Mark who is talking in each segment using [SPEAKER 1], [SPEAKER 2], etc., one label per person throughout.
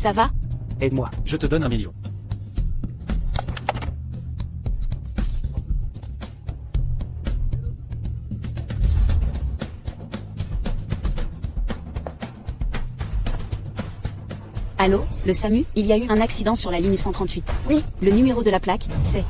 [SPEAKER 1] Ça va?
[SPEAKER 2] Aide-moi.
[SPEAKER 3] Je te donne 1 million.
[SPEAKER 1] Allô, le SAMU? Il y a eu un accident sur la ligne 138.
[SPEAKER 4] Oui.
[SPEAKER 1] Le numéro de la plaque, c'est...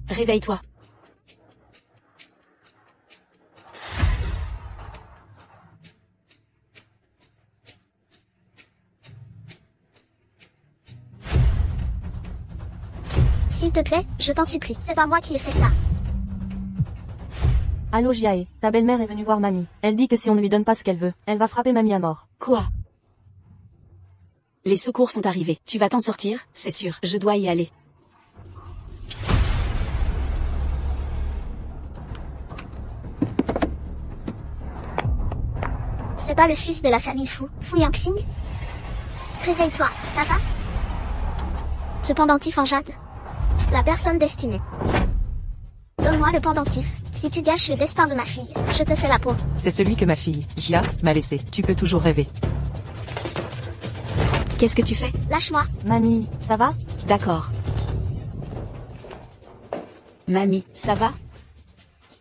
[SPEAKER 1] Réveille-toi.
[SPEAKER 4] S'il te plaît, je t'en supplie, c'est pas moi qui ai fait ça.
[SPEAKER 5] Allô Jiae, ta belle-mère est venue voir mamie. Elle dit que si on ne lui donne pas ce qu'elle veut, elle va frapper mamie à mort.
[SPEAKER 1] Quoi? Les secours sont arrivés. Tu vas t'en sortir, c'est sûr. Je dois y aller.
[SPEAKER 4] C'est pas le fils de la famille Fu Yangxing? Réveille-toi, ça va? Ce pendentif en jade. La personne destinée. Donne-moi le pendentif. Si tu gâches le destin de ma fille, je te fais la peau.
[SPEAKER 6] C'est celui que ma fille, Jia, m'a laissé. Tu peux toujours rêver.
[SPEAKER 1] Qu'est-ce que tu fais?
[SPEAKER 4] Lâche-moi.
[SPEAKER 5] Mamie, ça va?
[SPEAKER 1] D'accord. Mamie, ça va?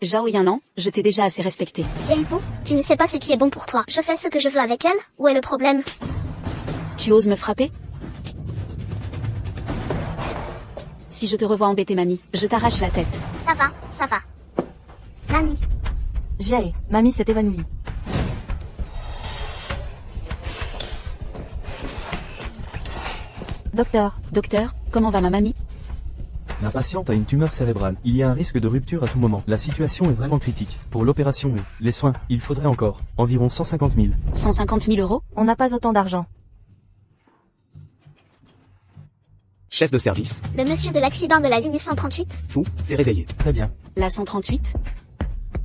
[SPEAKER 1] Zhao Yanlan, je t'ai déjà assez respecté.
[SPEAKER 4] Vieille peau, tu ne sais pas ce qui est bon pour toi. Je fais ce que je veux avec elle, où est le problème?
[SPEAKER 1] Tu oses me frapper? Si je te revois embêter mamie, je t'arrache la tête.
[SPEAKER 4] Ça va, ça va. Mamie.
[SPEAKER 5] Jiae, mamie s'est évanouie.
[SPEAKER 1] Docteur, comment va ma mamie?
[SPEAKER 2] La patiente a une tumeur cérébrale. Il y a un risque de rupture à tout moment. La situation est vraiment critique. Pour l'opération et les soins, il faudrait encore environ 150 000.
[SPEAKER 1] 150 000 euros?
[SPEAKER 5] On n'a pas autant d'argent.
[SPEAKER 2] Chef de service.
[SPEAKER 4] Le monsieur de l'accident de la ligne 138?
[SPEAKER 2] Fou, s'est réveillé. Très bien.
[SPEAKER 1] La 138?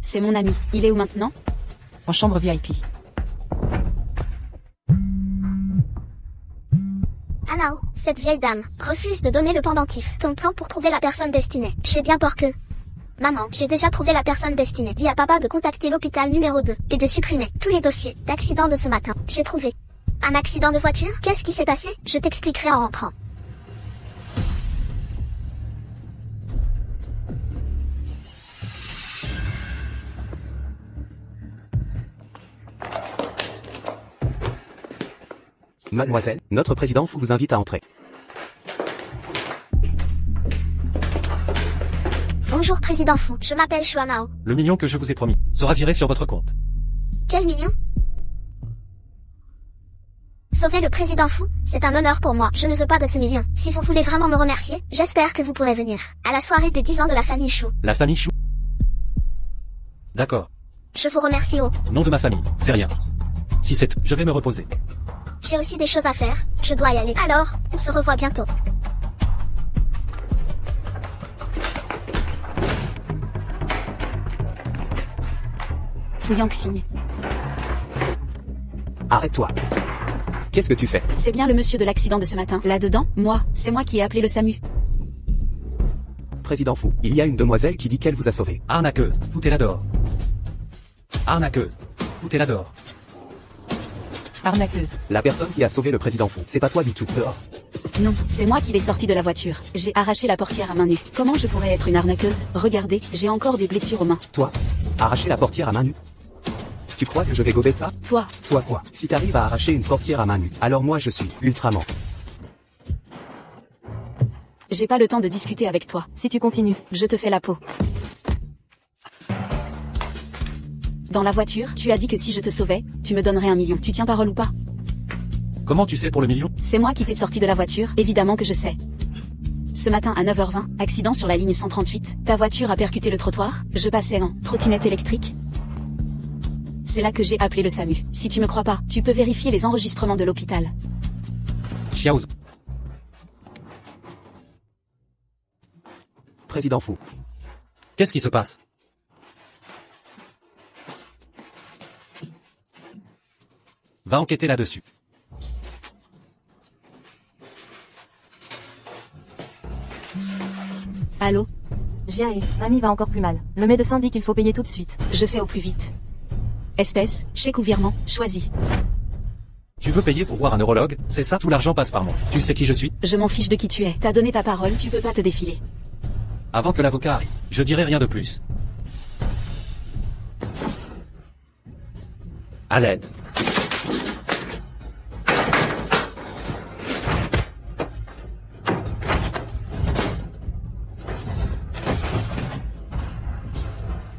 [SPEAKER 1] C'est mon ami. Il est où maintenant?
[SPEAKER 6] En chambre VIP.
[SPEAKER 4] Anao, cette vieille dame, refuse de donner le pendentif. Ton plan pour trouver la personne destinée. J'ai bien peur que... Maman, j'ai déjà trouvé la personne destinée. Dis à papa de contacter l'hôpital numéro 2 et de supprimer tous les dossiers d'accident de ce matin. J'ai trouvé. Un accident de voiture? Qu'est-ce qui s'est passé? Je t'expliquerai en rentrant.
[SPEAKER 2] Mademoiselle, notre président vous invite à entrer.
[SPEAKER 4] Bonjour président Fu, je m'appelle Shuanao.
[SPEAKER 3] Le million que je vous ai promis sera viré sur votre compte.
[SPEAKER 4] Quel million? Sauver le président Fu, c'est un honneur pour moi. Je ne veux pas de ce million. Si vous voulez vraiment me remercier, j'espère que vous pourrez venir à la soirée des 10 ans de la famille Chou.
[SPEAKER 3] La famille Chou. D'accord.
[SPEAKER 4] Je vous remercie au...
[SPEAKER 3] Nom de ma famille, c'est rien. Si c'est, je vais me reposer.
[SPEAKER 4] J'ai aussi des choses à faire, je dois y aller. Alors, on se revoit bientôt.
[SPEAKER 1] Fu Yangxing.
[SPEAKER 2] Arrête-toi. Qu'est-ce que tu fais?
[SPEAKER 1] C'est bien le monsieur de l'accident de ce matin. Là-dedans, c'est moi qui ai appelé le SAMU.
[SPEAKER 2] Président Fou, il y a une demoiselle qui dit qu'elle vous a sauvé.
[SPEAKER 3] Arnaqueuse, foutez-la dehors. Arnaqueuse, foutez-la dehors.
[SPEAKER 6] Arnaqueuse.
[SPEAKER 2] La personne qui a sauvé le président Fou, c'est pas toi du tout. Dehors.
[SPEAKER 1] Non, c'est moi qui l'ai sorti de la voiture. J'ai arraché la portière à main nue. Comment je pourrais être une arnaqueuse? Regardez, j'ai encore des blessures aux mains.
[SPEAKER 2] Toi, arracher la portière à main nue. Tu crois que je vais gober ça?
[SPEAKER 1] Toi,
[SPEAKER 2] Toi quoi? Si t'arrives à arracher une portière à main nue, alors moi je suis Ultraman.
[SPEAKER 1] j'ai pas le temps de discuter avec toi.
[SPEAKER 5] Si tu continues.
[SPEAKER 1] Je te fais la peau. Dans la voiture, tu as dit que si je te sauvais, tu me donnerais 1 million. Tu tiens parole ou pas?
[SPEAKER 3] Comment tu sais pour le million?
[SPEAKER 1] C'est moi qui t'ai sorti de la voiture, évidemment que je sais. Ce matin à 9h20, accident sur la ligne 138, ta voiture a percuté le trottoir, je passais en trottinette électrique. C'est là que j'ai appelé le SAMU. Si tu me crois pas, tu peux vérifier les enregistrements de l'hôpital.
[SPEAKER 3] Xiaozu.
[SPEAKER 2] Président Fou.
[SPEAKER 3] Qu'est-ce qui se passe? Va enquêter là-dessus.
[SPEAKER 1] Allô?
[SPEAKER 5] Gia et mamie va encore plus mal. Le médecin dit qu'il faut payer tout de suite.
[SPEAKER 1] Je fais au plus vite. Espèce, chèque ou virement, choisis.
[SPEAKER 3] Tu veux payer pour voir un neurologue, c'est ça? Tout l'argent passe par moi. Tu sais qui je suis?
[SPEAKER 1] Je m'en fiche de qui tu es. T'as donné ta parole, tu peux pas te défiler.
[SPEAKER 3] Avant que l'avocat arrive, je dirai rien de plus. À l'aide.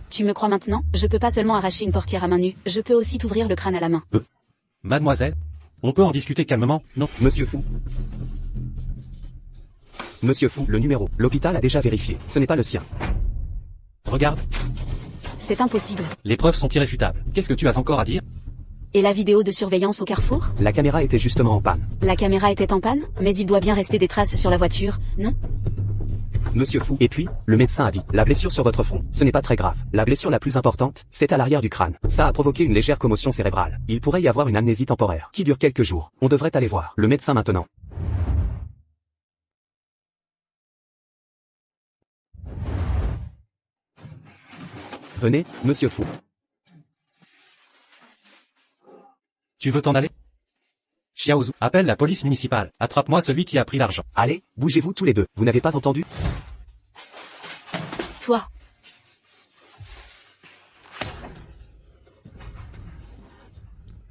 [SPEAKER 1] Tu me crois maintenant? Je peux pas seulement arracher une portière à main nue, je peux aussi t'ouvrir le crâne à la main.
[SPEAKER 3] Mademoiselle? On peut en discuter calmement, non?
[SPEAKER 7] Monsieur Fou. Monsieur Fou, le numéro. L'hôpital a déjà vérifié. Ce n'est pas le sien.
[SPEAKER 3] Regarde,
[SPEAKER 1] C'est impossible.
[SPEAKER 3] les preuves sont irréfutables. Qu'est-ce que tu as encore à dire?
[SPEAKER 1] Et la vidéo de surveillance au carrefour?
[SPEAKER 7] La caméra était justement en panne.
[SPEAKER 1] La caméra était en panne, mais il doit bien rester des traces sur la voiture, non?
[SPEAKER 7] Monsieur Fou. Et puis, le médecin a dit, la blessure sur votre front, ce n'est pas très grave. La blessure la plus importante, c'est à l'arrière du crâne. Ça a provoqué une légère commotion cérébrale. Il pourrait y avoir une amnésie temporaire, qui dure quelques jours. On devrait aller voir le médecin maintenant. Venez, Monsieur Fou.
[SPEAKER 3] Tu veux t'en aller? Xiaozu, appelle la police municipale. Attrape-moi celui qui a pris l'argent.
[SPEAKER 7] Allez, bougez-vous tous les deux. Vous n'avez pas entendu?
[SPEAKER 1] Toi.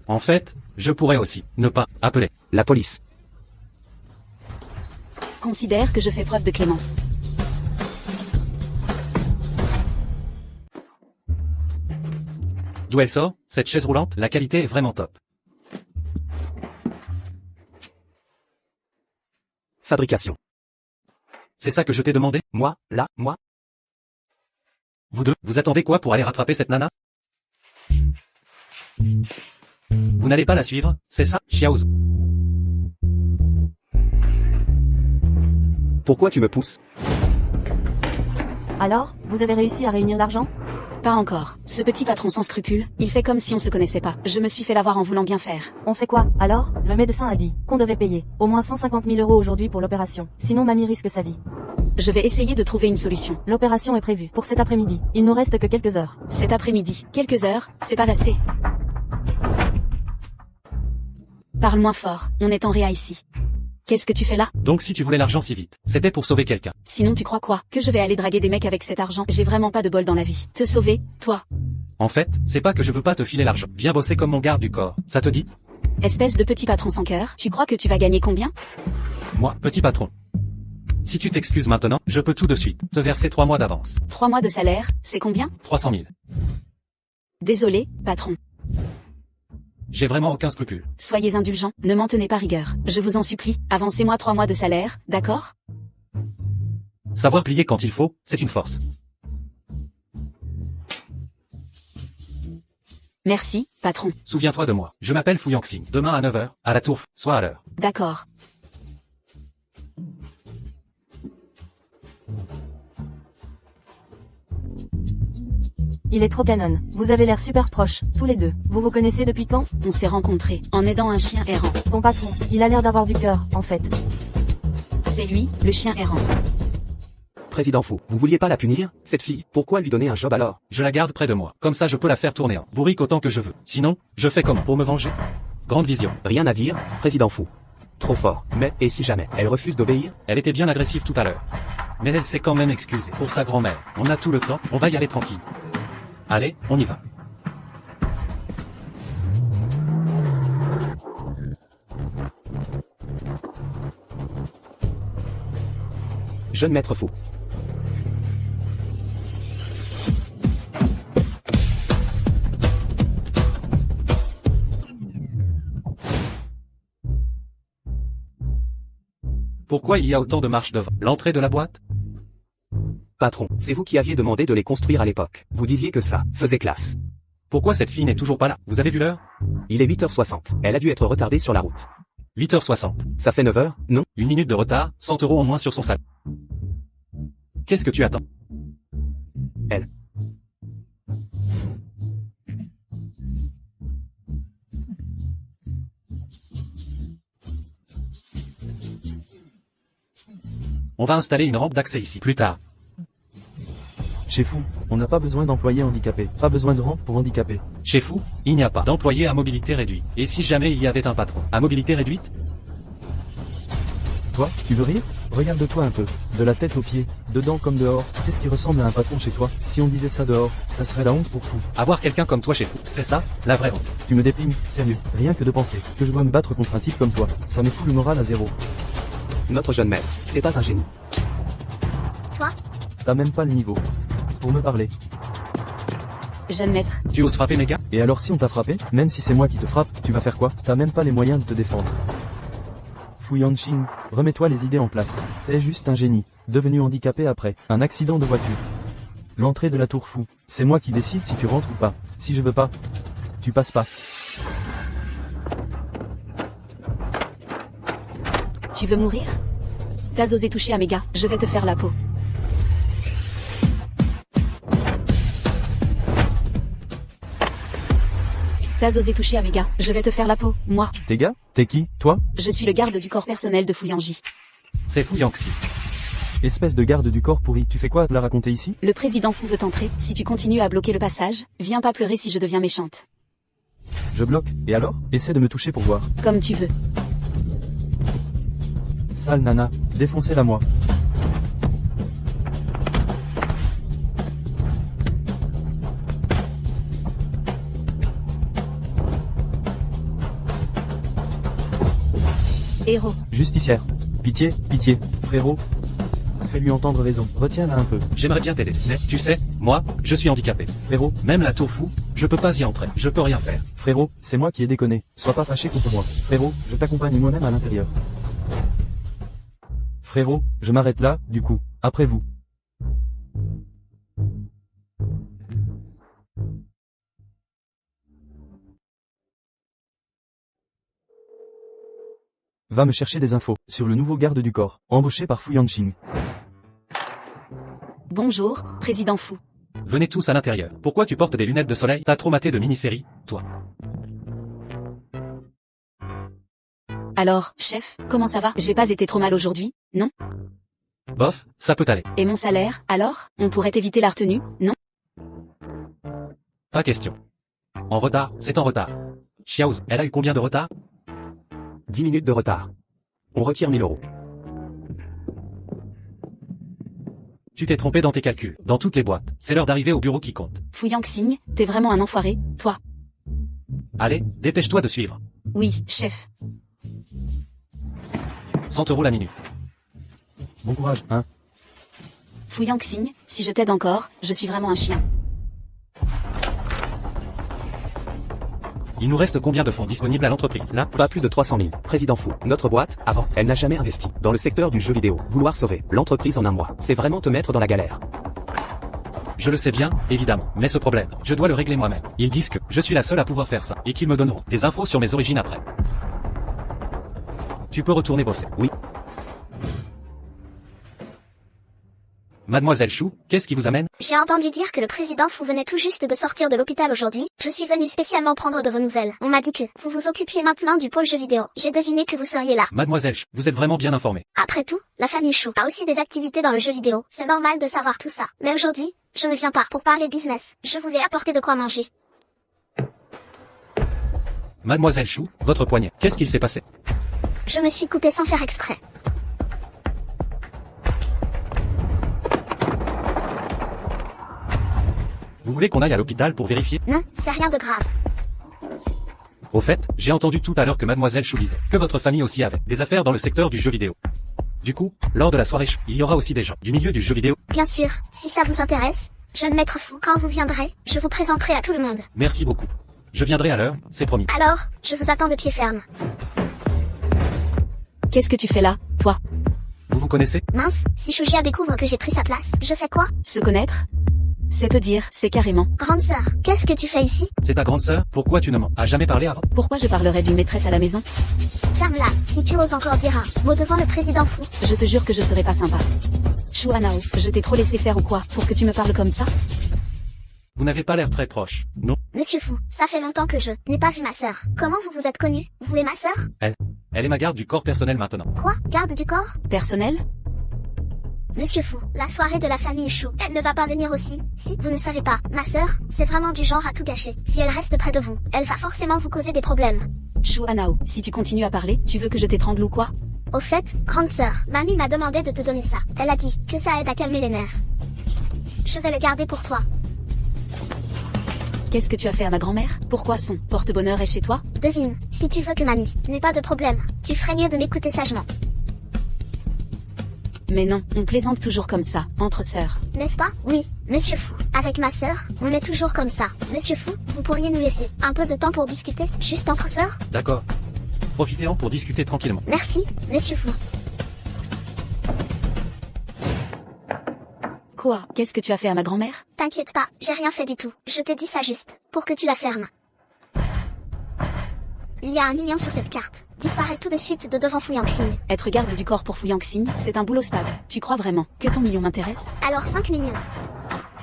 [SPEAKER 3] En fait, je pourrais aussi ne pas appeler.
[SPEAKER 7] La police.
[SPEAKER 1] Considère que je fais preuve de clémence.
[SPEAKER 3] D'où elle sort, cette chaise roulante? La qualité est vraiment top.
[SPEAKER 7] Fabrication.
[SPEAKER 3] C'est ça que je t'ai demandé?
[SPEAKER 7] Moi, là, moi.
[SPEAKER 3] Vous deux, vous attendez quoi pour aller rattraper cette nana? Vous n'allez pas la suivre, c'est ça, Xiaozu?
[SPEAKER 7] Pourquoi tu me pousses?
[SPEAKER 5] Alors, vous avez réussi à réunir l'argent?
[SPEAKER 1] Pas encore. Ce petit patron sans scrupules, il fait comme si on se connaissait pas. Je me suis fait l'avoir en voulant bien faire.
[SPEAKER 5] On fait quoi, alors? Le médecin a dit qu'on devait payer au moins 150 000 € aujourd'hui pour l'opération. Sinon mamie risque sa vie.
[SPEAKER 1] Je vais essayer de trouver une solution.
[SPEAKER 5] L'opération est prévue pour cet après-midi. Il nous reste que quelques heures.
[SPEAKER 1] Cet après-midi. Quelques heures, c'est pas assez. Parle moins fort, on est en réa ici. Qu'est-ce que tu fais là?
[SPEAKER 3] Donc si tu voulais l'argent si vite, c'était pour sauver quelqu'un.
[SPEAKER 1] Sinon tu crois quoi? Que je vais aller draguer des mecs avec cet argent? J'ai vraiment pas de bol dans la vie. Te sauver, toi.
[SPEAKER 3] En fait, c'est pas que je veux pas te filer l'argent. Viens bosser comme mon garde du corps. Ça te dit?
[SPEAKER 1] Espèce de petit patron sans cœur, tu crois que tu vas gagner combien?
[SPEAKER 3] Moi, petit patron. Si tu t'excuses maintenant, je peux tout de suite te verser 3 mois d'avance.
[SPEAKER 1] 3 mois de salaire, c'est combien?
[SPEAKER 3] 300 000.
[SPEAKER 1] Désolé, patron.
[SPEAKER 3] J'ai vraiment aucun scrupule.
[SPEAKER 1] Soyez indulgents, ne m'en tenez pas rigueur. Je vous en supplie, avancez-moi 3 mois de salaire, d'accord?
[SPEAKER 3] Savoir plier quand il faut, c'est une force.
[SPEAKER 1] Merci, patron.
[SPEAKER 3] Souviens-toi de moi. Je m'appelle Fu Yangxing. Demain à 9h, à la tour, sois à l'heure.
[SPEAKER 1] D'accord.
[SPEAKER 5] Il est trop canon. Vous avez l'air super proches, tous les deux. Vous vous connaissez depuis quand?
[SPEAKER 1] On s'est rencontrés, en aidant un chien errant.
[SPEAKER 5] Ton patron, il a l'air d'avoir du cœur, en fait.
[SPEAKER 1] C'est lui, le chien errant.
[SPEAKER 7] Président Fou, vous vouliez pas la punir, cette fille? Pourquoi lui donner un job alors?
[SPEAKER 3] Je la garde près de moi. Comme ça je peux la faire tourner en bourrique autant que je veux. Sinon, je fais comment pour me venger? Grande vision.
[SPEAKER 7] Rien à dire, Président Fou. Trop fort. Mais, et si jamais, elle refuse d'obéir?
[SPEAKER 3] Elle était bien agressive tout à l'heure. Mais elle s'est quand même excusée pour sa grand-mère. On a tout le temps, on va y aller tranquille. Allez, on y va.
[SPEAKER 7] Jeune maître Fou.
[SPEAKER 3] Pourquoi il y a autant de marches devant l'entrée de la boîte?
[SPEAKER 7] Patron, c'est vous qui aviez demandé de les construire à l'époque. Vous disiez que ça faisait classe.
[SPEAKER 3] Pourquoi cette fille n'est toujours pas là? Vous avez vu l'heure?
[SPEAKER 7] Il est 8h60. Elle a dû être retardée sur la route.
[SPEAKER 3] 8h60.
[SPEAKER 7] Ça fait 9h, non?
[SPEAKER 3] 1 minute de retard, 100 € en moins sur son salaire. Qu'est-ce que tu attends?
[SPEAKER 7] Elle.
[SPEAKER 3] On va installer une rampe d'accès ici plus tard.
[SPEAKER 2] Chez Fou, on n'a pas besoin d'employés handicapés. Pas besoin de rampe pour handicapés.
[SPEAKER 3] Chez Fou, il n'y a pas d'employés à mobilité réduite. Et si jamais il y avait un patron à mobilité réduite?
[SPEAKER 2] Toi, tu veux rire? Regarde-toi un peu. De la tête aux pieds, dedans comme dehors. Qu'est-ce qui ressemble à un patron chez toi? Si on disait ça dehors, ça serait la honte pour Fou.
[SPEAKER 3] Avoir quelqu'un comme toi chez Fou, c'est ça, la vraie honte.
[SPEAKER 2] Tu me déprimes, sérieux. Rien que de penser que je dois me battre contre un type comme toi. Ça me fout le moral à zéro.
[SPEAKER 7] Notre jeune maître, c'est pas un génie.
[SPEAKER 4] Toi,
[SPEAKER 2] T'as même pas le niveau. Pour me parler.
[SPEAKER 1] Jeune maître.
[SPEAKER 3] Tu oses frapper mes gars?
[SPEAKER 2] Et alors si on t'a frappé, même si c'est moi qui te frappe, tu vas faire quoi? T'as même pas les moyens de te défendre. Fu Yanqing, remets-toi les idées en place. T'es juste un génie, devenu handicapé après un accident de voiture. L'entrée de la tour Fou, c'est moi qui décide si tu rentres ou pas. Si je veux pas, tu passes pas.
[SPEAKER 1] Tu veux mourir? T'as osé toucher à mes gars, je vais te faire la peau. T'as osé toucher à mes gars, je vais te faire la peau, moi.
[SPEAKER 2] T'es gars? T'es qui? Toi?
[SPEAKER 1] Je suis le garde du corps personnel de Fu Yanji.
[SPEAKER 3] C'est Fu Yangxi.
[SPEAKER 2] Espèce de garde du corps pourri, tu fais quoi à te la raconter ici?
[SPEAKER 1] Le président Fu veut entrer, si tu continues à bloquer le passage, viens pas pleurer si je deviens méchante.
[SPEAKER 2] Je bloque, et alors? Essaie de me toucher pour voir.
[SPEAKER 1] Comme tu veux.
[SPEAKER 2] Sale nana, défoncez-la moi.
[SPEAKER 1] Héros.
[SPEAKER 2] Justicière. Pitié, pitié, frérot. Fais-lui entendre raison, retiens-la un peu.
[SPEAKER 3] J'aimerais bien t'aider, mais tu sais, moi, je suis handicapé.
[SPEAKER 2] Frérot,
[SPEAKER 3] Même la tour Fou, je peux pas y entrer, je peux rien faire.
[SPEAKER 2] frérot, c'est moi qui ai déconné. Sois pas fâché contre moi. Frérot, je t'accompagne moi-même à l'intérieur. Frérot, je m'arrête là, du coup. Après vous. Va me chercher des infos sur le nouveau garde du corps, embauché par Fu Yanqing.
[SPEAKER 1] Bonjour, président Fu.
[SPEAKER 3] Venez tous à l'intérieur. Pourquoi tu portes des lunettes de soleil? T'as trop maté de mini-série, toi.
[SPEAKER 1] Alors, chef, comment ça va? J'ai pas été trop mal aujourd'hui, non?
[SPEAKER 3] Bof, ça peut aller.
[SPEAKER 1] Et mon salaire, alors? On pourrait éviter la retenue, non?
[SPEAKER 3] Pas question. En retard, c'est en retard. Xiaoz, elle a eu combien de retard?
[SPEAKER 7] 10 minutes de retard. On retire 1000 euros.
[SPEAKER 3] Tu t'es trompé dans tes calculs, dans toutes les boîtes. C'est l'heure d'arriver au bureau qui compte.
[SPEAKER 1] Fu Yanqing, t'es vraiment un enfoiré, toi.
[SPEAKER 3] Allez, dépêche-toi de suivre.
[SPEAKER 1] Oui, chef.
[SPEAKER 3] 100 euros la minute.
[SPEAKER 2] Bon courage, hein.
[SPEAKER 1] Fu Yanqing, si je t'aide encore, je suis vraiment un chien.
[SPEAKER 3] Il nous reste combien de fonds disponibles à l'entreprise, là?
[SPEAKER 7] Pas plus de 300 000. Président Fou, notre boîte, avant, elle n'a jamais investi dans le secteur du jeu vidéo. Vouloir sauver l'entreprise en un mois, c'est vraiment te mettre dans la galère.
[SPEAKER 3] Je le sais bien, évidemment, mais ce problème, je dois le régler moi-même. Ils disent que je suis la seule à pouvoir faire ça, et qu'ils me donneront des infos sur mes origines après. Tu peux retourner bosser.
[SPEAKER 7] Oui.
[SPEAKER 3] Mademoiselle Chou, qu'est-ce qui vous amène?
[SPEAKER 4] j'ai entendu dire que le président Fu venait tout juste de sortir de l'hôpital aujourd'hui. Je suis venue spécialement prendre de vos nouvelles. On m'a dit que vous vous occupiez maintenant du pôle jeux vidéo. J'ai deviné que vous seriez là.
[SPEAKER 3] Mademoiselle Chou, vous êtes vraiment bien informée.
[SPEAKER 4] Après tout, la famille Chou a aussi des activités dans le jeu vidéo. C'est normal de savoir tout ça. Mais aujourd'hui, je ne viens pas pour parler business. Je vous ai apporté de quoi manger.
[SPEAKER 3] Mademoiselle Chou, votre poignet, qu'est-ce qu'il s'est passé?
[SPEAKER 4] Je me suis coupé sans faire exprès.
[SPEAKER 3] Vous voulez qu'on aille à l'hôpital pour vérifier?
[SPEAKER 4] Non, c'est rien de grave.
[SPEAKER 3] Au fait, j'ai entendu tout à l'heure que Mademoiselle Chou disait que votre famille aussi avait des affaires dans le secteur du jeu vidéo. Du coup, lors de la soirée Chou, il y aura aussi des gens du milieu du jeu vidéo.
[SPEAKER 4] Bien sûr, si ça vous intéresse, jeune maître Fu, quand vous viendrez, je vous présenterai à tout le monde.
[SPEAKER 3] Merci beaucoup. Je viendrai à l'heure, c'est promis.
[SPEAKER 4] Alors, je vous attends de pied ferme.
[SPEAKER 1] Qu'est-ce que tu fais là, toi?
[SPEAKER 3] Vous vous connaissez?
[SPEAKER 4] Mince, si Shujia découvre que j'ai pris sa place, je fais quoi?
[SPEAKER 1] Se connaître? C'est peu dire, c'est carrément.
[SPEAKER 4] Grande sœur, qu'est-ce que tu fais ici?
[SPEAKER 3] C'est ta grande sœur? Pourquoi tu ne m'en as jamais parlé avant?
[SPEAKER 1] Pourquoi je parlerais d'une maîtresse à la maison?
[SPEAKER 4] Ferme-la, si tu oses encore dire un mot devant le président Fu.
[SPEAKER 1] Je te jure que je serai pas sympa. Chou Anao, je t'ai trop laissé faire ou quoi, pour que tu me parles comme ça?
[SPEAKER 3] Vous n'avez pas l'air très proche, non?
[SPEAKER 4] Monsieur Fu, ça fait longtemps que je n'ai pas vu ma sœur. Comment vous vous êtes connus? Vous et ma sœur?
[SPEAKER 3] Elle est ma garde du corps personnel maintenant.
[SPEAKER 4] Quoi? Garde du corps?
[SPEAKER 1] Personnel?
[SPEAKER 4] Monsieur Fou, la soirée de la famille Chou, elle ne va pas venir aussi? Si, vous ne savez pas, ma sœur, c'est vraiment du genre à tout gâcher. Si elle reste près de vous, elle va forcément vous causer des problèmes.
[SPEAKER 1] Chou Anao, si tu continues à parler, tu veux que je t'étrangle ou quoi?
[SPEAKER 4] Au fait, grande sœur, mamie m'a demandé de te donner ça. Elle a dit que ça aide à calmer les nerfs. Je vais le garder pour toi.
[SPEAKER 1] Qu'est-ce que tu as fait à ma grand-mère? Pourquoi son porte-bonheur est chez toi?
[SPEAKER 4] Devine, si tu veux que mamie n'ait pas de problème, tu ferais mieux de m'écouter sagement.
[SPEAKER 1] Mais non, on plaisante toujours comme ça, entre sœurs.
[SPEAKER 4] N'est-ce pas? Oui, Monsieur Fou. Avec ma sœur, on est toujours comme ça. Monsieur Fou, vous pourriez nous laisser un peu de temps pour discuter, juste entre sœurs?
[SPEAKER 3] D'accord. Profitez-en pour discuter tranquillement.
[SPEAKER 4] Merci, Monsieur Fou.
[SPEAKER 1] Quoi? Qu'est-ce que tu as fait à ma grand-mère?
[SPEAKER 4] T'inquiète pas, j'ai rien fait du tout. Je t'ai dit ça juste, pour que tu la fermes. Il y a 1 million sur cette carte. Disparaît tout de suite de devant Fu Yangxing.
[SPEAKER 1] Être garde du corps pour Fu Yangxing, c'est un boulot stable. Tu crois vraiment que ton million m'intéresse?
[SPEAKER 4] Alors 5 millions.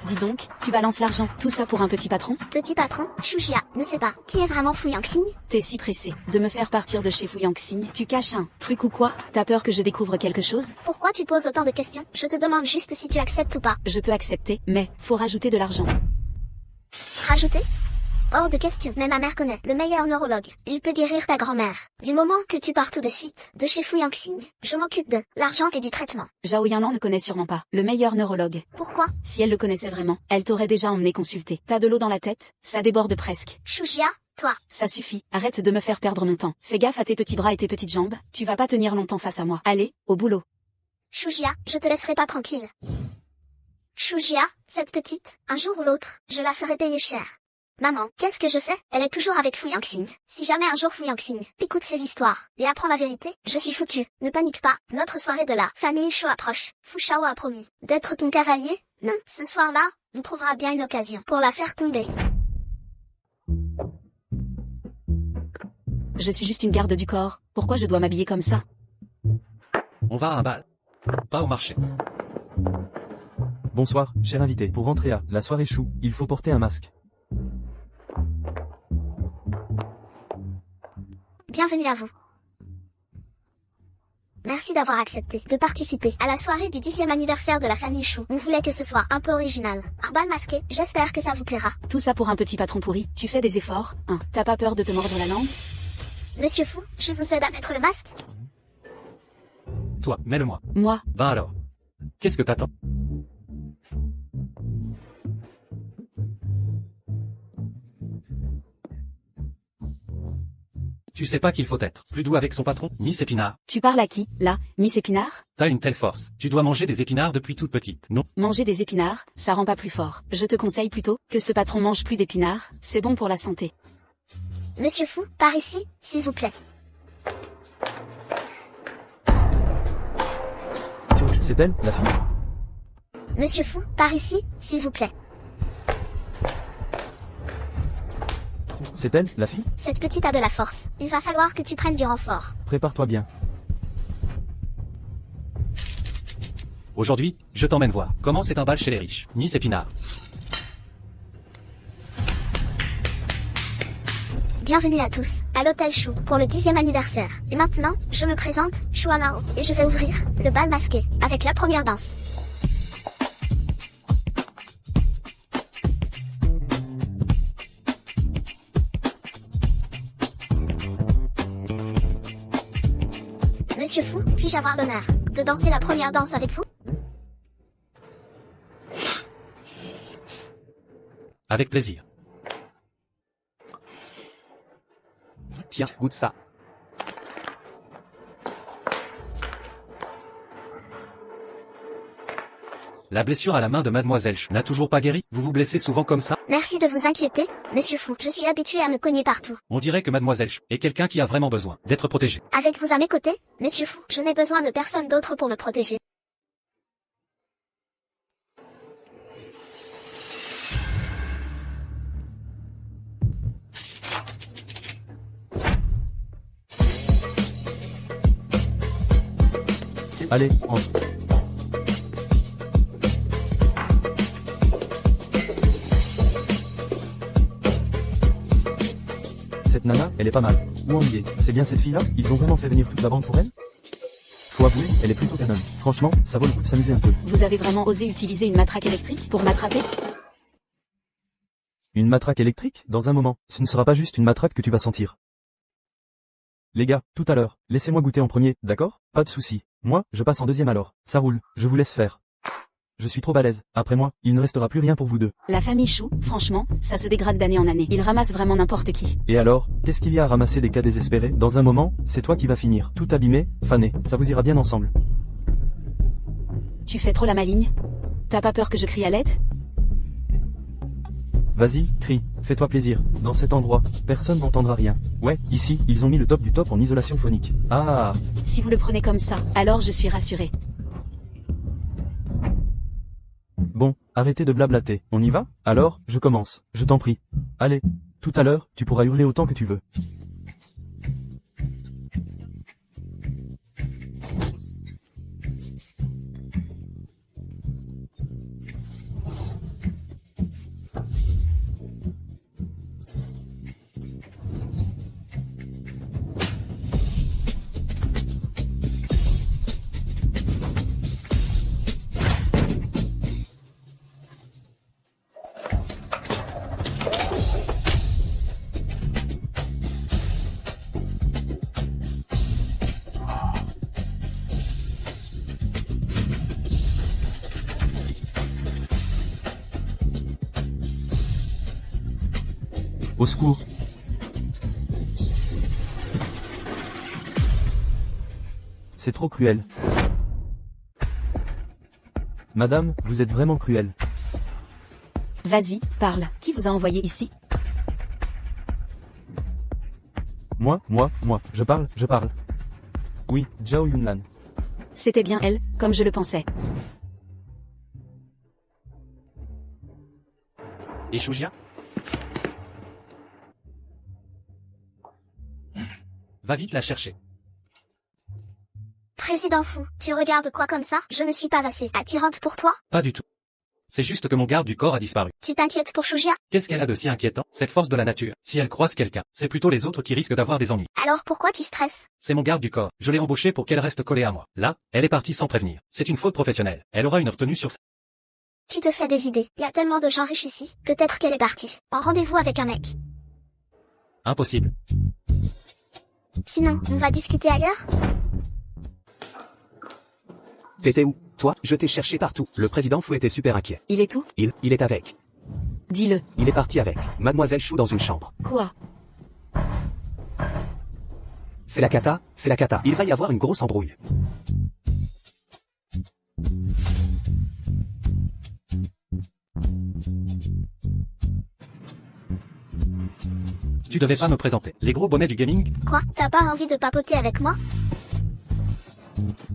[SPEAKER 1] Dis donc, tu balances l'argent, tout ça pour un petit patron?
[SPEAKER 4] Petit patron, Shujia, ne sais pas, qui est vraiment Fu Yangxing?
[SPEAKER 1] T'es si pressé de me faire partir de chez Fu Yangxing, tu caches un truc ou quoi? T'as peur que je découvre quelque chose?
[SPEAKER 4] Pourquoi tu poses autant de questions? Je te demande juste si tu acceptes ou pas.
[SPEAKER 1] Je peux accepter, mais faut rajouter de l'argent.
[SPEAKER 4] Rajouter? Hors de question, mais ma mère connaît le meilleur neurologue. Il peut guérir ta grand-mère. Du moment que tu pars tout de suite de chez Fu Yangxing, je m'occupe de l'argent et du traitement.
[SPEAKER 1] Zhao Yanlan ne connaît sûrement pas le meilleur neurologue.
[SPEAKER 4] Pourquoi?
[SPEAKER 1] Si elle le connaissait vraiment, elle t'aurait déjà emmené consulter. T'as de l'eau dans la tête? Ça déborde presque.
[SPEAKER 4] Shujia, toi.
[SPEAKER 1] Ça suffit, arrête de me faire perdre mon temps. Fais gaffe à tes petits bras et tes petites jambes, tu vas pas tenir longtemps face à moi. Allez, au boulot.
[SPEAKER 4] Shujia, je te laisserai pas tranquille. Shujia, cette petite, un jour ou l'autre, je la ferai payer cher. Maman, qu'est-ce que je fais? Elle est toujours avec Fu Yangxing. Si jamais un jour Fu Yangxing écoute ces histoires et apprend la vérité, je suis foutu. Ne panique pas, notre soirée de la famille Chou approche. Fu Shao a promis d'être ton cavalier. Non, ce soir-là, on trouvera bien une occasion pour la faire tomber.
[SPEAKER 1] Je suis juste une garde du corps, pourquoi je dois m'habiller comme ça?
[SPEAKER 3] On va à un bal. Pas au marché.
[SPEAKER 2] Bonsoir, cher invité. Pour rentrer à la soirée Chou, il faut porter un masque.
[SPEAKER 4] Bienvenue à vous. Merci d'avoir accepté de participer à la soirée du 10e anniversaire de la famille Chou. On voulait que ce soit un peu original. Un bal masqué, j'espère que ça vous plaira.
[SPEAKER 1] Tout ça pour un petit patron pourri, tu fais des efforts, hein? T'as pas peur de te mordre la langue?
[SPEAKER 4] Monsieur Fou, je vous aide à mettre le masque?
[SPEAKER 3] Toi, mets-le-moi.
[SPEAKER 1] Moi?
[SPEAKER 3] Ben alors. Qu'est-ce que t'attends? Tu sais pas qu'il faut être plus doux avec son patron, Miss Épinard?
[SPEAKER 1] Tu parles à qui, là, Miss Épinard?
[SPEAKER 3] T'as une telle force. Tu dois manger des épinards depuis toute petite, non?
[SPEAKER 1] Manger des épinards, ça rend pas plus fort. Je te conseille plutôt que ce patron mange plus d'épinards, c'est bon pour la santé.
[SPEAKER 4] Monsieur Fou, par ici, s'il vous plaît.
[SPEAKER 2] C'est elle, la fille?
[SPEAKER 4] Monsieur Fou, par ici, s'il vous plaît.
[SPEAKER 2] C'est elle, la fille?
[SPEAKER 4] Cette petite a de la force. Il va falloir que tu prennes du renfort.
[SPEAKER 2] Prépare-toi bien.
[SPEAKER 3] Aujourd'hui, je t'emmène voir comment c'est un bal chez les riches, Miss Épinard.
[SPEAKER 4] Bienvenue à tous, à l'hôtel Chou, pour le 10e anniversaire. Et maintenant, je me présente, Chou Amao, et je vais ouvrir le bal masqué, avec la première danse. Monsieur Fou, puis-je avoir l'honneur de danser la première danse avec vous?
[SPEAKER 3] Avec plaisir.
[SPEAKER 7] Tiens, goûte ça.
[SPEAKER 3] La blessure à la main de Mademoiselle Chou n'a toujours pas guéri? Vous vous blessez souvent comme ça?
[SPEAKER 4] Merci de vous inquiéter, Monsieur Fou. Je suis habitué à me cogner partout.
[SPEAKER 3] On dirait que Mademoiselle Chou est quelqu'un qui a vraiment besoin d'être protégé.
[SPEAKER 4] Avec vous à mes côtés, Monsieur Fou, je n'ai besoin de personne d'autre pour me protéger.
[SPEAKER 2] Allez, entre. Cette nana, elle est pas mal. Wang Ye, c'est bien cette fille-là? Ils ont vraiment fait venir toute la bande pour elle? Faut avouer, elle est plutôt canon. Franchement, ça vaut le coup de s'amuser un peu.
[SPEAKER 1] Vous avez vraiment osé utiliser une matraque électrique pour m'attraper?
[SPEAKER 2] Une matraque électrique? Dans un moment. Ce ne sera pas juste une matraque que tu vas sentir. Les gars, tout à l'heure, laissez-moi goûter en premier, d'accord? Pas de souci. Moi, je passe en deuxième alors. Ça roule, je vous laisse faire. Je suis trop balèze. Après moi, il ne restera plus rien pour vous deux.
[SPEAKER 1] La famille Chou, franchement, ça se dégrade d'année en année. Ils ramassent vraiment n'importe qui.
[SPEAKER 2] Et alors, qu'est-ce qu'il y a à ramasser des cas désespérés? Dans un moment, c'est toi qui vas finir. Tout abîmé, fané. Ça vous ira bien ensemble.
[SPEAKER 1] Tu fais trop la maligne? T'as pas peur que je crie à l'aide?
[SPEAKER 2] Vas-y, crie, fais-toi plaisir. Dans cet endroit, personne n'entendra rien. Ouais, ici, ils ont mis le top du top en isolation phonique. Ah.
[SPEAKER 1] Si vous le prenez comme ça, alors je suis rassurée.
[SPEAKER 2] Bon, arrêtez de blablater. On y va? Alors, je commence. Je t'en prie. Allez. Tout à l'heure, tu pourras hurler autant que tu veux. Au secours. C'est trop cruel. Madame, vous êtes vraiment cruelle.
[SPEAKER 1] Vas-y, parle. Qui vous a envoyé ici?
[SPEAKER 2] Moi, je parle. Oui, Zhao Yunlan.
[SPEAKER 1] C'était bien elle, comme je le pensais.
[SPEAKER 3] Et Shujia? Va vite la chercher.
[SPEAKER 4] Président fou, tu regardes quoi comme ça? Je ne suis pas assez attirante pour toi?
[SPEAKER 3] Pas du tout. C'est juste que mon garde du corps a disparu.
[SPEAKER 4] Tu t'inquiètes pour Shujia?
[SPEAKER 3] Qu'est-ce qu'elle a de si inquiétant, cette force de la nature? Si elle croise quelqu'un, c'est plutôt les autres qui risquent d'avoir des ennuis.
[SPEAKER 4] Alors pourquoi tu stresses?
[SPEAKER 3] C'est mon garde du corps. Je l'ai embauchée pour qu'elle reste collée à moi. Là, elle est partie sans prévenir. C'est une faute professionnelle. Elle aura une retenue sur ça.
[SPEAKER 4] Tu te fais des idées. Il y a tellement de gens riches ici. Peut-être qu'elle est partie. En rendez-vous avec un mec.
[SPEAKER 3] Impossible.
[SPEAKER 4] Sinon, on va discuter ailleurs?
[SPEAKER 7] T'étais où? Toi, je t'ai cherché partout. Le président Fou était super inquiet.
[SPEAKER 1] Il est où?
[SPEAKER 7] Il est avec.
[SPEAKER 1] Dis-le.
[SPEAKER 7] Il est parti avec Mademoiselle Chou dans une chambre.
[SPEAKER 1] Quoi?
[SPEAKER 7] C'est la cata. Il va y avoir une grosse embrouille.
[SPEAKER 3] Tu devais pas me présenter. Les gros bonnets du gaming?
[SPEAKER 4] Quoi? T'as pas envie de papoter avec moi?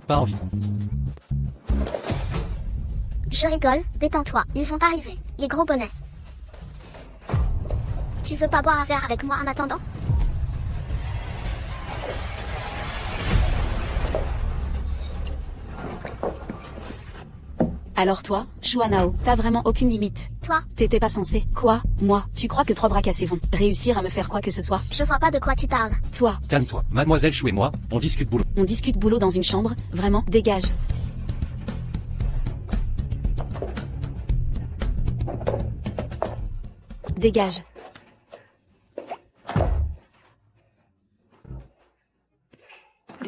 [SPEAKER 3] Pas envie.
[SPEAKER 4] Je rigole, détends-toi, ils vont arriver. Les gros bonnets. Tu veux pas boire un verre avec moi en attendant?
[SPEAKER 1] Alors toi, Shuanao, t'as vraiment aucune limite.
[SPEAKER 4] Toi?
[SPEAKER 1] T'étais pas censé. Quoi? Moi? Tu crois que 3 bras cassés vont réussir à me faire quoi que ce soit?
[SPEAKER 4] Je vois pas de quoi tu parles.
[SPEAKER 1] Toi,
[SPEAKER 3] Calme-toi. Mademoiselle Chou et moi, on discute boulot.
[SPEAKER 1] on discute boulot dans une chambre, vraiment, dégage. Dégage.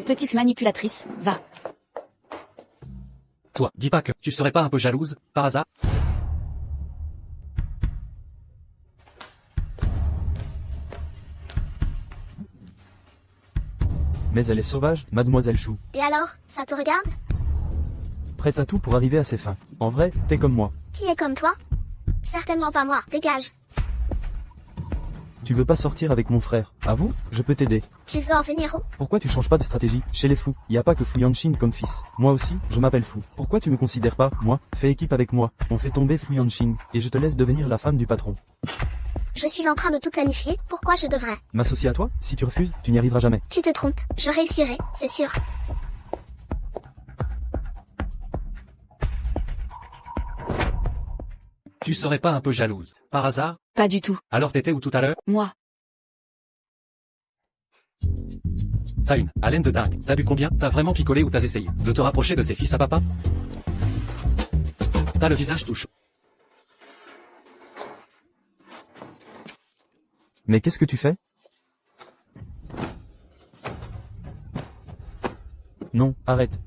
[SPEAKER 1] Petite manipulatrice, va.
[SPEAKER 3] Toi, dis pas que tu serais pas un peu jalouse, par hasard?
[SPEAKER 2] Mais elle est sauvage, Mademoiselle Chou.
[SPEAKER 4] Et alors, ça te regarde?
[SPEAKER 2] Prête à tout pour arriver à ses fins. En vrai, t'es comme moi.
[SPEAKER 4] Qui est comme toi? Certainement pas moi, dégage.
[SPEAKER 2] Tu veux pas sortir avec mon frère? À vous? Je peux t'aider.
[SPEAKER 4] Tu veux en venir où?
[SPEAKER 2] Pourquoi tu changes pas de stratégie? Chez les fous, y a pas que Fu Yanshin comme fils. Moi aussi, je m'appelle Fou. Pourquoi tu me considères pas, moi? Fais équipe avec moi. On fait tomber Fu Yanshin, et je te laisse devenir la femme du patron.
[SPEAKER 4] Je suis en train de tout planifier, pourquoi je devrais?
[SPEAKER 2] M'associer à toi? Si tu refuses, tu n'y arriveras jamais.
[SPEAKER 4] Tu te trompes, je réussirai, c'est sûr.
[SPEAKER 3] Tu serais pas un peu jalouse, par hasard?
[SPEAKER 1] Pas du tout.
[SPEAKER 3] Alors t'étais où tout à l'heure?
[SPEAKER 1] Moi.
[SPEAKER 3] T'as une haleine de dingue. T'as bu combien? T'as vraiment picolé ou t'as essayé de te rapprocher de ses fils à papa? T'as le visage tout chaud.
[SPEAKER 2] Mais qu'est-ce que tu fais? Non, arrête.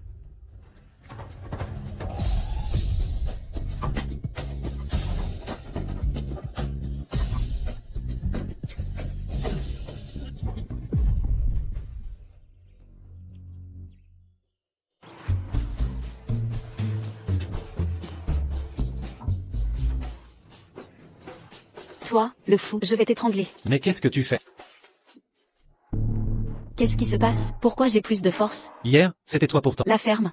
[SPEAKER 1] Toi, le fou, je vais t'étrangler.
[SPEAKER 3] Mais qu'est-ce que tu fais?
[SPEAKER 1] Qu'est-ce qui se passe? Pourquoi j'ai plus de force?
[SPEAKER 3] Hier, c'était toi pourtant.
[SPEAKER 1] La ferme.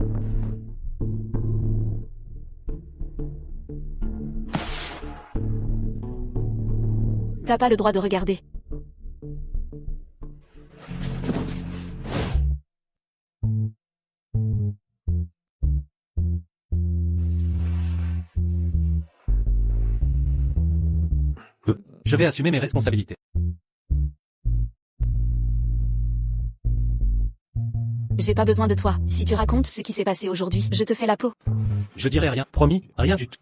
[SPEAKER 1] T'as pas le droit de regarder.
[SPEAKER 3] Je vais assumer mes responsabilités.
[SPEAKER 1] J'ai pas besoin de toi. Si tu racontes ce qui s'est passé aujourd'hui, je te fais la peau.
[SPEAKER 3] Je dirai rien, promis, rien du tout.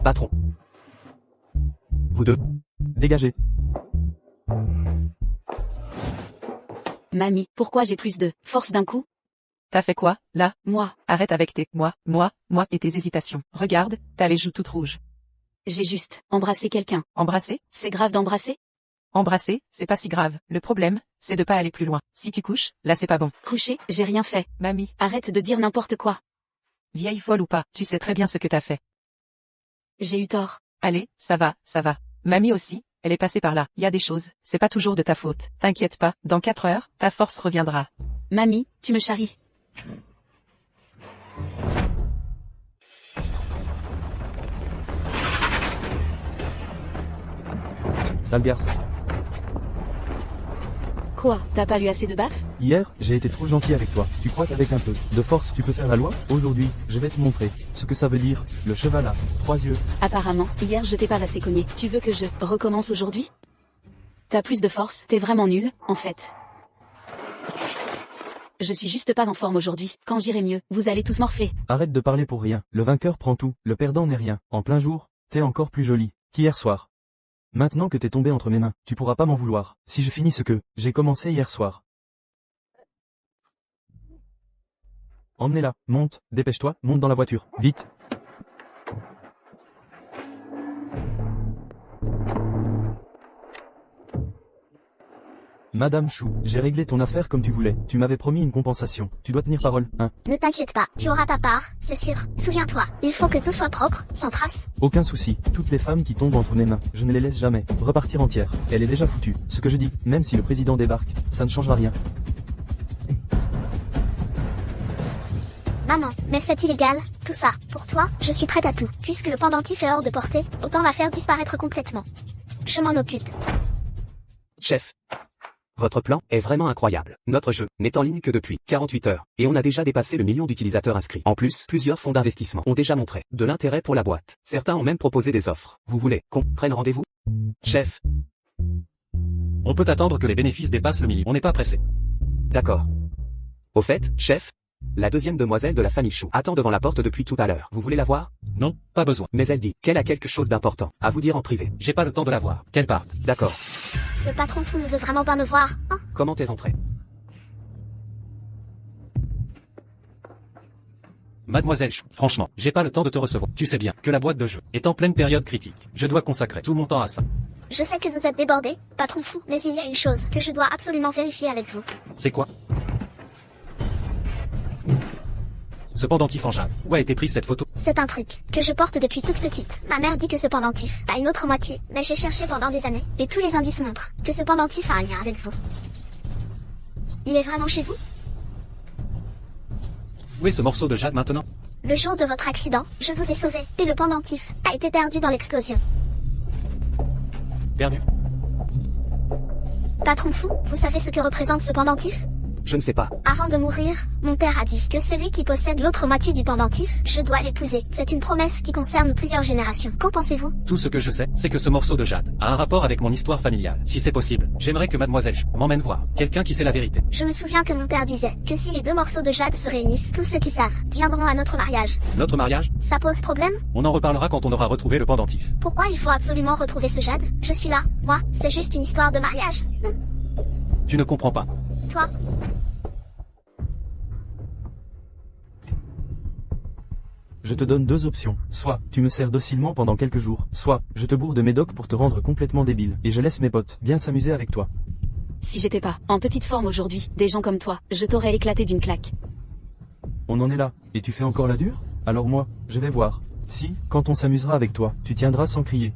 [SPEAKER 7] Patron. Vous deux.
[SPEAKER 2] Dégagez.
[SPEAKER 1] Mamie, pourquoi j'ai plus de force d'un coup?
[SPEAKER 6] T'as fait quoi, là?
[SPEAKER 1] Moi,
[SPEAKER 6] Arrête avec tes moi et tes hésitations. Regarde, t'as les joues toutes rouges.
[SPEAKER 1] j'ai juste embrassé quelqu'un.
[SPEAKER 6] Embrasser?
[SPEAKER 1] C'est grave d'embrasser?
[SPEAKER 6] Embrasser, c'est pas si grave. Le problème, c'est de pas aller plus loin. Si tu couches, là c'est pas bon.
[SPEAKER 1] Coucher, j'ai rien fait.
[SPEAKER 6] Mamie,
[SPEAKER 1] Arrête de dire n'importe quoi.
[SPEAKER 6] vieille folle ou pas, tu sais très bien ce que t'as fait.
[SPEAKER 1] J'ai eu tort.
[SPEAKER 6] Allez, ça va. Mamie aussi, elle est passée par là. Y a des choses, c'est pas toujours de ta faute. T'inquiète pas, dans 4 heures, ta force reviendra.
[SPEAKER 1] Mamie, tu me charries.
[SPEAKER 2] Sale garce.
[SPEAKER 1] Quoi? T'as pas eu assez de baffes?
[SPEAKER 2] Hier, j'ai été trop gentil avec toi. Tu crois qu'avec un peu de force tu peux faire la loi? Aujourd'hui, je vais te montrer ce que ça veut dire, le cheval à 3 yeux.
[SPEAKER 1] Apparemment, hier je t'ai pas assez cogné. Tu veux que je recommence aujourd'hui? T'as plus de force, t'es vraiment nul, en fait. Je suis juste pas en forme aujourd'hui. Quand j'irai mieux, vous allez tous morfler.
[SPEAKER 2] Arrête de parler pour rien. Le vainqueur prend tout, le perdant n'est rien. En plein jour, t'es encore plus jolie qu'hier soir. Maintenant que t'es tombé entre mes mains, tu pourras pas m'en vouloir, si je finis ce que j'ai commencé hier soir. Emmenez-la, monte, dépêche-toi, monte dans la voiture, vite. Madame Chou, j'ai réglé ton affaire comme tu voulais. Tu m'avais promis une compensation. Tu dois tenir parole, hein?
[SPEAKER 4] Ne t'inquiète pas, tu auras ta part, c'est sûr. Souviens-toi, il faut que tout soit propre, sans trace.
[SPEAKER 2] Aucun souci. Toutes les femmes qui tombent entre mes mains, je ne les laisse jamais repartir entières. Elle est déjà foutue. Ce que je dis, même si le président débarque, ça ne changera rien.
[SPEAKER 4] Maman, mais c'est illégal, tout ça. Pour toi, je suis prête à tout. Puisque le pendentif est hors de portée, autant la faire disparaître complètement. Je m'en occupe.
[SPEAKER 7] Chef. Votre plan est vraiment incroyable. Notre jeu n'est en ligne que depuis 48 heures, et on a déjà dépassé le million d'utilisateurs inscrits. En plus, plusieurs fonds d'investissement ont déjà montré de l'intérêt pour la boîte. Certains ont même proposé des offres. Vous voulez qu'on prenne rendez-vous? Chef.
[SPEAKER 3] On peut attendre que les bénéfices dépassent le million. On n'est pas pressé.
[SPEAKER 7] D'accord. Au fait, chef, la deuxième demoiselle de la famille Chou attend devant la porte depuis tout à l'heure. Vous voulez la voir?
[SPEAKER 3] Non, pas besoin.
[SPEAKER 7] Mais elle dit qu'elle a quelque chose d'important à vous dire en privé.
[SPEAKER 3] J'ai pas le temps de la voir. Qu'elle parte.
[SPEAKER 7] D'accord.
[SPEAKER 4] Le patron fou ne veut vraiment pas me voir, hein?
[SPEAKER 7] Comment t'es entrée?
[SPEAKER 3] Mademoiselle Chou, franchement, j'ai pas le temps de te recevoir. Tu sais bien que la boîte de jeu est en pleine période critique. Je dois consacrer tout mon temps à ça.
[SPEAKER 4] Je sais que vous êtes débordé, patron fou, mais il y a une chose que je dois absolument vérifier avec vous.
[SPEAKER 3] C'est quoi? Ce pendentif en jade. Où a été prise cette photo?
[SPEAKER 4] C'est un truc que je porte depuis toute petite. Ma mère dit que ce pendentif a une autre moitié, mais j'ai cherché pendant des années, et tous les indices montrent que ce pendentif a un lien avec vous. Il est vraiment chez vous?
[SPEAKER 3] Où est ce morceau de jade maintenant?
[SPEAKER 4] Le jour de votre accident, je vous ai sauvé, et le pendentif a été perdu dans l'explosion.
[SPEAKER 3] Perdu.
[SPEAKER 4] Patron fou, vous savez ce que représente ce pendentif?
[SPEAKER 7] Je ne sais pas.
[SPEAKER 4] Avant de mourir, mon père a dit que celui qui possède l'autre moitié du pendentif, je dois l'épouser. C'est une promesse qui concerne plusieurs générations. Qu'en pensez-vous?
[SPEAKER 3] Tout ce que je sais, c'est que ce morceau de jade a un rapport avec mon histoire familiale. Si c'est possible, j'aimerais que mademoiselle Chou m'emmène voir quelqu'un qui sait la vérité.
[SPEAKER 4] Je me souviens que mon père disait que si les deux morceaux de jade se réunissent, tous ceux qui savent viendront à notre mariage.
[SPEAKER 3] Notre mariage?
[SPEAKER 4] Ça pose problème?
[SPEAKER 3] On en reparlera quand on aura retrouvé le pendentif.
[SPEAKER 4] Pourquoi il faut absolument retrouver ce jade? Je suis là. Moi, c'est juste une histoire de mariage.
[SPEAKER 3] Tu ne comprends pas.
[SPEAKER 4] Toi?
[SPEAKER 2] Je te donne deux options. Soit, tu me sers docilement pendant quelques jours. Soit, je te bourre de médoc pour te rendre complètement débile. Et je laisse mes potes bien s'amuser avec toi.
[SPEAKER 1] Si j'étais pas en petite forme aujourd'hui, des gens comme toi, je t'aurais éclaté d'une claque.
[SPEAKER 2] On en est là. Et tu fais encore la dure? Alors moi, je vais voir. Si, quand on s'amusera avec toi, tu tiendras sans crier.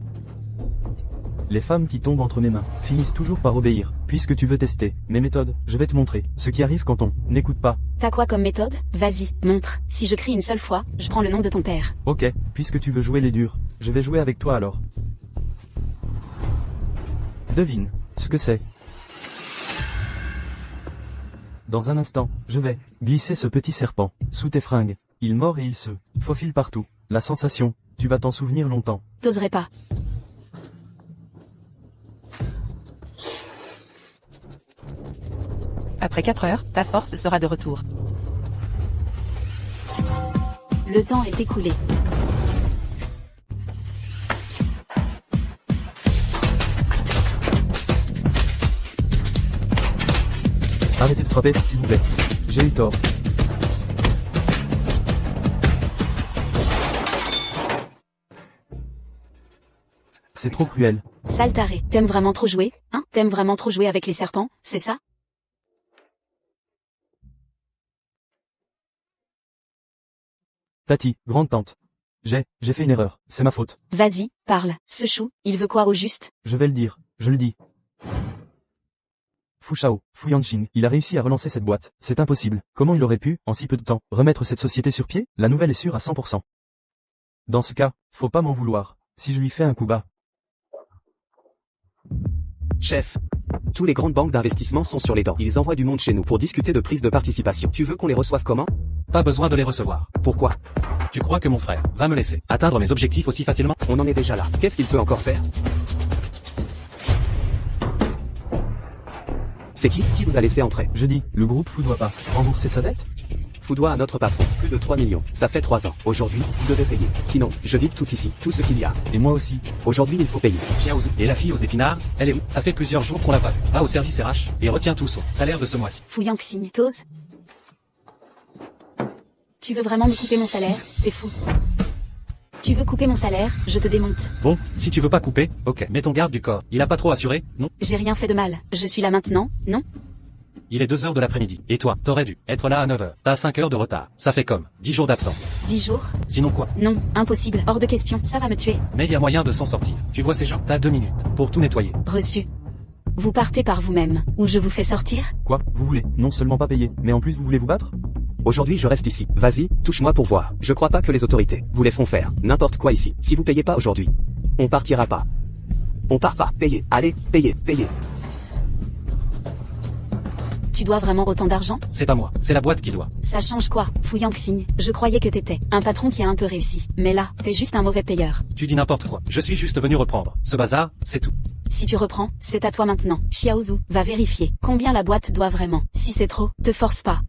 [SPEAKER 2] Les femmes qui tombent entre mes mains finissent toujours par obéir. Puisque tu veux tester mes méthodes, je vais te montrer ce qui arrive quand on n'écoute pas.
[SPEAKER 1] T'as quoi comme méthode? Vas-y, montre. Si je crie une seule fois, je prends le nom de ton père.
[SPEAKER 2] Ok, puisque tu veux jouer les durs, je vais jouer avec toi alors. Devine ce que c'est. Dans un instant, je vais glisser ce petit serpent sous tes fringues. Il mord et il se faufile partout. La sensation, tu vas t'en souvenir longtemps.
[SPEAKER 1] T'oserais pas.
[SPEAKER 6] Après 4 heures, ta force sera de retour.
[SPEAKER 1] Le temps est écoulé.
[SPEAKER 2] Arrêtez de frapper, s'il vous plaît. J'ai eu tort. C'est trop cruel.
[SPEAKER 1] Sale taré, t'aimes vraiment trop jouer, hein? T'aimes vraiment trop jouer avec les serpents, c'est ça?
[SPEAKER 2] Tati, grande tante. J'ai fait une erreur, c'est ma faute.
[SPEAKER 1] Vas-y, parle, ce chou, il veut quoi au juste?
[SPEAKER 2] Je vais le dire, je le dis. Fu Shao, Fu Yanqing, il a réussi à relancer cette boîte, c'est impossible. Comment il aurait pu, en si peu de temps, remettre cette société sur pied? La nouvelle est sûre à 100%. Dans ce cas, faut pas m'en vouloir, si je lui fais un coup bas.
[SPEAKER 7] Chef, tous les grandes banques d'investissement sont sur les dents. Ils envoient du monde chez nous pour discuter de prise de participation. Tu veux qu'on les reçoive comment?
[SPEAKER 3] Pas besoin de les recevoir.
[SPEAKER 7] Pourquoi?
[SPEAKER 3] Tu crois que mon frère va me laisser atteindre mes objectifs aussi facilement?
[SPEAKER 7] On en est déjà là. Qu'est-ce qu'il peut encore faire? C'est qui vous a laissé entrer?
[SPEAKER 2] Je dis, le groupe Fu doit pas rembourser sa dette?
[SPEAKER 7] Fu doit à notre patron plus de 3 millions. Ça fait 3 ans. Aujourd'hui, vous devez payer. Sinon, je vide tout ici, tout ce qu'il y a.
[SPEAKER 2] Et moi aussi.
[SPEAKER 7] Aujourd'hui, il faut payer.
[SPEAKER 3] Xiaozu. Et la fille aux épinards, elle est où? Ça fait plusieurs jours qu'on l'a pas vue. Va au service RH et retiens tout son salaire de ce mois-ci.
[SPEAKER 1] Fu Yanqing, t'oses? Tu veux vraiment me couper mon salaire? T'es fou. Tu veux couper mon salaire? Je te démonte.
[SPEAKER 3] Bon, si tu veux pas couper, ok. Mais ton garde du corps, il a pas trop assuré, non?
[SPEAKER 1] J'ai rien fait de mal. Je suis là maintenant, non?
[SPEAKER 3] Il est 2 heures de l'après-midi. Et toi, t'aurais dû être là à 9 heures. T'as 5 heures de retard. Ça fait comme 10 jours d'absence.
[SPEAKER 1] 10 jours?
[SPEAKER 3] Sinon quoi?
[SPEAKER 1] Non, impossible, hors de question, ça va me tuer.
[SPEAKER 3] Mais il y a moyen de s'en sortir. Tu vois ces gens? T'as 2 minutes pour tout nettoyer.
[SPEAKER 1] Reçu. Vous partez par vous-même, ou je vous fais sortir?
[SPEAKER 2] Quoi, vous voulez non seulement pas payer, mais en plus vous voulez vous battre?
[SPEAKER 7] Aujourd'hui, je reste ici. Vas-y, touche-moi pour voir. Je crois pas que les autorités vous laisseront faire n'importe quoi ici. Si vous payez pas aujourd'hui, on partira pas. On part pas. Payez. Allez, payez, payez.
[SPEAKER 1] Tu dois vraiment autant d'argent?
[SPEAKER 3] C'est pas moi, c'est la boîte qui doit.
[SPEAKER 1] Ça change quoi, Fu Yanqing? Je croyais que t'étais un patron qui a un peu réussi. Mais là, t'es juste un mauvais payeur.
[SPEAKER 3] Tu dis n'importe quoi. Je suis juste venu reprendre ce bazar, c'est tout.
[SPEAKER 1] Si tu reprends, c'est à toi maintenant. Xiaozu, va vérifier combien la boîte doit vraiment. Si c'est trop, te force pas.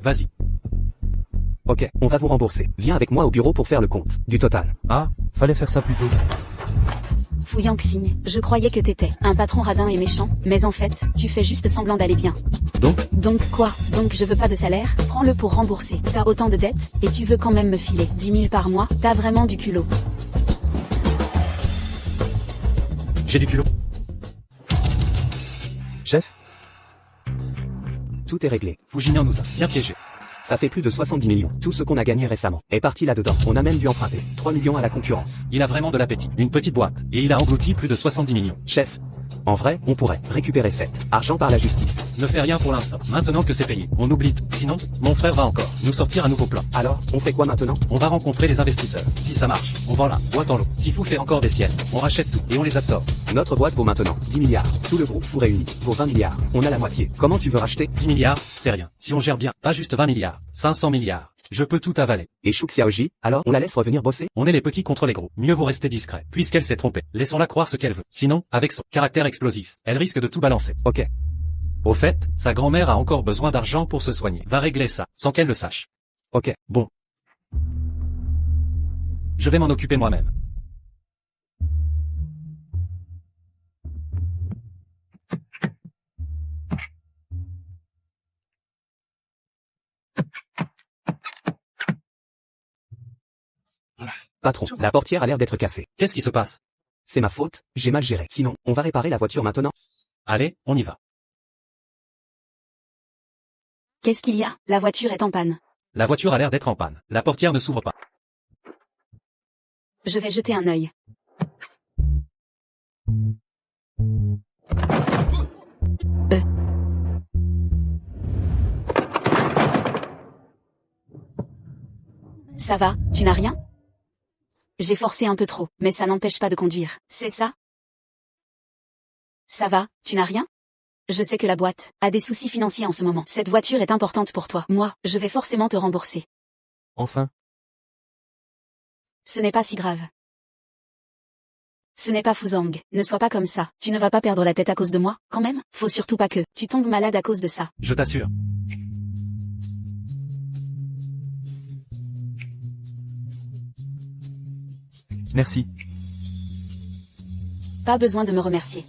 [SPEAKER 3] Vas-y.
[SPEAKER 7] Ok, on va vous rembourser. Viens avec moi au bureau pour faire le compte du total.
[SPEAKER 2] Ah, fallait faire ça plus tôt.
[SPEAKER 1] Fu Yanqing, je croyais que t'étais un patron radin et méchant, mais en fait, tu fais juste semblant d'aller bien. Donc quoi? Donc je veux pas de salaire? Prends-le pour rembourser. T'as autant de dettes, et tu veux quand même me filer 10 000 par mois? T'as vraiment du culot.
[SPEAKER 3] J'ai du culot.
[SPEAKER 2] Chef?
[SPEAKER 7] Tout est réglé.
[SPEAKER 3] Fujinian nous a bien piégés.
[SPEAKER 7] Ça fait plus de 70 millions. Tout ce qu'on a gagné récemment est parti là-dedans. On a même dû emprunter 3 millions à la concurrence.
[SPEAKER 3] Il a vraiment de l'appétit. Une petite boîte. Et il a englouti plus de 70 millions.
[SPEAKER 7] Chef, En vrai, on pourrait récupérer cet argent par la justice.
[SPEAKER 3] Ne fais rien pour l'instant. Maintenant que c'est payé, on oublie tout. Sinon, mon frère va encore nous sortir un nouveau plan.
[SPEAKER 7] Alors, on fait quoi maintenant?
[SPEAKER 3] On va rencontrer les investisseurs. Si ça marche, on vend la boîte en lot. Si Fou fait encore des siennes, on rachète tout et on les absorbe.
[SPEAKER 7] Notre boîte vaut maintenant 10 milliards. Tout le groupe Fou réuni vaut 20 milliards. On a la moitié. Comment tu veux racheter?
[SPEAKER 3] 10 milliards, c'est rien. Si on gère bien, pas juste 20 milliards, 500 milliards. Je peux tout avaler.
[SPEAKER 7] Et Shu Xiaoji, alors on la laisse revenir bosser?
[SPEAKER 3] On est les petits contre les gros. Mieux vaut rester discret, puisqu'elle s'est trompée. Laissons-la croire ce qu'elle veut. Sinon, avec son caractère explosif, elle risque de tout balancer.
[SPEAKER 7] Ok.
[SPEAKER 3] Au fait, sa grand-mère a encore besoin d'argent pour se soigner. Va régler ça, sans qu'elle le sache.
[SPEAKER 7] Ok.
[SPEAKER 3] Bon. Je vais m'en occuper moi-même.
[SPEAKER 7] Patron, la portière a l'air d'être cassée.
[SPEAKER 3] Qu'est-ce qui se passe?
[SPEAKER 7] C'est ma faute, j'ai mal géré. Sinon, on va réparer la voiture maintenant.
[SPEAKER 3] Allez, on y va.
[SPEAKER 1] Qu'est-ce qu'il y a? La voiture est en panne.
[SPEAKER 3] La voiture a l'air d'être en panne. La portière ne s'ouvre pas.
[SPEAKER 1] Je vais jeter un œil. Ça va, tu n'as rien? J'ai forcé un peu trop, mais ça n'empêche pas de conduire, c'est ça? Ça va, tu n'as rien? Je sais que la boîte a des soucis financiers en ce moment. Cette voiture est importante pour toi. Moi, je vais forcément te rembourser.
[SPEAKER 2] Enfin,
[SPEAKER 1] Ce n'est pas si grave. Ce n'est pas Fuzang, ne sois pas comme ça. Tu ne vas pas perdre la tête à cause de moi, quand même? Faut surtout pas que tu tombes malade à cause de ça.
[SPEAKER 3] Je t'assure.
[SPEAKER 2] merci.
[SPEAKER 1] Pas besoin de me remercier.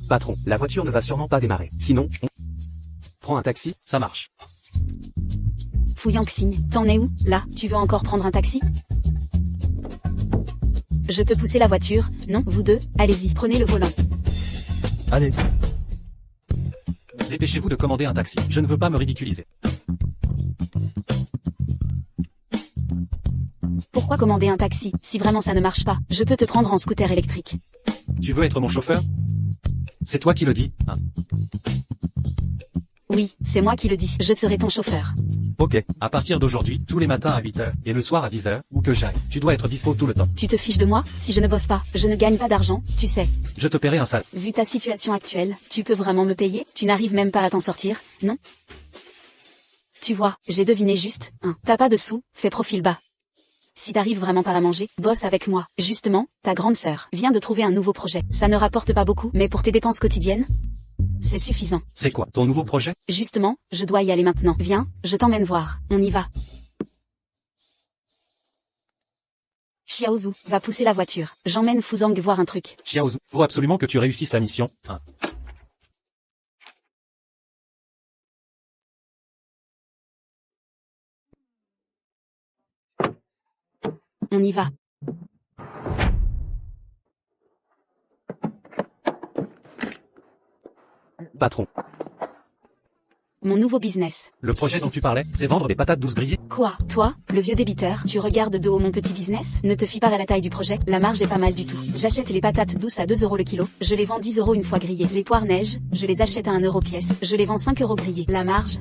[SPEAKER 7] Patron, la voiture ne va sûrement pas démarrer. Sinon, on prend un taxi?
[SPEAKER 3] Ça marche.
[SPEAKER 1] Fuyang Xing, t'en es où? Là, tu veux encore prendre un taxi? Je peux pousser la voiture, non? Vous deux, allez-y, prenez le volant.
[SPEAKER 2] Allez,
[SPEAKER 3] Dépêchez-vous de commander un taxi. Je ne veux pas me ridiculiser.
[SPEAKER 1] Pourquoi commander un taxi? Si vraiment ça ne marche pas, je peux te prendre en scooter électrique.
[SPEAKER 3] Tu veux être mon chauffeur? C'est toi qui le dis, hein?
[SPEAKER 1] Oui, c'est moi qui le dis, je serai ton chauffeur.
[SPEAKER 2] ok.
[SPEAKER 3] À partir d'aujourd'hui, tous les matins à 8h, et le soir à 10h, où que j'aille, tu dois être dispo tout le temps.
[SPEAKER 1] Tu te fiches de moi? Si je ne bosse pas, je ne gagne pas d'argent, tu sais.
[SPEAKER 3] Je te paierai un salaire.
[SPEAKER 1] Vu ta situation actuelle, tu peux vraiment me payer? Tu n'arrives même pas à t'en sortir, non? Tu vois, j'ai deviné juste, hein. T'as pas de sous, fais profil bas. Si t'arrives vraiment pas à manger, bosse avec moi. Justement, ta grande sœur vient de trouver un nouveau projet. Ça ne rapporte pas beaucoup, mais pour tes dépenses quotidiennes, c'est suffisant.
[SPEAKER 3] C'est quoi, ton nouveau projet?
[SPEAKER 1] Justement, je dois y aller maintenant. Viens, je t'emmène voir. On y va. Xiaozu, va pousser la voiture. J'emmène Fuzang voir un truc.
[SPEAKER 3] Xiaozu, faut absolument que tu réussisses ta mission, hein.
[SPEAKER 1] On y va.
[SPEAKER 7] Patron,
[SPEAKER 1] Mon nouveau business.
[SPEAKER 3] Le projet dont tu parlais, c'est vendre des patates douces grillées?
[SPEAKER 1] Quoi, toi, le vieux débiteur, tu regardes de haut mon petit business? Ne te fie pas à la taille du projet, la marge est pas mal du tout. J'achète les patates douces à 2 € le kilo, je les vends 10 € une fois grillées. Les poires neige, je les achète à 1 € pièce, je les vends 5 € grillées. La marge,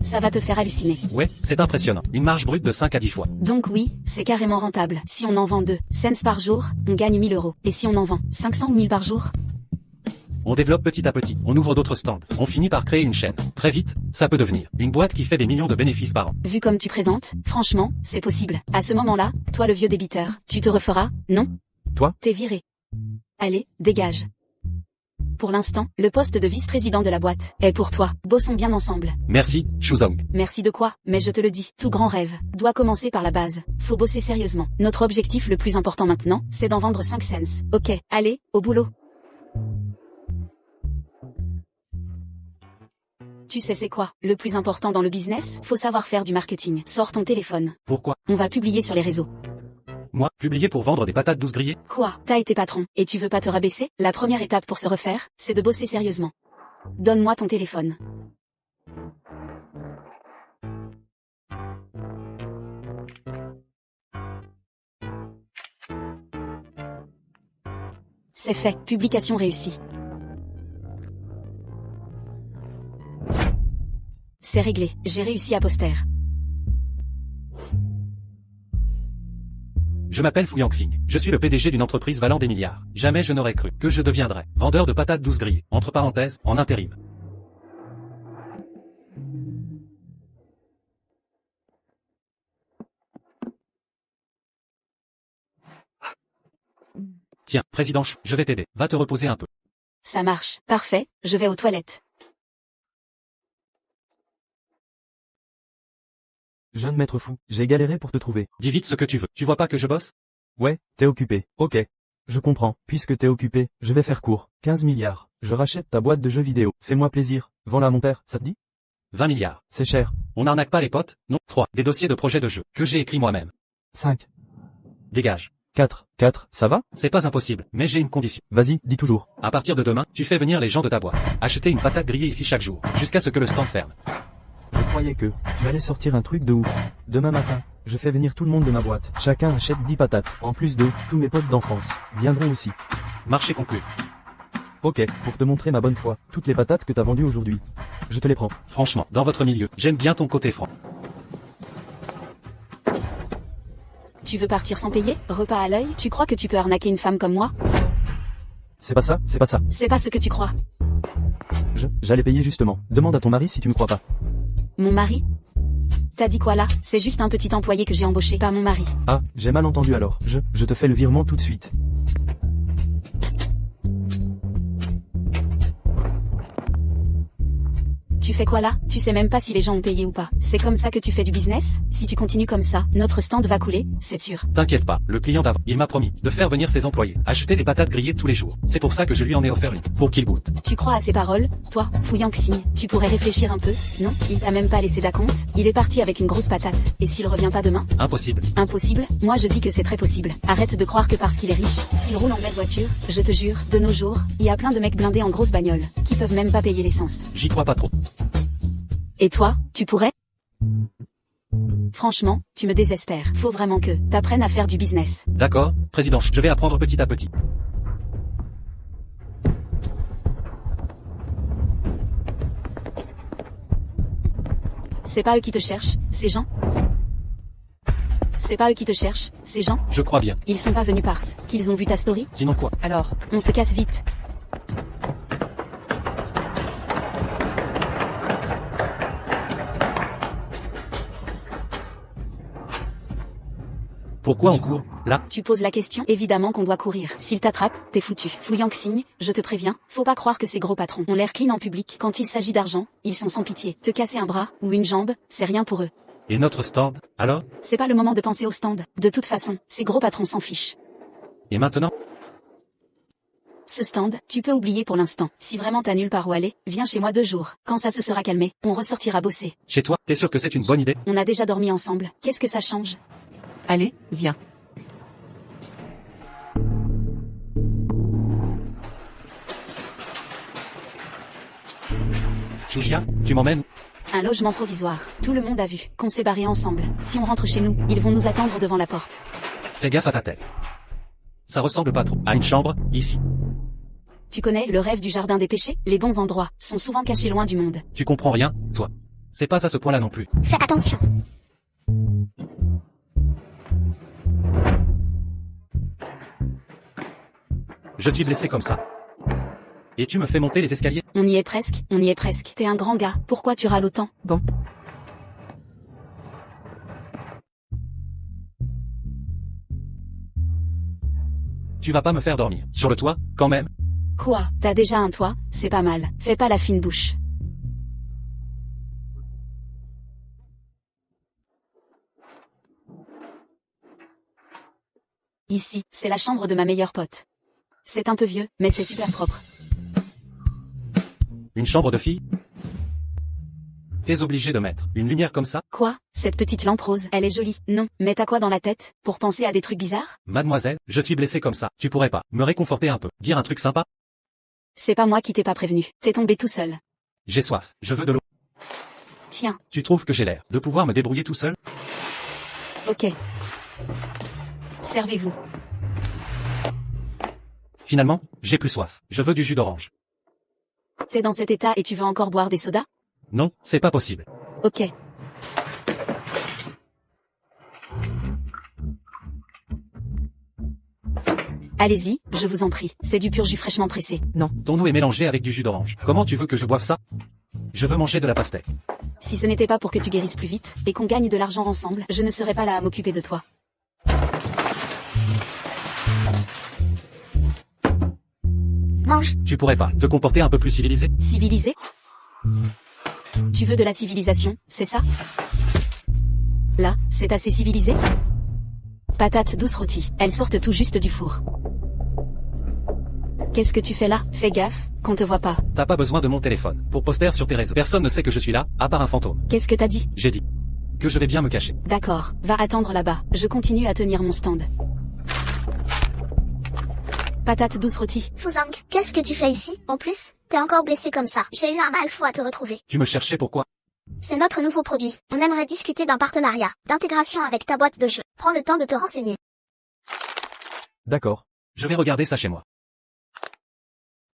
[SPEAKER 1] ça va te faire halluciner.
[SPEAKER 3] Ouais, c'est impressionnant. Une marge brute de 5 à 10 fois.
[SPEAKER 1] Donc oui, c'est carrément rentable. Si on en vend 2 cents par jour, on gagne 1000 €. Et si on en vend 500 ou 1000 par jour?
[SPEAKER 3] On développe petit à petit, on ouvre d'autres stands, on finit par créer une chaîne. Très vite, ça peut devenir une boîte qui fait des millions de bénéfices par an.
[SPEAKER 1] Vu comme tu présentes, franchement, c'est possible. À ce moment-là, toi le vieux débiteur, tu te referas, non?
[SPEAKER 2] Toi?
[SPEAKER 1] T'es viré. Allez, dégage. Pour l'instant, le poste de vice-président de la boîte est pour toi. Bossons bien ensemble.
[SPEAKER 3] Merci, Shuzong.
[SPEAKER 1] Merci de quoi? Mais je te le dis, tout grand rêve doit commencer par la base. Faut bosser sérieusement. Notre objectif le plus important maintenant, c'est d'en vendre 5 cents. Ok, allez, au boulot. Tu sais c'est quoi, le plus important dans le business? Faut savoir faire du marketing. Sors ton téléphone.
[SPEAKER 3] Pourquoi?
[SPEAKER 1] On va publier sur les réseaux.
[SPEAKER 3] Moi, publier pour vendre des patates douces grillées?
[SPEAKER 1] Quoi? T'as été patron, et tu veux pas te rabaisser? La première étape pour se refaire, c'est de bosser sérieusement. Donne-moi ton téléphone. C'est fait, publication réussie. C'est réglé, j'ai réussi à poster.
[SPEAKER 3] Je m'appelle Fu Yangxing. Je suis le PDG d'une entreprise valant des milliards. Jamais je n'aurais cru que je deviendrais vendeur de patates douces grillées. Entre parenthèses, en intérim. Tiens, président Chou, je vais t'aider. Va te reposer un peu.
[SPEAKER 1] Ça marche, parfait, je vais aux toilettes.
[SPEAKER 2] Jeune maître fou, j'ai galéré pour te trouver.
[SPEAKER 3] Dis vite ce que tu veux. Tu vois pas que je bosse?
[SPEAKER 2] Ouais, t'es occupé. Ok. Je comprends. Puisque t'es occupé, je vais faire court. 15 milliards. Je rachète ta boîte de jeux vidéo. Fais-moi plaisir. Vends-la à mon père, ça te dit?
[SPEAKER 3] 20 milliards.
[SPEAKER 2] C'est cher.
[SPEAKER 3] On n'arnaque pas les potes? Non. 3. Des dossiers de projets de jeux que j'ai écrits moi-même.
[SPEAKER 2] 5.
[SPEAKER 3] Dégage.
[SPEAKER 2] 4, ça va?
[SPEAKER 3] C'est pas impossible, mais j'ai une condition.
[SPEAKER 2] Vas-y, dis toujours.
[SPEAKER 3] À partir de demain, tu fais venir les gens de ta boîte. Acheter une patate grillée ici chaque jour, jusqu'à ce que le stand ferme.
[SPEAKER 2] Je croyais que tu allais sortir un truc de ouf. Demain matin, je fais venir tout le monde de ma boîte. Chacun achète 10 patates. En plus de tous mes potes d'enfance viendront aussi.
[SPEAKER 3] Marché conclu.
[SPEAKER 2] Ok, pour te montrer ma bonne foi, toutes les patates que t'as vendues aujourd'hui, je te les prends.
[SPEAKER 3] Franchement, dans votre milieu, j'aime bien ton côté franc.
[SPEAKER 1] Tu veux partir sans payer? Repas à l'œil? Tu crois que tu peux arnaquer une femme comme moi?
[SPEAKER 2] C'est pas ça, c'est pas ça.
[SPEAKER 1] C'est pas ce que tu crois.
[SPEAKER 2] J'allais payer justement. Demande à ton mari si tu me crois pas.
[SPEAKER 1] Mon mari? T'as dit quoi là? C'est juste un petit employé que j'ai embauché, pas mon mari.
[SPEAKER 2] Ah, j'ai mal entendu alors. Je te fais le virement tout de suite.
[SPEAKER 1] Tu fais quoi là? Tu sais même pas si les gens ont payé ou pas. C'est comme ça que tu fais du business? Si tu continues comme ça, notre stand va couler, c'est sûr.
[SPEAKER 3] T'inquiète pas, le client d'avant, il m'a promis de faire venir ses employés, acheter des patates grillées tous les jours. C'est pour ça que je lui en ai offert une, pour qu'il goûte.
[SPEAKER 1] Tu crois à ces paroles? Toi, Fu Yangxing, tu pourrais réfléchir un peu? Non, il t'a même pas laissé d'acompte. Il est parti avec une grosse patate. Et s'il revient pas demain?
[SPEAKER 3] Impossible.
[SPEAKER 1] Impossible? Moi je dis que c'est très possible. Arrête de croire que parce qu'il est riche, il roule en belle voiture. Je te jure, de nos jours, il y a plein de mecs blindés en grosse bagnole, qui peuvent même pas payer l'essence.
[SPEAKER 3] J'y crois pas trop.
[SPEAKER 1] Et toi, tu pourrais? Franchement, tu me désespères. Faut vraiment que t'apprennes à faire du business.
[SPEAKER 3] D'accord, président, je vais apprendre petit à petit.
[SPEAKER 1] C'est pas eux qui te cherchent, ces gens? C'est pas eux qui te cherchent, ces gens?
[SPEAKER 3] Je crois bien.
[SPEAKER 1] Ils sont pas venus parce qu'ils ont vu ta story?
[SPEAKER 3] Sinon quoi?
[SPEAKER 6] Alors,
[SPEAKER 1] On se casse vite.
[SPEAKER 3] Pourquoi on court? Là?
[SPEAKER 1] Tu poses la question, évidemment qu'on doit courir. S'ils t'attrapent, t'es foutu. Fu Yangxing, je te préviens, faut pas croire que ces gros patrons ont l'air clean en public. Quand il s'agit d'argent, ils sont sans pitié. Te casser un bras, ou une jambe, c'est rien pour eux.
[SPEAKER 3] Et notre stand? Alors?
[SPEAKER 1] C'est pas le moment de penser au stand. De toute façon, ces gros patrons s'en fichent.
[SPEAKER 3] Et maintenant?
[SPEAKER 1] Ce stand, tu peux oublier pour l'instant. Si vraiment t'as nulle part où aller, viens chez moi 2 jours. Quand ça se sera calmé, on ressortira bosser.
[SPEAKER 3] Chez toi? T'es sûr que c'est une bonne idée?
[SPEAKER 1] On a déjà dormi ensemble. Qu'est-ce que ça change?
[SPEAKER 6] allez, viens.
[SPEAKER 3] Shujia, tu m'emmènes?
[SPEAKER 1] Un logement provisoire. Tout le monde a vu qu'on s'est barré ensemble. Si on rentre chez nous, ils vont nous attendre devant la porte.
[SPEAKER 3] Fais gaffe à ta tête. Ça ressemble pas trop à une chambre, ici.
[SPEAKER 1] Tu connais le rêve du jardin des péchés? Les bons endroits sont souvent cachés loin du monde.
[SPEAKER 3] Tu comprends rien, toi. C'est pas à ce point-là non plus.
[SPEAKER 4] Fais attention.
[SPEAKER 3] Je suis blessé comme ça. Et tu me fais monter les escaliers?
[SPEAKER 1] On y est presque, on y est presque. T'es un grand gars, pourquoi tu râles autant?
[SPEAKER 6] Bon.
[SPEAKER 3] Tu vas pas me faire dormir. Sur le toit, quand même.
[SPEAKER 1] Quoi? T'as déjà un toit? C'est pas mal. Fais pas la fine bouche. Ici, c'est la chambre de ma meilleure pote. C'est un peu vieux, mais c'est super propre.
[SPEAKER 3] Une chambre de fille? T'es obligé de mettre une lumière comme ça?
[SPEAKER 1] Quoi? Cette petite lampe rose, elle est jolie. Non, mais t'as quoi dans la tête? Pour penser à des trucs bizarres?
[SPEAKER 3] Mademoiselle, je suis blessé comme ça. Tu pourrais pas me réconforter un peu, dire un truc sympa?
[SPEAKER 1] C'est pas moi qui t'ai pas prévenu. T'es tombé tout seul.
[SPEAKER 3] J'ai soif, je veux de l'eau.
[SPEAKER 1] Tiens,
[SPEAKER 3] Tu trouves que j'ai l'air de pouvoir me débrouiller tout seul?
[SPEAKER 1] ok. Servez-vous.
[SPEAKER 3] Finalement, j'ai plus soif. Je veux du jus d'orange.
[SPEAKER 1] T'es dans cet état et tu veux encore boire des sodas?
[SPEAKER 3] Non, c'est pas possible.
[SPEAKER 1] Ok. Allez-y, je vous en prie. C'est du pur jus fraîchement pressé.
[SPEAKER 3] Ton eau est mélangée avec du jus d'orange. Comment tu veux que je boive ça? Je veux manger de la pastèque.
[SPEAKER 1] Si ce n'était pas pour que tu guérisses plus vite, et qu'on gagne de l'argent ensemble, je ne serais pas là à m'occuper de toi.
[SPEAKER 4] Mange.
[SPEAKER 3] Tu pourrais pas te comporter un peu plus civilisé?
[SPEAKER 1] Civilisé? Tu veux de la civilisation, c'est ça? Là, c'est assez civilisé? Patates douces rôties, elles sortent tout juste du four. Qu'est-ce que tu fais là? Fais gaffe, qu'on te voit pas.
[SPEAKER 3] T'as pas besoin de mon téléphone pour poster sur tes réseaux. Personne ne sait que je suis là, à part un fantôme.
[SPEAKER 1] Qu'est-ce que t'as dit?
[SPEAKER 3] J'ai dit que je vais bien me cacher.
[SPEAKER 1] D'accord, va attendre là-bas, je continue à tenir mon stand. Patates douces rôties.
[SPEAKER 4] Fuzang, qu'est-ce que tu fais ici? En plus, t'es encore blessé comme ça. J'ai eu un mal fou à te retrouver.
[SPEAKER 3] Tu me cherchais pourquoi?
[SPEAKER 4] C'est notre nouveau produit. On aimerait discuter d'un partenariat, d'intégration avec ta boîte de jeux. Prends le temps de te renseigner.
[SPEAKER 2] D'accord.
[SPEAKER 3] Je vais regarder ça chez moi.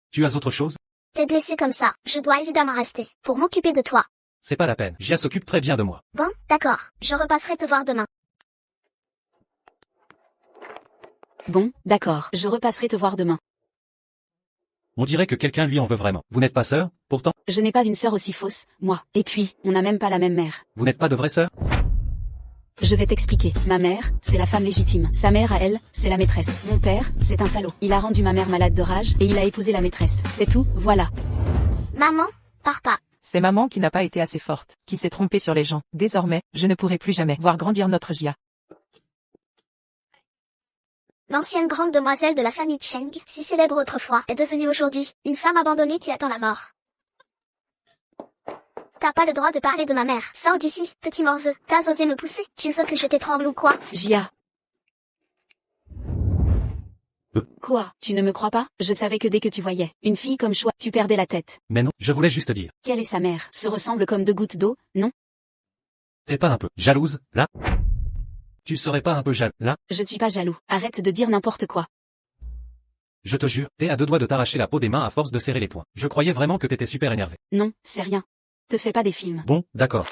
[SPEAKER 3] Tu as autre chose?
[SPEAKER 4] T'es blessé comme ça, je dois évidemment rester, pour m'occuper de toi.
[SPEAKER 3] C'est pas la peine, Gia s'occupe très bien de moi.
[SPEAKER 4] Bon, d'accord, je repasserai te voir demain.
[SPEAKER 1] Bon, d'accord, je repasserai te voir demain.
[SPEAKER 3] On dirait que quelqu'un lui en veut vraiment. Vous n'êtes pas sœur, pourtant?
[SPEAKER 1] Je n'ai pas une sœur aussi fausse, moi. Et puis, on n'a même pas la même mère.
[SPEAKER 3] Vous n'êtes pas de vraie sœur?
[SPEAKER 1] Je vais t'expliquer. Ma mère, c'est la femme légitime. Sa mère à elle, c'est la maîtresse. Mon père, c'est un salaud. Il a rendu ma mère malade de rage, et il a épousé la maîtresse. C'est tout, voilà.
[SPEAKER 4] Maman, pars pas.
[SPEAKER 6] C'est maman qui n'a pas été assez forte, qui s'est trompée sur les gens. Désormais, je ne pourrai plus jamais voir grandir notre Gia.
[SPEAKER 4] L'ancienne grande demoiselle de la famille Cheng, si célèbre autrefois, est devenue aujourd'hui une femme abandonnée qui attend la mort. T'as pas le droit de parler de ma mère. Sors d'ici, petit morveux. T'as osé me pousser? Tu veux que je t'étrangle ou quoi?
[SPEAKER 1] Gia. Quoi? Tu ne me crois pas? Je savais que dès que tu voyais une fille comme Choix, tu perdais la tête.
[SPEAKER 3] Mais non, je voulais juste dire.
[SPEAKER 1] Quelle est sa mère? Se ressemble comme deux gouttes d'eau, non?
[SPEAKER 3] T'es pas un peu jalouse, là? Tu serais pas un peu jaloux, là?
[SPEAKER 1] Je suis pas jaloux. Arrête de dire n'importe quoi.
[SPEAKER 3] Je te jure, t'es à deux doigts de t'arracher la peau des mains à force de serrer les poings. Je croyais vraiment que t'étais super énervé.
[SPEAKER 1] Non, c'est rien. Te fais pas des films.
[SPEAKER 3] Bon, d'accord.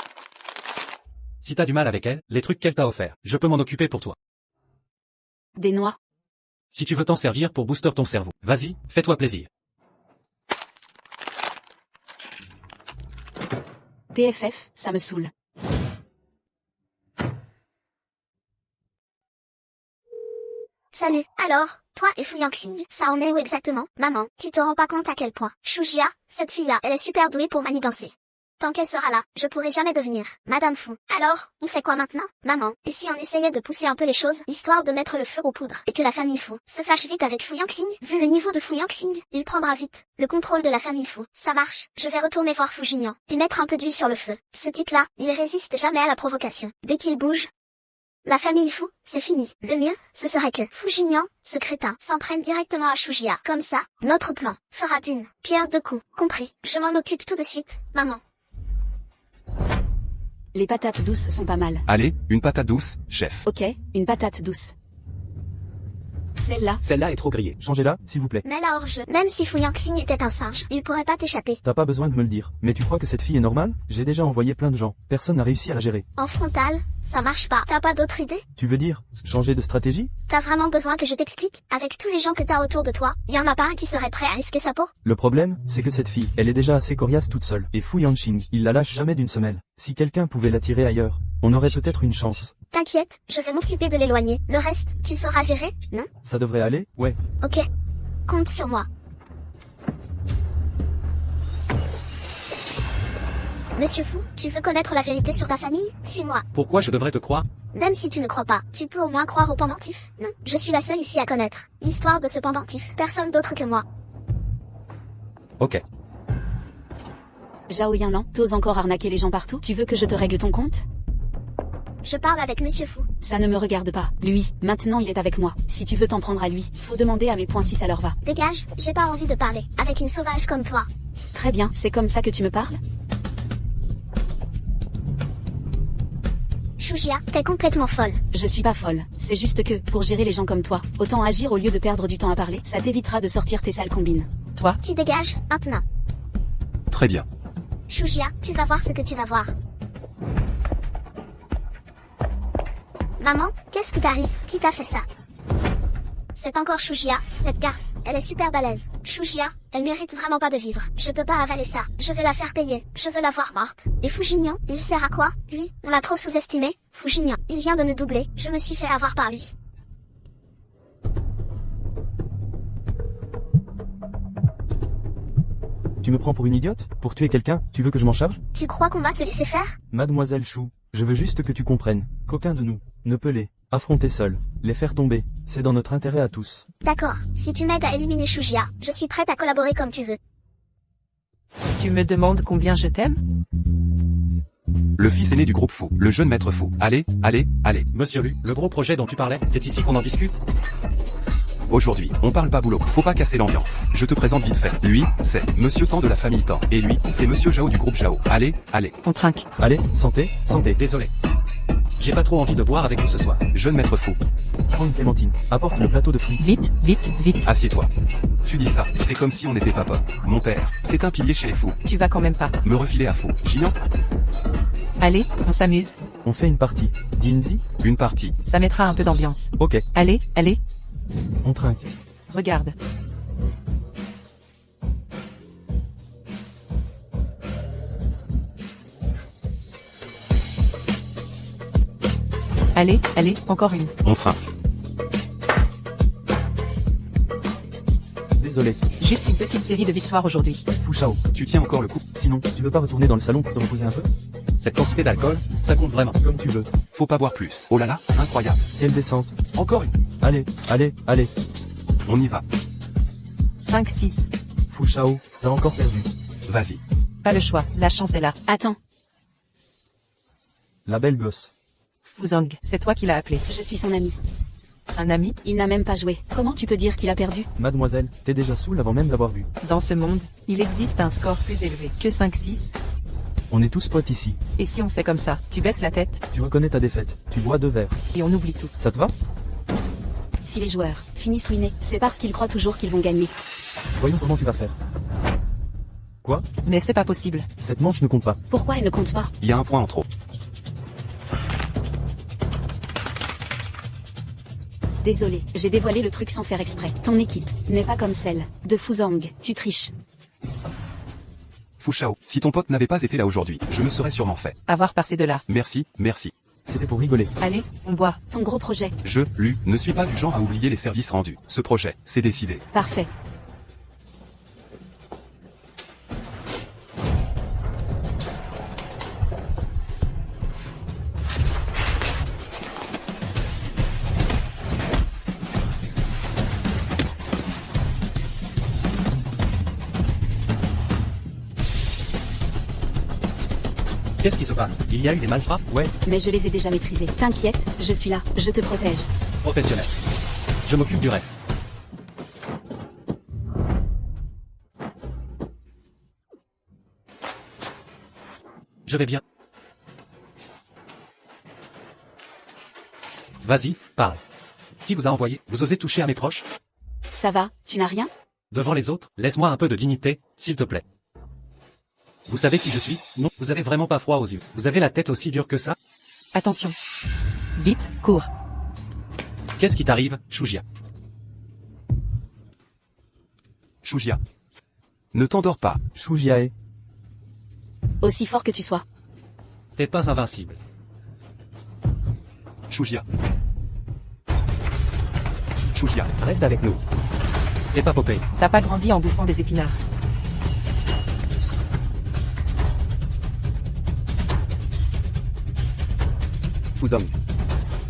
[SPEAKER 3] Si t'as du mal avec elle, les trucs qu'elle t'a offerts, je peux m'en occuper pour toi.
[SPEAKER 1] Des noix.
[SPEAKER 3] Si tu veux t'en servir pour booster ton cerveau, vas-y, fais-toi plaisir.
[SPEAKER 1] PFF, ça me saoule.
[SPEAKER 4] Salut, alors, toi et Fu Yangxing, ça en est où exactement? Maman, tu te rends pas compte à quel point. Shujia, cette fille-là, elle est super douée pour manigancer. Tant qu'elle sera là, je pourrai jamais devenir Madame Fu. Alors, on fait quoi maintenant? Maman, et si on essayait de pousser un peu les choses, histoire de mettre le feu aux poudres, et que la famille Fu se fâche vite avec Fu Yangxing? Vu le niveau de Fu Yangxing, il prendra vite le contrôle de la famille Fu. Ça marche, je vais retourner voir Fu Junior, et mettre un peu d'huile sur le feu. Ce type-là, il résiste jamais à la provocation. Dès qu'il bouge, la famille Fu, c'est fini. Le mieux, ce serait que Fu Junior, ce crétin, s'en prenne directement à Shujia. Comme ça, notre plan fera d'une pierre deux coups. Compris. Je m'en occupe tout de suite, maman.
[SPEAKER 1] Les patates douces sont pas mal.
[SPEAKER 8] Allez, une patate douce, chef.
[SPEAKER 1] Ok, une patate douce. Celle-là.
[SPEAKER 7] Celle-là est trop grillée.
[SPEAKER 2] Changez-la, s'il vous plaît.
[SPEAKER 4] Mets-la hors jeu. Même si Fu Yangxing était un singe, il pourrait pas t'échapper.
[SPEAKER 2] T'as pas besoin de me le dire. Mais tu crois que cette fille est normale? J'ai déjà envoyé plein de gens. Personne n'a réussi à la gérer.
[SPEAKER 4] En frontal, ça marche pas. T'as pas d'autre idée?
[SPEAKER 2] Tu veux dire, changer de stratégie?
[SPEAKER 4] T'as vraiment besoin que je t'explique? Avec tous les gens que t'as autour de toi, y en a pas un qui serait prêt à risquer sa peau?
[SPEAKER 2] Le problème, c'est que cette fille, elle est déjà assez coriace toute seule. Et Fu Yangxing, il la lâche jamais d'une semelle. Si quelqu'un pouvait l'attirer ailleurs, on aurait peut-être une chance.
[SPEAKER 4] T'inquiète, je vais m'occuper de l'éloigner. Le reste, tu sauras gérer, non?
[SPEAKER 2] Ça devrait aller? Ouais.
[SPEAKER 4] Ok. Compte sur moi. Monsieur Fu, tu veux connaître la vérité sur ta famille? Suis-moi.
[SPEAKER 3] Pourquoi je devrais te croire?
[SPEAKER 4] Même si tu ne crois pas, tu peux au moins croire au pendentif. Non, je suis la seule ici à connaître l'histoire de ce pendentif. Personne d'autre que moi.
[SPEAKER 3] Ok.
[SPEAKER 1] Zhao Yinlan, t'oses encore arnaquer les gens partout? Tu veux que je te règle ton compte?
[SPEAKER 4] Je parle avec Monsieur Fu.
[SPEAKER 1] Ça ne me regarde pas. Lui, maintenant il est avec moi. Si tu veux t'en prendre à lui, faut demander à mes points si ça leur va.
[SPEAKER 4] Dégage, j'ai pas envie de parler avec une sauvage comme toi.
[SPEAKER 1] Très bien, c'est comme ça que tu me parles?
[SPEAKER 4] Shujia, t'es complètement folle.
[SPEAKER 1] Je suis pas folle. C'est juste que, pour gérer les gens comme toi, autant agir au lieu de perdre du temps à parler. Ça t'évitera de sortir tes sales combines.
[SPEAKER 6] Toi,
[SPEAKER 4] Tu dégages, maintenant.
[SPEAKER 8] Très bien.
[SPEAKER 4] Shujia, tu vas voir ce que tu vas voir. Maman, qu'est-ce qui t'arrive? Qui t'a fait ça? C'est encore Shujia, cette garce. Elle est super balèze. Shujia, elle mérite vraiment pas de vivre. Je peux pas avaler ça. Je vais la faire payer. Je veux la voir morte. Et Fujignan, il sert à quoi? Lui, on l'a trop sous-estimé. Fujignan, il vient de nous doubler. Je me suis fait avoir par lui.
[SPEAKER 2] Tu me prends pour une idiote? Pour tuer quelqu'un, tu veux que je m'en charge?
[SPEAKER 4] Tu crois qu'on va se laisser faire?
[SPEAKER 2] Mademoiselle Chou, je veux juste que tu comprennes qu'aucun de nous ne peut les affronter seul, les faire tomber. C'est dans notre intérêt à tous.
[SPEAKER 4] D'accord. Si tu m'aides à éliminer Shujia, je suis prête à collaborer comme tu veux.
[SPEAKER 6] tu me demandes combien je t'aime?
[SPEAKER 8] Le fils aîné du groupe fou, le jeune maître fou. Allez, allez, allez.
[SPEAKER 3] Monsieur Lu, le gros projet dont tu parlais, c'est ici qu'on en discute?
[SPEAKER 8] Aujourd'hui, on parle pas boulot. Faut pas casser l'ambiance. Je te présente vite fait. Lui, c'est Monsieur Tan de la famille Tan. Et lui, c'est Monsieur Jao du groupe Jao. Allez, allez.
[SPEAKER 6] On trinque.
[SPEAKER 2] Allez, santé, santé.
[SPEAKER 3] Désolé. J'ai pas trop envie de boire avec vous ce soir.
[SPEAKER 8] Jeune maître fou.
[SPEAKER 2] Prends une clémentine, apporte le plateau de fruits.
[SPEAKER 6] Vite, vite, vite.
[SPEAKER 8] Assieds-toi. Tu dis ça, c'est comme si on n'était pas potes. Mon père, c'est un pilier chez les fous.
[SPEAKER 6] Tu vas quand même pas.
[SPEAKER 8] Me refiler à fou. Ginan?
[SPEAKER 6] Allez, on s'amuse.
[SPEAKER 2] On fait une partie. Dinzi?
[SPEAKER 8] Une partie.
[SPEAKER 6] Ça mettra un peu d'ambiance.
[SPEAKER 2] Ok,
[SPEAKER 6] Allez, allez,
[SPEAKER 2] on trinque.
[SPEAKER 6] regarde. Allez, allez, encore une.
[SPEAKER 8] On trinque.
[SPEAKER 2] Désolé,
[SPEAKER 6] Juste une petite série de victoires aujourd'hui.
[SPEAKER 2] Fou Chao.
[SPEAKER 8] Tu tiens encore le coup.
[SPEAKER 2] Sinon, tu veux pas retourner dans le salon pour te reposer un peu?
[SPEAKER 3] Cette quantité d'alcool, ça compte vraiment.
[SPEAKER 2] Comme tu veux.
[SPEAKER 8] Faut pas boire plus. Oh là là, incroyable.
[SPEAKER 2] Quelle descente.
[SPEAKER 8] Encore une.
[SPEAKER 2] Allez, allez, allez.
[SPEAKER 8] On y va.
[SPEAKER 6] 5, 6.
[SPEAKER 2] Fou Chao, t'as encore perdu.
[SPEAKER 8] Vas-y.
[SPEAKER 6] Pas le choix, la chance est là.
[SPEAKER 1] Attends,
[SPEAKER 2] La belle gosse.
[SPEAKER 6] Fuzang, c'est toi qui l'as appelé.
[SPEAKER 1] je suis son ami.
[SPEAKER 6] Un ami?
[SPEAKER 1] Il n'a même pas joué. Comment tu peux dire qu'il a perdu?
[SPEAKER 2] Mademoiselle, t'es déjà saoul avant même d'avoir vu.
[SPEAKER 6] Dans ce monde, il existe un score plus élevé que 5, 6.
[SPEAKER 2] On est tous potes ici.
[SPEAKER 6] Et si on fait comme ça, tu baisses la tête
[SPEAKER 2] Tu reconnais ta défaite. Tu bois 2 verres.
[SPEAKER 6] et on oublie tout.
[SPEAKER 2] Ça te va?
[SPEAKER 1] Si les joueurs finissent ruinés, c'est parce qu'ils croient toujours qu'ils vont gagner.
[SPEAKER 2] Voyons comment tu vas faire. Quoi?
[SPEAKER 6] Mais c'est pas possible.
[SPEAKER 2] Cette manche ne compte pas.
[SPEAKER 1] Pourquoi elle ne compte pas?
[SPEAKER 8] Il y a un point en trop.
[SPEAKER 1] Désolé, j'ai dévoilé le truc sans faire exprès. Ton équipe n'est pas comme celle de Fuzang. Tu triches.
[SPEAKER 8] Fou Chao, si ton pote n'avait pas été là aujourd'hui, je me serais sûrement fait.
[SPEAKER 6] Avoir passé de là.
[SPEAKER 8] Merci, merci.
[SPEAKER 2] C'était pour rigoler.
[SPEAKER 6] Allez, on boit.
[SPEAKER 1] Ton gros projet.
[SPEAKER 8] Je, Lu, ne suis pas du genre à oublier les services rendus. Ce projet, c'est décidé.
[SPEAKER 1] Parfait.
[SPEAKER 3] Qu'est-ce qui se passe? Il y a eu des malfrats?
[SPEAKER 2] Ouais,
[SPEAKER 1] Mais je les ai déjà maîtrisés. T'inquiète, je suis là. Je te protège.
[SPEAKER 3] Professionnel. Je m'occupe du reste. Je vais bien. Vas-y, parle. Qui vous a envoyé? Vous osez toucher à mes proches?
[SPEAKER 1] Ça va, tu n'as rien?
[SPEAKER 3] Devant les autres, laisse-moi un peu de dignité, s'il te plaît. Vous savez qui je suis? Non, vous avez vraiment pas froid aux yeux. Vous avez la tête aussi dure que ça?
[SPEAKER 6] Attention. Vite, cours.
[SPEAKER 3] Qu'est-ce qui t'arrive, Shujia?
[SPEAKER 8] Shujia. Ne t'endors pas.
[SPEAKER 2] Shujiae.
[SPEAKER 1] Aussi fort que tu sois.
[SPEAKER 3] T'es pas invincible.
[SPEAKER 8] Shujia. Shujia.
[SPEAKER 7] Reste avec nous.
[SPEAKER 3] Et pas Popeye.
[SPEAKER 6] T'as pas grandi en bouffant des épinards.
[SPEAKER 7] Fuzong.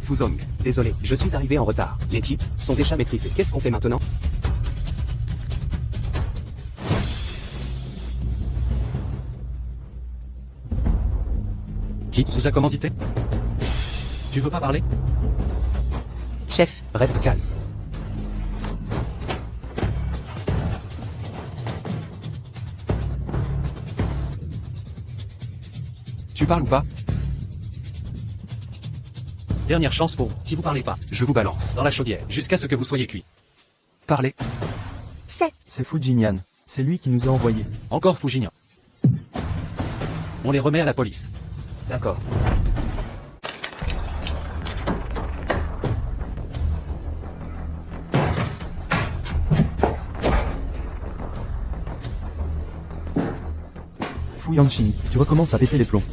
[SPEAKER 7] Fuzong. Désolé, je suis arrivé en retard. Les types sont déjà maîtrisés. Qu'est-ce qu'on fait maintenant?
[SPEAKER 3] Qui vous a commandité? Tu veux pas parler?
[SPEAKER 6] Chef,
[SPEAKER 7] Reste calme.
[SPEAKER 8] Tu parles ou pas?
[SPEAKER 3] Dernière chance pour vous. Si vous parlez pas,
[SPEAKER 8] Je vous balance.
[SPEAKER 3] dans la chaudière, jusqu'à ce que vous soyez cuit.
[SPEAKER 8] Parlez.
[SPEAKER 2] C'est Fujinian. C'est lui qui nous a envoyés.
[SPEAKER 3] Encore Fujinian. On les remet à la police.
[SPEAKER 2] D'accord. Fu Yanqing, tu recommences à péter les plombs.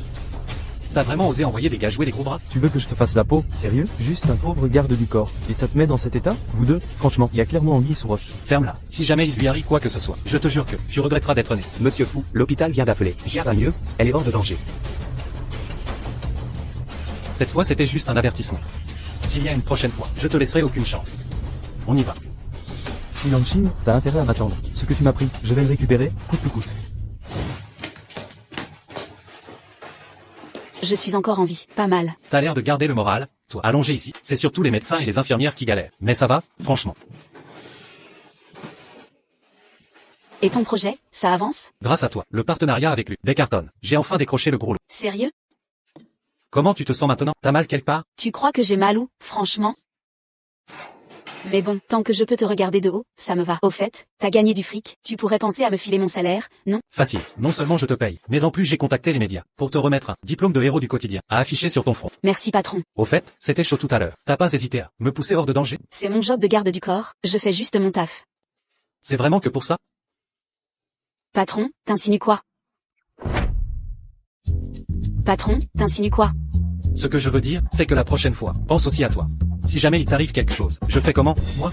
[SPEAKER 3] T'as vraiment osé envoyer des gars jouer des gros bras?
[SPEAKER 2] Tu veux que je te fasse la peau? Sérieux? Juste un pauvre garde du corps. Et ça te met dans cet état? Vous deux? Franchement, il y a clairement anguille sous roche.
[SPEAKER 3] Ferme-la. Si jamais il lui arrive quoi que ce soit, je te jure que tu regretteras d'être né.
[SPEAKER 7] Monsieur Fou, l'hôpital vient d'appeler. Gia va mieux, elle est hors de danger.
[SPEAKER 3] Cette fois c'était juste un avertissement. S'il y a une prochaine fois, je te laisserai aucune chance. On y va.
[SPEAKER 2] Fu Yanqing, t'as intérêt à m'attendre. Ce que tu m'as pris, je vais le récupérer, coûte que coûte.
[SPEAKER 1] Je suis encore en vie, pas mal.
[SPEAKER 3] T'as l'air de garder le moral, toi. Allongé ici, c'est surtout les médecins et les infirmières qui galèrent. Mais ça va, franchement.
[SPEAKER 1] Et ton projet, ça avance?
[SPEAKER 3] Grâce à toi, le partenariat avec lui, Descartes, j'ai enfin décroché le gros lot.
[SPEAKER 1] Sérieux?
[SPEAKER 3] Comment tu te sens maintenant? T'as mal quelque part?
[SPEAKER 1] Tu crois que j'ai mal ou, franchement? Mais bon, tant que je peux te regarder de haut, ça me va. Au fait, t'as gagné du fric, tu pourrais penser à me filer mon salaire, non?
[SPEAKER 3] Facile. Non seulement je te paye, mais en plus j'ai contacté les médias pour te remettre un diplôme de héros du quotidien à afficher sur ton front.
[SPEAKER 1] Merci patron.
[SPEAKER 3] Au fait, c'était chaud tout à l'heure. T'as pas hésité à me pousser hors de danger?
[SPEAKER 1] C'est mon job de garde du corps, je fais juste mon taf.
[SPEAKER 3] C'est vraiment que pour ça?
[SPEAKER 1] Patron, t'insinues quoi? Patron, t'insinues quoi?
[SPEAKER 3] Ce que je veux dire, c'est que la prochaine fois, pense aussi à toi. Si jamais il t'arrive quelque chose, je fais comment, moi?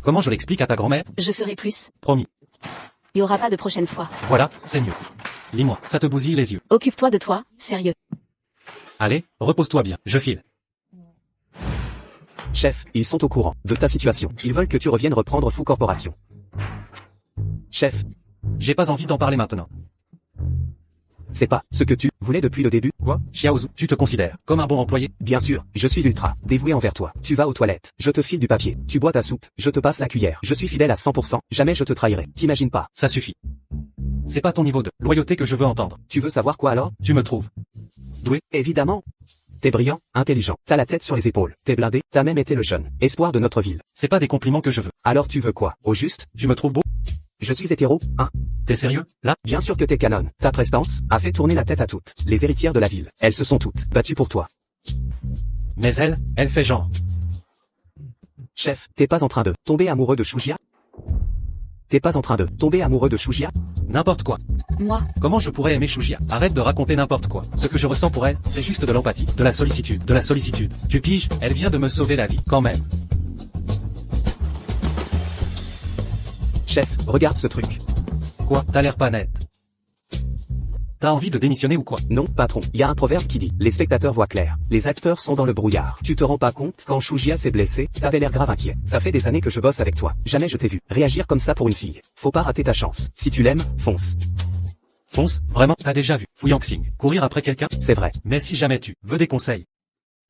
[SPEAKER 3] Comment je l'explique à ta grand-mère?
[SPEAKER 1] Je ferai plus.
[SPEAKER 3] Promis.
[SPEAKER 1] Y aura pas de prochaine fois.
[SPEAKER 3] Voilà, c'est mieux. Lis-moi, ça te bousille les yeux.
[SPEAKER 1] Occupe-toi de toi, sérieux.
[SPEAKER 3] Allez, repose-toi bien, je file.
[SPEAKER 7] Chef, ils sont au courant de ta situation. Ils veulent que tu reviennes reprendre Fou Corporation. Chef,
[SPEAKER 3] J'ai pas envie d'en parler maintenant.
[SPEAKER 7] c'est pas ce que tu voulais depuis le début.
[SPEAKER 3] Quoi? Xiaozu, tu te considères comme un bon employé?
[SPEAKER 7] Bien sûr, je suis ultra dévoué envers toi. Tu vas aux toilettes, je te file du papier, tu bois ta soupe, je te passe la cuillère. Je suis fidèle à 100%, jamais je te trahirai. T'imagines pas.
[SPEAKER 3] Ça suffit. C'est pas ton niveau de loyauté que je veux entendre.
[SPEAKER 7] Tu veux savoir quoi alors?
[SPEAKER 3] Tu me trouves doué?
[SPEAKER 7] Évidemment. T'es brillant, intelligent, t'as la tête sur les épaules, t'es blindé, t'as même été le jeune espoir de notre ville.
[SPEAKER 3] C'est pas des compliments que je veux.
[SPEAKER 7] Alors tu veux quoi? Au juste?
[SPEAKER 3] Tu me trouves beau?
[SPEAKER 7] Je suis hétéro, hein?
[SPEAKER 3] T'es sérieux, là?
[SPEAKER 7] Bien sûr que t'es canon. Ta prestance a fait tourner la tête à toutes les héritières de la ville. Elles se sont toutes battues pour toi.
[SPEAKER 3] Mais elle fait genre.
[SPEAKER 7] Chef, t'es pas en train de tomber amoureux de Shujia? T'es pas en train de tomber amoureux de Shujia?
[SPEAKER 3] N'importe quoi.
[SPEAKER 1] Moi,
[SPEAKER 3] Comment je pourrais aimer Shujia? Arrête de raconter n'importe quoi. Ce que je ressens pour elle, c'est juste de l'empathie, de la sollicitude, de la sollicitude. Tu piges? Elle vient de me sauver la vie, quand même.
[SPEAKER 7] Chef, regarde ce truc.
[SPEAKER 3] Quoi? T'as l'air pas net. T'as envie de démissionner ou quoi?
[SPEAKER 7] Non, patron, y a un proverbe qui dit, les spectateurs voient clair, les acteurs sont dans le brouillard. Tu te rends pas compte, quand Shujia s'est blessé, t'avais l'air grave inquiet. Ça fait des années que je bosse avec toi, jamais je t'ai vu réagir comme ça pour une fille. Faut pas rater ta chance. Si tu l'aimes, fonce.
[SPEAKER 3] Fonce? Vraiment? T'as déjà vu Fu Yanqing courir après quelqu'un?
[SPEAKER 7] C'est vrai.
[SPEAKER 3] Mais si jamais tu veux des conseils,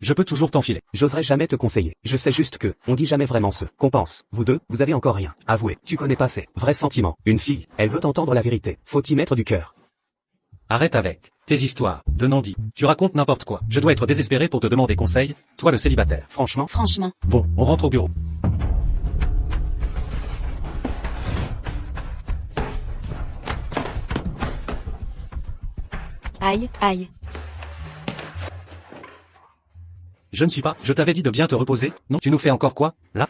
[SPEAKER 3] je peux toujours t'enfiler.
[SPEAKER 7] J'oserais jamais te conseiller. Je sais juste que, on dit jamais vraiment ce qu'on pense. Vous deux, vous avez encore rien. Avouez, tu connais pas ses vrais sentiments. Une fille, elle veut entendre la vérité. Faut y mettre du cœur.
[SPEAKER 3] Arrête avec tes histoires de non-dit. Tu racontes n'importe quoi. Je dois être désespéré pour te demander conseil, toi le célibataire.
[SPEAKER 7] Franchement,
[SPEAKER 1] franchement.
[SPEAKER 3] Bon, on rentre au bureau.
[SPEAKER 1] Aïe, aïe.
[SPEAKER 3] Je ne suis pas, je t'avais dit de bien te reposer, non? Tu nous fais encore quoi, là?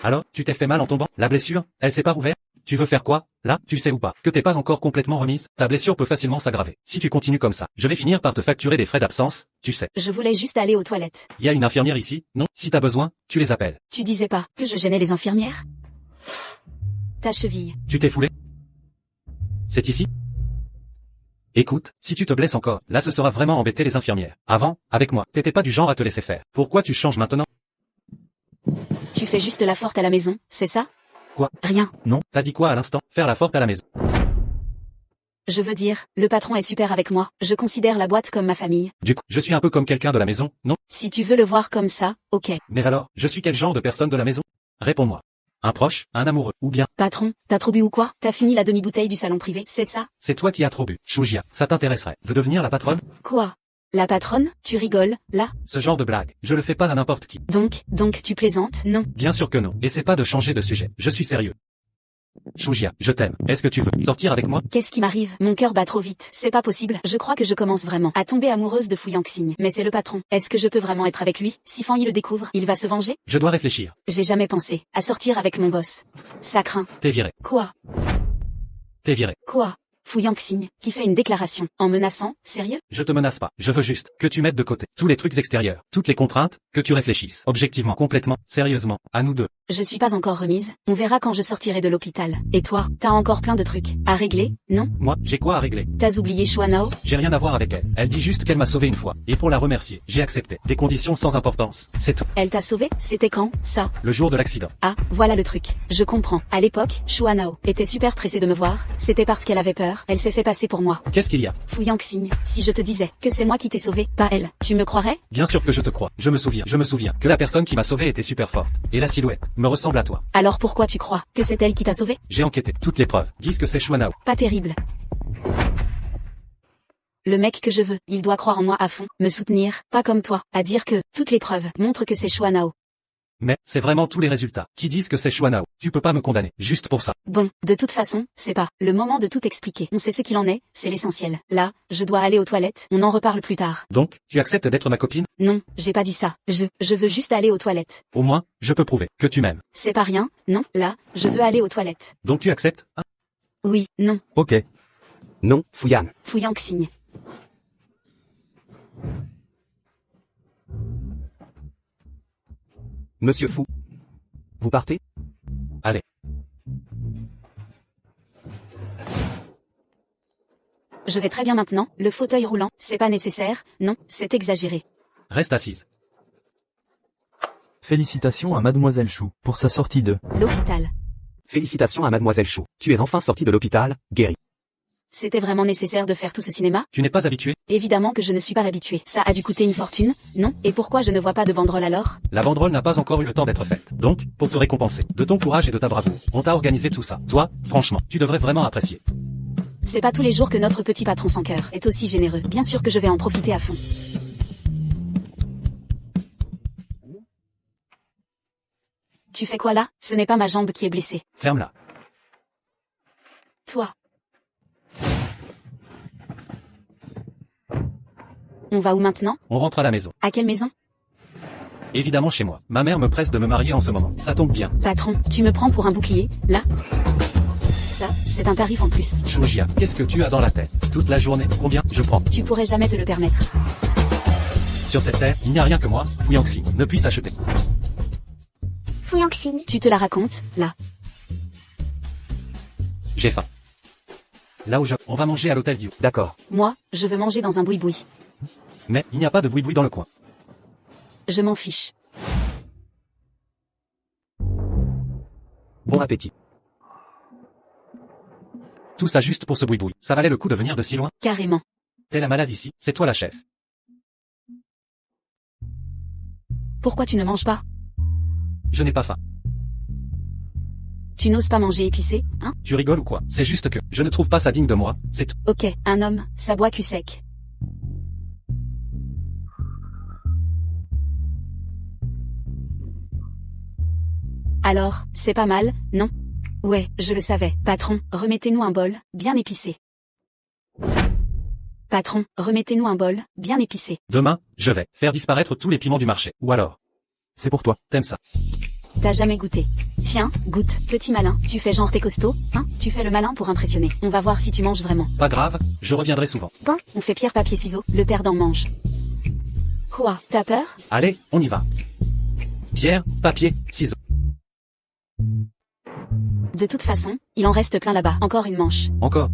[SPEAKER 3] Alors, tu t'es fait mal en tombant? La blessure, elle s'est pas rouverte? Tu veux faire quoi, là? Tu sais ou pas, que t'es pas encore complètement remise? Ta blessure peut facilement s'aggraver. Si tu continues comme ça, je vais finir par te facturer des frais d'absence, tu sais.
[SPEAKER 1] Je voulais juste aller aux toilettes.
[SPEAKER 3] Y a une infirmière ici, non? Si t'as besoin, tu les appelles.
[SPEAKER 1] Tu disais pas que je gênais les infirmières? Ta cheville.
[SPEAKER 3] Tu t'es foulé? C'est ici? Écoute, si tu te blesses encore, là ce sera vraiment embêter les infirmières. Avant, avec moi, t'étais pas du genre à te laisser faire. Pourquoi tu changes maintenant?
[SPEAKER 1] Tu fais juste la forte à la maison, c'est ça?
[SPEAKER 3] Quoi?
[SPEAKER 1] Rien.
[SPEAKER 3] Non, t'as dit quoi à l'instant? Faire la forte à la maison.
[SPEAKER 1] Je veux dire, le patron est super avec moi, je considère la boîte comme ma famille.
[SPEAKER 3] Du coup, je suis un peu comme quelqu'un de la maison, non?
[SPEAKER 1] Si tu veux le voir comme ça, ok.
[SPEAKER 3] Mais alors, je suis quel genre de personne de la maison? Réponds-moi. Un proche, un amoureux, ou bien,
[SPEAKER 1] Patron, t'as trop bu ou quoi? T'as fini la demi-bouteille du salon privé, c'est ça?
[SPEAKER 3] c'est toi qui as trop bu. Shujia, ça t'intéresserait de devenir la patronne?
[SPEAKER 1] Quoi? La patronne, tu rigoles, là?
[SPEAKER 3] Ce genre de blague, je le fais pas à n'importe qui.
[SPEAKER 1] Donc tu plaisantes, non?
[SPEAKER 3] Bien sûr que non. Essaie pas de changer de sujet. Je suis sérieux. Shujia, je t'aime. Est-ce que tu veux sortir avec moi?
[SPEAKER 1] Qu'est-ce qui m'arrive? Mon cœur bat trop vite. C'est pas possible. Je crois que je commence vraiment à tomber amoureuse de Fu Yangxing. Mais c'est le patron. Est-ce que je peux vraiment être avec lui? Si Fan Yi le découvre, il va se venger?
[SPEAKER 3] Je dois réfléchir.
[SPEAKER 1] J'ai jamais pensé à sortir avec mon boss. Ça craint.
[SPEAKER 3] T'es viré.
[SPEAKER 1] Quoi?
[SPEAKER 3] T'es viré.
[SPEAKER 1] Quoi? Fu Yangxing, qui fait une déclaration, en menaçant, sérieux?
[SPEAKER 3] Je te menace pas. Je veux juste que tu mettes de côté tous les trucs extérieurs, toutes les contraintes, que tu réfléchisses. Objectivement, complètement, sérieusement, à nous deux.
[SPEAKER 1] Je suis pas encore remise, on verra quand je sortirai de l'hôpital. Et toi, t'as encore plein de trucs à régler, non?
[SPEAKER 3] Moi, j'ai quoi à régler?
[SPEAKER 1] T'as oublié Shuanao?
[SPEAKER 3] J'ai rien à voir avec elle. Elle dit juste qu'elle m'a sauvé une fois. Et pour la remercier, j'ai accepté. Des conditions sans importance. C'est tout.
[SPEAKER 1] Elle t'a sauvé? C'était quand, ça?
[SPEAKER 3] Le jour de l'accident.
[SPEAKER 1] Ah, voilà le truc. Je comprends. À l'époque, Shuanao était super pressée de me voir. C'était parce qu'elle avait peur. Elle s'est fait passer pour moi.
[SPEAKER 3] Qu'est-ce qu'il y a?
[SPEAKER 1] Fu Yangxing, si je te disais que c'est moi qui t'ai sauvé, pas elle, tu me croirais?
[SPEAKER 3] Bien sûr que je te crois. Je me souviens que la personne qui m'a sauvé était super forte. Et la silhouette me ressemble à toi.
[SPEAKER 1] Alors pourquoi tu crois que c'est elle qui t'a sauvé?
[SPEAKER 3] J'ai enquêté. Toutes les preuves disent que c'est Shuanao.
[SPEAKER 1] Pas terrible. Le mec que je veux, il doit croire en moi à fond, me soutenir, pas comme toi, à dire que toutes les preuves montrent que c'est Shuanao.
[SPEAKER 3] Mais, c'est vraiment tous les résultats qui disent que c'est Shuanao. Tu peux pas me condamner, juste pour ça.
[SPEAKER 1] Bon, de toute façon, c'est pas le moment de tout expliquer. On sait ce qu'il en est, c'est l'essentiel. Là, je dois aller aux toilettes, on en reparle plus tard.
[SPEAKER 3] Donc, tu acceptes d'être ma copine?
[SPEAKER 1] Non, j'ai pas dit ça. Je veux juste aller aux toilettes.
[SPEAKER 3] Au moins, je peux prouver que tu m'aimes.
[SPEAKER 1] C'est pas rien, non, là, je veux aller aux toilettes.
[SPEAKER 3] Donc tu acceptes, hein?
[SPEAKER 1] Oui, non,
[SPEAKER 2] Ok.
[SPEAKER 7] Non, Fuyan.
[SPEAKER 1] Fu Yangxing.
[SPEAKER 7] Monsieur Fu. Vous partez?
[SPEAKER 3] Allez.
[SPEAKER 1] Je vais très bien maintenant, le fauteuil roulant, c'est pas nécessaire, non, c'est exagéré.
[SPEAKER 3] Reste assise.
[SPEAKER 2] Félicitations à Mademoiselle Chou pour sa sortie de...
[SPEAKER 1] L'hôpital.
[SPEAKER 7] Félicitations à Mademoiselle Chou. Tu es enfin sortie de l'hôpital, guérie.
[SPEAKER 1] C'était vraiment nécessaire de faire tout ce cinéma?
[SPEAKER 3] Tu n'es pas habitué?
[SPEAKER 1] Évidemment que je ne suis pas habituée. Ça a dû coûter une fortune, non? Et pourquoi je ne vois pas de banderole alors?
[SPEAKER 3] La banderole n'a pas encore eu le temps d'être faite. Donc, pour te récompenser de ton courage et de ta bravoure, on t'a organisé tout ça. Toi, franchement, tu devrais vraiment apprécier.
[SPEAKER 1] C'est pas tous les jours que notre petit patron sans cœur est aussi généreux. Bien sûr que je vais en profiter à fond. Tu fais quoi là? Ce n'est pas ma jambe qui est blessée.
[SPEAKER 3] Ferme-la.
[SPEAKER 1] Toi. On va où maintenant?
[SPEAKER 3] On rentre à la maison.
[SPEAKER 1] À quelle maison?
[SPEAKER 3] Évidemment chez moi. Ma mère me presse de me marier en ce moment. Ça tombe bien.
[SPEAKER 1] Patron, tu me prends pour un bouclier, là? Ça, c'est un tarif en plus.
[SPEAKER 3] Shujia, qu'est-ce que tu as dans la tête? Toute la journée, combien je prends?
[SPEAKER 1] Tu pourrais jamais te le permettre.
[SPEAKER 3] Sur cette terre, il n'y a rien que moi, Fu Yangxing, ne puisse acheter.
[SPEAKER 4] Fu Yangxing.
[SPEAKER 1] Tu te la racontes, là.
[SPEAKER 3] J'ai faim. Là où on va manger à l'hôtel Dieu.
[SPEAKER 7] D'accord.
[SPEAKER 1] Moi, je veux manger dans un boui-boui.
[SPEAKER 3] Mais, il n'y a pas de boui-boui dans le coin.
[SPEAKER 1] Je m'en fiche.
[SPEAKER 7] Bon appétit.
[SPEAKER 3] Tout ça juste pour ce boui-boui. Ça valait le coup de venir de si loin?
[SPEAKER 1] Carrément.
[SPEAKER 3] T'es la malade ici, c'est toi la chef.
[SPEAKER 1] Pourquoi tu ne manges pas?
[SPEAKER 3] Je n'ai pas faim.
[SPEAKER 1] Tu n'oses pas manger épicé, hein?
[SPEAKER 3] Tu rigoles ou quoi? C'est juste que, je ne trouve pas ça digne de moi, c'est tout.
[SPEAKER 1] Ok, un homme, ça boit cul sec. Alors, c'est pas mal, non? Ouais, je le savais. Patron, remettez-nous un bol, bien épicé. Patron, remettez-nous un bol, bien épicé.
[SPEAKER 3] Demain, je vais faire disparaître tous les piments du marché. Ou alors,
[SPEAKER 2] C'est pour toi.
[SPEAKER 3] t'aimes ça?
[SPEAKER 1] T'as jamais goûté. Tiens, goûte, petit malin, tu fais genre t'es costaud, hein? Tu fais le malin pour impressionner. On va voir si tu manges vraiment.
[SPEAKER 3] Pas grave, je reviendrai souvent.
[SPEAKER 1] Bon, on fait pierre papier ciseaux, le perdant mange. Quoi? T'as peur?
[SPEAKER 3] Allez, on y va. Pierre, papier, ciseaux.
[SPEAKER 1] De toute façon, il en reste plein là-bas. Encore une manche.
[SPEAKER 3] Encore.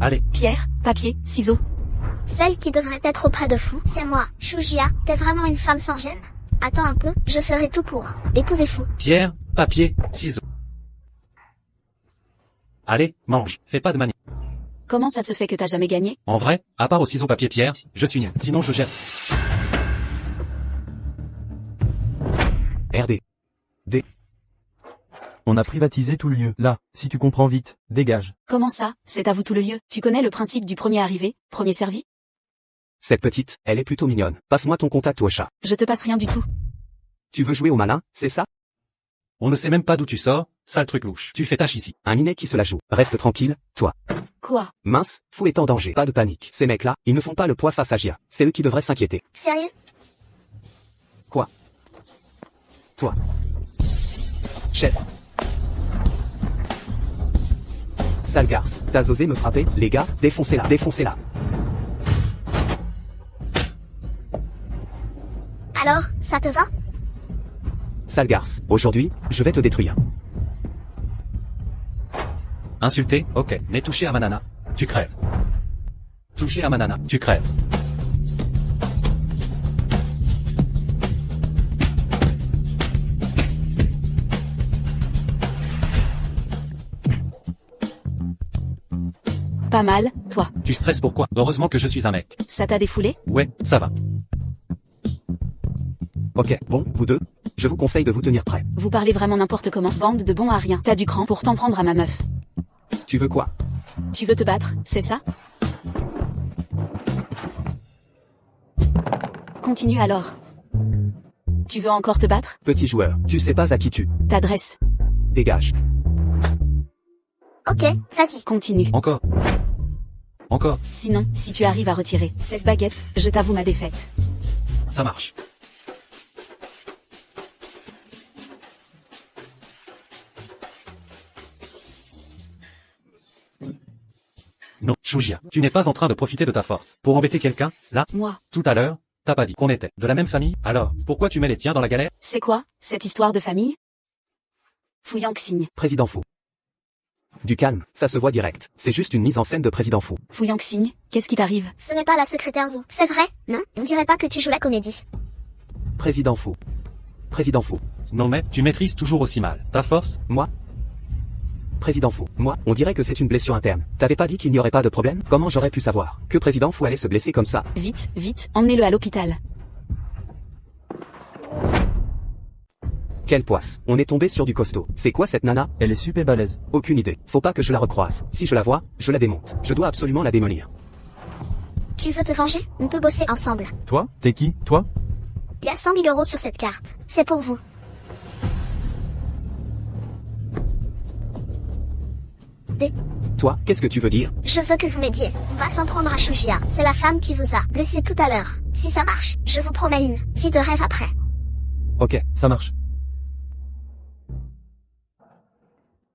[SPEAKER 3] Allez,
[SPEAKER 1] Pierre, papier, ciseaux.
[SPEAKER 4] Celle qui devrait être auprès de Fu, c'est moi. Shujia, t'es vraiment une femme sans gêne. Attends un peu, je ferai tout pour épouser Fu.
[SPEAKER 3] pierre, papier, ciseaux. Allez, mange, fais pas de manie.
[SPEAKER 1] Comment ça se fait que t'as jamais gagné?
[SPEAKER 3] En vrai, à part au ciseau papier pierre, je suis nul. Sinon je gère.
[SPEAKER 7] RD.
[SPEAKER 2] On a privatisé tout le lieu. Là, si tu comprends vite, dégage.
[SPEAKER 1] Comment ça? C'est à vous tout le lieu. Tu connais le principe du premier arrivé, premier servi?
[SPEAKER 7] Cette petite, elle est plutôt mignonne. Passe-moi ton contact au chat.
[SPEAKER 1] Je te passe rien du tout.
[SPEAKER 7] Tu veux jouer au malin, c'est ça?
[SPEAKER 3] On ne sait même pas d'où tu sors, sale truc louche. Tu fais tâche ici.
[SPEAKER 7] Un minet qui se la joue. Reste tranquille, toi.
[SPEAKER 1] Quoi?
[SPEAKER 7] Mince, Fou est en danger. Pas de panique. Ces mecs-là, ils ne font pas le poids face à Gia. C'est eux qui devraient s'inquiéter.
[SPEAKER 4] Sérieux?
[SPEAKER 7] Quoi? Toi. Chef. Sale garce. T'as osé me frapper, les gars? Défoncez-la, défoncez-la.
[SPEAKER 4] Alors, ça te va?
[SPEAKER 7] Sale garce. Aujourd'hui, je vais te détruire.
[SPEAKER 3] Insulté, ok. Mais toucher à ma nana, tu crèves. Toucher à ma nana, tu crèves.
[SPEAKER 1] Pas mal, toi.
[SPEAKER 3] Tu stresses pourquoi? Heureusement que je suis un mec.
[SPEAKER 1] Ça t'a défoulé?
[SPEAKER 3] Ouais, ça va.
[SPEAKER 7] Ok, bon, vous deux, je vous conseille de vous tenir prêts.
[SPEAKER 1] Vous parlez vraiment n'importe comment, bande de bons à rien. T'as du cran pour t'en prendre à ma meuf.
[SPEAKER 7] Tu veux quoi?
[SPEAKER 1] Tu veux te battre, c'est ça? Continue alors. Tu veux encore te battre?
[SPEAKER 7] Petit joueur, tu sais pas à qui tu.
[SPEAKER 1] T'adresses.
[SPEAKER 7] Dégage.
[SPEAKER 4] Ok, vas-y.
[SPEAKER 1] Continue.
[SPEAKER 3] Encore. Encore,
[SPEAKER 1] Sinon, si tu arrives à retirer cette baguette, je t'avoue ma défaite.
[SPEAKER 3] ça marche. Non, Shujia, tu n'es pas en train de profiter de ta force pour embêter quelqu'un, là?
[SPEAKER 1] Moi,
[SPEAKER 3] Tout à l'heure, t'as pas dit qu'on était de la même famille, alors, pourquoi tu mets les tiens dans la galère?
[SPEAKER 1] c'est quoi, cette histoire de famille? Fouillant Xing.
[SPEAKER 7] Président Fou. Du calme, ça se voit direct. C'est juste une mise en scène de Président Fou.
[SPEAKER 1] Fouillant Xing, qu'est-ce qui t'arrive?
[SPEAKER 4] Ce n'est pas la secrétaire Zhu. C'est vrai? Non, on dirait pas que tu joues la comédie.
[SPEAKER 7] Président Fou. Président Fou.
[SPEAKER 3] Non mais, tu maîtrises toujours aussi mal. Ta force?
[SPEAKER 7] Moi? Président Fou. Moi, on dirait que c'est une blessure interne. T'avais pas dit qu'il n'y aurait pas de problème? Comment j'aurais pu savoir que Président Fou allait se blesser comme ça?
[SPEAKER 1] Vite, vite, emmenez-le à l'hôpital.
[SPEAKER 7] Quelle poisse. On est tombé sur du costaud. C'est quoi cette nana?
[SPEAKER 2] Elle est super balèze.
[SPEAKER 7] Aucune idée. Faut pas que je la recroise. Si je la vois, je la démonte. Je dois absolument la démolir.
[SPEAKER 4] Tu veux te venger? On peut bosser ensemble.
[SPEAKER 2] Toi? T'es qui? Toi?
[SPEAKER 4] Il y a 100 000 euros sur cette carte. C'est pour vous.
[SPEAKER 7] Toi, qu'est-ce que tu veux dire?
[SPEAKER 4] Je veux que vous m'aidiez. On va s'en prendre à Shujia. C'est la femme qui vous a blessé tout à l'heure. Si ça marche, je vous promets une vie de rêve après.
[SPEAKER 2] Ok, ça marche.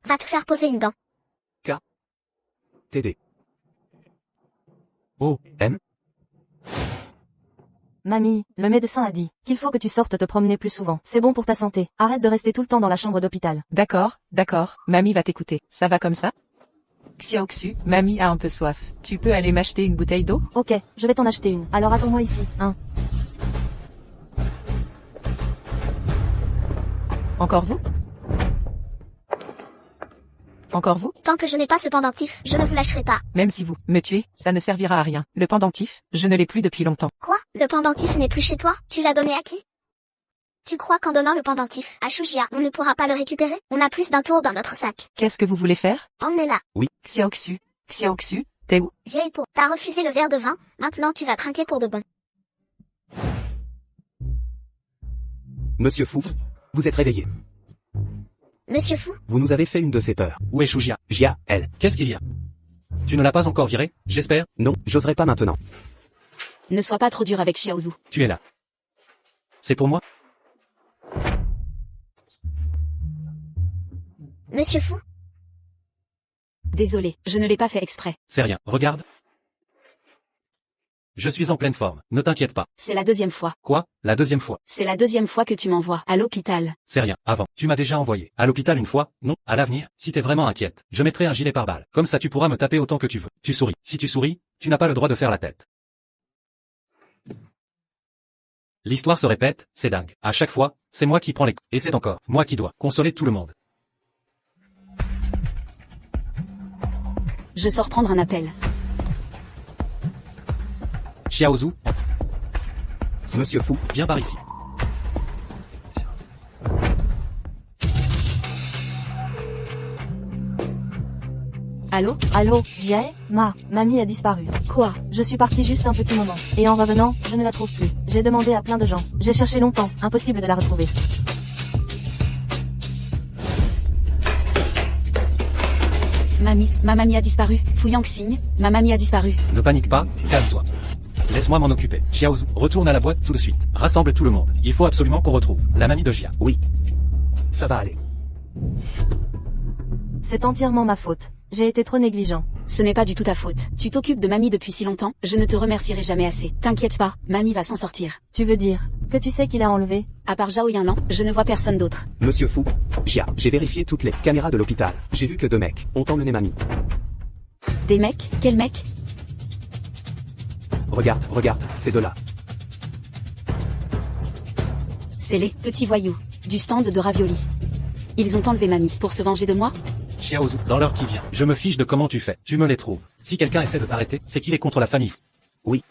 [SPEAKER 4] Va te faire poser une dent.
[SPEAKER 7] TD.
[SPEAKER 2] Oh,
[SPEAKER 7] M.
[SPEAKER 5] Mamie, le médecin a dit qu'il faut que tu sortes te promener plus souvent. C'est bon pour ta santé. Arrête de rester tout le temps dans la chambre d'hôpital.
[SPEAKER 6] D'accord, d'accord, mamie va t'écouter. Ça va comme ça? Xiaoxu, mamie a un peu soif. Tu peux aller m'acheter une bouteille d'eau?
[SPEAKER 5] Ok, je vais t'en acheter une. Alors attends-moi ici, hein.
[SPEAKER 6] Encore vous? Encore vous?
[SPEAKER 4] Tant que je n'ai pas ce pendentif, je ne vous lâcherai pas.
[SPEAKER 6] Même si vous me tuez, ça ne servira à rien. Le pendentif, je ne l'ai plus depuis longtemps.
[SPEAKER 4] Quoi? Le pendentif n'est plus chez toi? Tu l'as donné à qui? Tu crois qu'en donnant le pendentif à Shujia, on ne pourra pas le récupérer? On a plus d'un tour dans notre sac.
[SPEAKER 6] Qu'est-ce que vous voulez faire?
[SPEAKER 4] Emmenez là.
[SPEAKER 6] Xiaoxu, Xiaoxu, t'es où?
[SPEAKER 4] Vieille peau, t'as refusé le verre de vin, maintenant tu vas trinquer pour de bon.
[SPEAKER 7] Monsieur Fou. Vous êtes réveillé.
[SPEAKER 4] Monsieur Fou?
[SPEAKER 7] Vous nous avez fait une de ces peurs.
[SPEAKER 3] Où est Shujia?
[SPEAKER 7] Gia, elle.
[SPEAKER 3] Qu'est-ce qu'il y a? Tu ne l'as pas encore viré, j'espère?
[SPEAKER 7] Non, j'oserais pas maintenant.
[SPEAKER 1] Ne sois pas trop dur avec Xiaozu.
[SPEAKER 3] Tu es là. C'est pour moi?
[SPEAKER 4] Monsieur Fou?
[SPEAKER 1] Désolé, je ne l'ai pas fait exprès.
[SPEAKER 3] C'est rien, regarde. Je suis en pleine forme, ne t'inquiète pas.
[SPEAKER 1] C'est la deuxième fois.
[SPEAKER 3] Quoi? La deuxième fois?
[SPEAKER 1] C'est la deuxième fois que tu m'envoies à l'hôpital.
[SPEAKER 3] C'est rien, avant, tu m'as déjà envoyé à l'hôpital une fois, non? À l'avenir, si t'es vraiment inquiète, je mettrai un gilet pare-balles. Comme ça tu pourras me taper autant que tu veux. Tu souris. Si tu souris, tu n'as pas le droit de faire la tête. L'histoire se répète, c'est dingue. À chaque fois, c'est moi qui prends les coups. Et c'est encore moi qui dois consoler tout le monde.
[SPEAKER 1] Je sors prendre un appel.
[SPEAKER 3] Xiaozu,
[SPEAKER 7] Monsieur Fou.
[SPEAKER 3] viens par ici.
[SPEAKER 1] Allô?
[SPEAKER 5] Allô, Jia? Mamie a disparu.
[SPEAKER 1] Quoi?
[SPEAKER 5] Je suis partie juste un petit moment. Et en revenant, je ne la trouve plus. J'ai demandé à plein de gens. J'ai cherché longtemps. Impossible de la retrouver.
[SPEAKER 1] Ma mamie a disparu. Fu Yangxing, ma mamie a disparu.
[SPEAKER 3] Ne panique pas, calme-toi. Laisse-moi m'en occuper. Xiaozu, retourne à la boîte tout de suite. Rassemble tout le monde. Il faut absolument qu'on retrouve la mamie de Jia.
[SPEAKER 7] Oui. Ça va aller.
[SPEAKER 5] C'est entièrement ma faute. J'ai été trop négligent.
[SPEAKER 1] Ce n'est pas du tout ta faute. Tu t'occupes de mamie depuis si longtemps, je ne te remercierai jamais assez. T'inquiète pas, mamie va s'en sortir.
[SPEAKER 5] Tu veux dire que tu sais qu'il a enlevé?
[SPEAKER 1] À part Zhao Yinlan, je ne vois personne d'autre.
[SPEAKER 7] Monsieur Fu, Jia, j'ai vérifié toutes les caméras de l'hôpital. J'ai vu que 2 mecs ont emmené mamie.
[SPEAKER 1] Des mecs? Quels mecs?
[SPEAKER 7] Regarde, ces 2-là.
[SPEAKER 1] C'est les petits voyous du stand de ravioli. Ils ont enlevé mamie pour se venger de moi?
[SPEAKER 3] Xiaozu, dans l'heure qui vient. Je me fiche de comment tu fais. Tu me les trouves. Si quelqu'un essaie de t'arrêter, c'est qu'il est contre la famille.
[SPEAKER 7] Oui.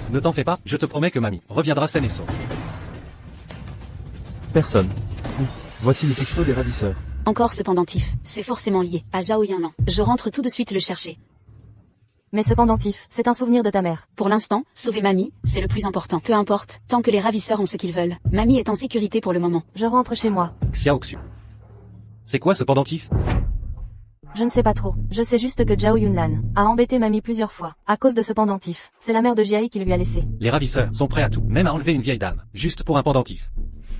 [SPEAKER 3] Ne t'en fais pas, je te promets que mamie reviendra saine et sauve.
[SPEAKER 2] Personne. Voici le texto des ravisseurs.
[SPEAKER 1] Encore ce pendentif. C'est forcément lié à Zhao Yinlan. Je rentre tout de suite le chercher.
[SPEAKER 5] Mais ce pendentif, c'est un souvenir de ta mère.
[SPEAKER 1] Pour l'instant, sauver mamie, c'est le plus important. Peu importe, tant que les ravisseurs ont ce qu'ils veulent. Mamie est en sécurité pour le moment.
[SPEAKER 5] Je rentre chez moi.
[SPEAKER 3] Xiaoxu. C'est quoi ce pendentif?
[SPEAKER 5] Je ne sais pas trop. Je sais juste que Zhao Yunlan a embêté mamie plusieurs fois, à cause de ce pendentif. C'est la mère de Jia qui le lui a laissé.
[SPEAKER 3] Les ravisseurs sont prêts à tout, même à enlever une vieille dame, juste pour un pendentif.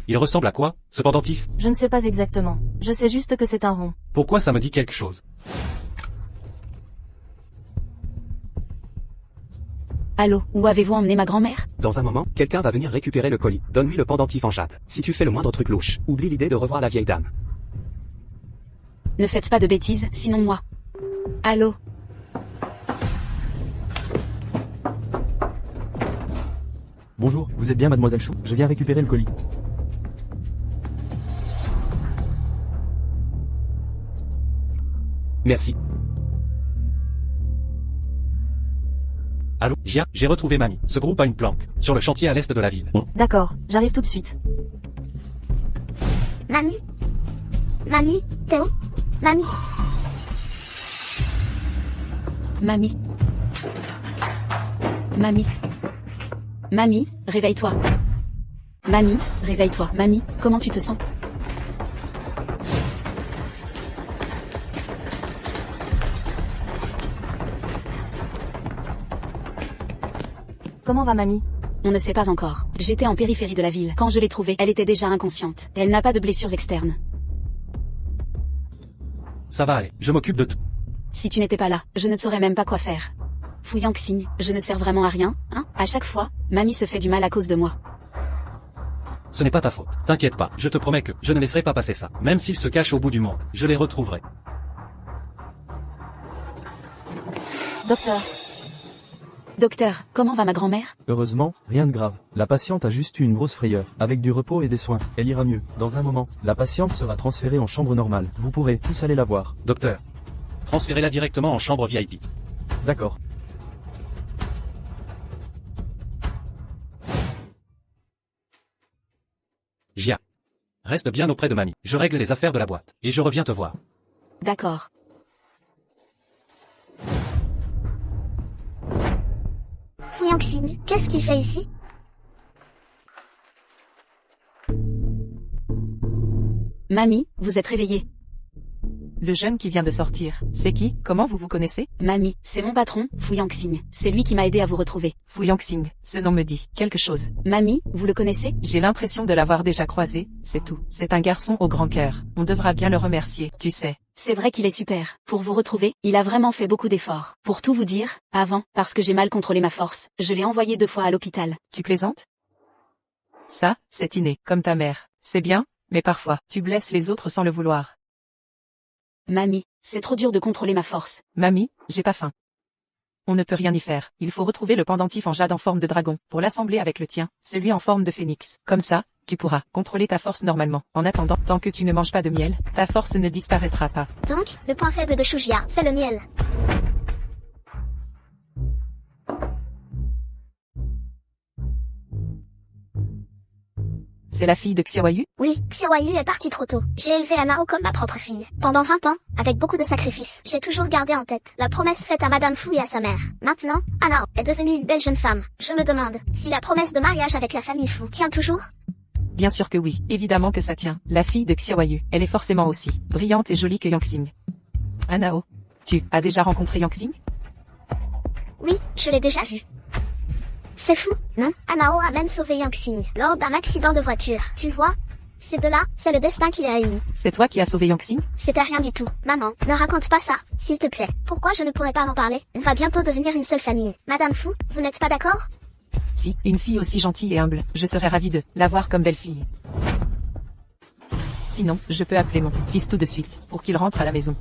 [SPEAKER 3] Il ressemble à quoi, ce pendentif?
[SPEAKER 5] Je ne sais pas exactement. Je sais juste que c'est un rond.
[SPEAKER 3] Pourquoi ça me dit quelque chose?
[SPEAKER 1] Allô, où avez-vous emmené ma grand-mère?
[SPEAKER 7] Dans un moment, quelqu'un va venir récupérer le colis. Donne-lui le pendentif en jade. Si tu fais le moindre truc louche, oublie l'idée de revoir la vieille dame.
[SPEAKER 1] Ne faites pas de bêtises, sinon moi. Allô?
[SPEAKER 2] Bonjour, vous êtes bien mademoiselle Chou? Je viens récupérer le colis.
[SPEAKER 7] Merci.
[SPEAKER 3] Allô, Jia, j'ai retrouvé mamie. Ce groupe a une planque, sur le chantier à l'est de la ville.
[SPEAKER 5] D'accord, j'arrive tout de suite.
[SPEAKER 4] Mamie? Mamie, Théo? Mamie?
[SPEAKER 1] Mamie. Mamie. Mamie, réveille-toi. Mamie, réveille-toi. Mamie, comment tu te sens?
[SPEAKER 5] Comment va mamie?
[SPEAKER 1] On ne sait pas encore. J'étais en périphérie de la ville. Quand je l'ai trouvée, elle était déjà inconsciente. Elle n'a pas de blessures externes.
[SPEAKER 3] Ça va aller, je m'occupe de tout.
[SPEAKER 1] Si tu n'étais pas là, je ne saurais même pas quoi faire. Fu Yangxing, je ne sers vraiment à rien, hein? À chaque fois, mamie se fait du mal à cause de moi.
[SPEAKER 3] Ce n'est pas ta faute. T'inquiète pas, je te promets que je ne laisserai pas passer ça. Même s'ils se cachent au bout du monde, je les retrouverai.
[SPEAKER 5] Docteur.
[SPEAKER 1] Docteur, comment va ma grand-mère?
[SPEAKER 2] Heureusement, rien de grave. La patiente a juste eu une grosse frayeur. Avec du repos et des soins, elle ira mieux. Dans un moment, la patiente sera transférée en chambre normale. Vous pourrez tous aller la voir.
[SPEAKER 3] Docteur, transférez-la directement en chambre VIP.
[SPEAKER 2] D'accord.
[SPEAKER 3] Jia. Reste bien auprès de mamie. Je règle les affaires de la boîte. Et je reviens te voir.
[SPEAKER 1] D'accord.
[SPEAKER 4] Fu Yangxing, qu'est-ce qu'il fait ici?
[SPEAKER 1] Mamie, vous êtes réveillée.
[SPEAKER 6] Le jeune qui vient de sortir, c'est qui? Comment vous vous connaissez?
[SPEAKER 1] Mamie, c'est mon patron, Fu Yangxing. C'est lui qui m'a aidé à vous retrouver.
[SPEAKER 6] Fu Yangxing, ce nom me dit quelque chose.
[SPEAKER 1] Mamie, vous le connaissez?
[SPEAKER 6] J'ai l'impression de l'avoir déjà croisé, c'est tout. C'est un garçon au grand cœur. On devra bien le remercier, tu sais.
[SPEAKER 1] C'est vrai qu'il est super. Pour vous retrouver, il a vraiment fait beaucoup d'efforts. Pour tout vous dire, avant, parce que j'ai mal contrôlé ma force, je l'ai envoyé 2 fois à l'hôpital.
[SPEAKER 6] Tu plaisantes? Ça, c'est inné, comme ta mère. C'est bien, mais parfois, tu blesses les autres sans le vouloir.
[SPEAKER 1] Mamie, c'est trop dur de contrôler ma force.
[SPEAKER 6] Mamie, j'ai pas faim. On ne peut rien y faire. Il faut retrouver le pendentif en jade en forme de dragon, pour l'assembler avec le tien, celui en forme de phénix. Comme ça, tu pourras contrôler ta force normalement. En attendant, tant que tu ne manges pas de miel, ta force ne disparaîtra pas.
[SPEAKER 4] Donc, le point faible de Shujia, c'est le miel.
[SPEAKER 6] c'est la fille de Xiaoyu?
[SPEAKER 4] Oui, Xiaoyu est partie trop tôt. J'ai élevé Anao comme ma propre fille. Pendant 20 ans, avec beaucoup de sacrifices, j'ai toujours gardé en tête la promesse faite à Madame Fu et à sa mère. Maintenant, Anao est devenue une belle jeune femme. Je me demande si la promesse de mariage avec la famille Fu tient toujours.
[SPEAKER 6] Bien sûr que oui, évidemment que ça tient. La fille de Xiaoyu, elle est forcément aussi brillante et jolie que Yangxing. Anao, tu as déjà rencontré Yangxing?
[SPEAKER 4] Oui, je l'ai déjà vue. C'est fou, non? Anao a même sauvé Yangxing lors d'un accident de voiture. Tu vois? Ces deux-là, c'est le destin qui les réunit.
[SPEAKER 6] C'est toi qui as sauvé Yangxing?
[SPEAKER 4] C'était rien du tout. Maman, ne raconte pas ça, s'il te plaît. Pourquoi je ne pourrais pas en parler? On va bientôt devenir une seule famille. Madame Fu, vous n'êtes pas d'accord?
[SPEAKER 6] Si, une fille aussi gentille et humble, je serais ravie de l'avoir comme belle-fille. Sinon, je peux appeler mon fils tout de suite, pour qu'il rentre à la maison.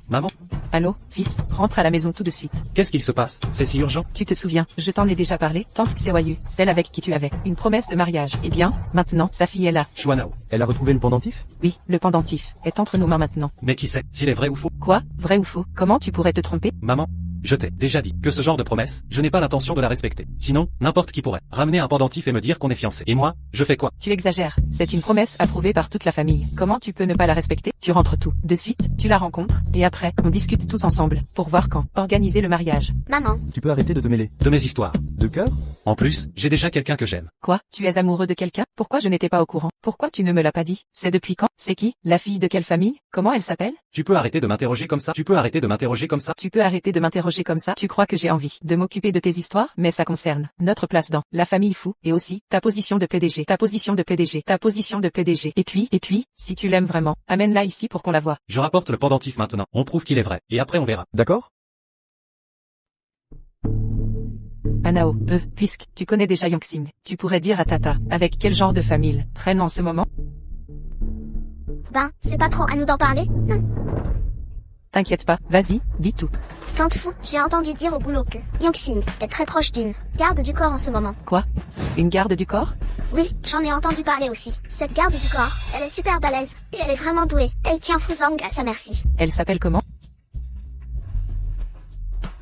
[SPEAKER 3] Maman,
[SPEAKER 6] Allô, fils, rentre à la maison tout de suite.
[SPEAKER 3] qu'est-ce qu'il se passe? C'est si urgent?
[SPEAKER 6] Tu te souviens, je t'en ai déjà parlé, tante Xiaoyu, celle avec qui tu avais une promesse de mariage. Eh bien, maintenant, sa fille est là.
[SPEAKER 3] Chuanao.
[SPEAKER 2] Elle a retrouvé le pendentif?
[SPEAKER 6] Oui, le pendentif est entre nos mains maintenant.
[SPEAKER 3] Mais qui sait, s'il est vrai ou faux?
[SPEAKER 6] Quoi? Vrai ou faux? Comment tu pourrais te tromper?
[SPEAKER 3] Maman, je t'ai déjà dit que ce genre de promesse, je n'ai pas l'intention de la respecter. Sinon, n'importe qui pourrait ramener un pendentif et me dire qu'on est fiancé. Et moi, je fais quoi?
[SPEAKER 6] Tu exagères, c'est une promesse approuvée par toute la famille. Comment tu peux ne pas la respecter? Tu rentres tout de suite, tu la rencontres, et après, on discute tous ensemble, pour voir quand organiser le mariage.
[SPEAKER 4] Maman,
[SPEAKER 2] Tu peux arrêter de te mêler.
[SPEAKER 3] De mes histoires.
[SPEAKER 2] De cœur?
[SPEAKER 3] En plus, j'ai déjà quelqu'un que j'aime.
[SPEAKER 6] Quoi? Tu es amoureux de quelqu'un? Pourquoi je n'étais pas au courant? Pourquoi tu ne me l'as pas dit? C'est depuis quand? C'est qui? La fille de quelle famille? Comment elle s'appelle?
[SPEAKER 3] Tu peux arrêter de m'interroger comme ça? Tu peux arrêter de m'interroger comme ça?
[SPEAKER 6] Tu peux arrêter de m'interroger comme ça? Tu crois que j'ai envie de m'occuper de tes histoires? Mais ça concerne notre place dans la famille Fu, et aussi ta position de PDG, ta position de PDG, ta position de PDG. Et puis, si tu l'aimes vraiment, amène-la ici pour qu'on la voie.
[SPEAKER 3] Je rapporte le pendentif maintenant. On prouve qu'il est vrai. Et après on verra.
[SPEAKER 2] D'accord?
[SPEAKER 6] Anao, puisque tu connais déjà Yangxing, tu pourrais dire à Tata, avec quel genre de famille traîne en ce moment?
[SPEAKER 4] ben, c'est pas trop à nous d'en parler, non?
[SPEAKER 6] T'inquiète pas, vas-y, dis tout.
[SPEAKER 4] Tante Fu, j'ai entendu dire au boulot que Yangxing est très proche d'une garde du corps en ce moment.
[SPEAKER 6] Quoi? Une garde du corps?
[SPEAKER 4] Oui, j'en ai entendu parler aussi. Cette garde du corps, elle est super balèze, et elle est vraiment douée. Elle tient Fuzang à sa merci.
[SPEAKER 6] Elle s'appelle comment?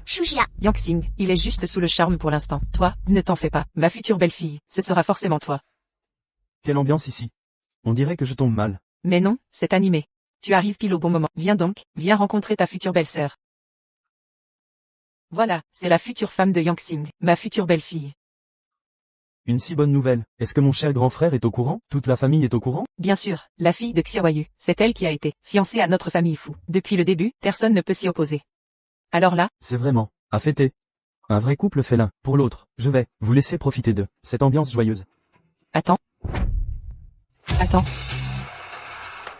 [SPEAKER 4] Shujia,
[SPEAKER 6] Yangxing, il est juste sous le charme pour l'instant. Toi, ne t'en fais pas, ma future belle-fille, ce sera forcément toi.
[SPEAKER 2] Quelle ambiance ici. On dirait que je tombe mal.
[SPEAKER 6] Mais non, c'est animé. Tu arrives pile au bon moment. Viens donc, viens rencontrer ta future belle-sœur. Voilà, c'est la future femme de Yangxing, ma future belle-fille.
[SPEAKER 2] Une si bonne nouvelle. Est-ce que mon cher grand frère est au courant? Toute la famille est au courant?
[SPEAKER 6] Bien sûr, la fille de Xiaoyu, c'est elle qui a été fiancée à notre famille Fu. Depuis le début, personne ne peut s'y opposer. Alors là,
[SPEAKER 2] C'est vraiment à fêter. Un vrai couple fait l'un pour l'autre. Je vais vous laisser profiter de cette ambiance joyeuse.
[SPEAKER 6] attends.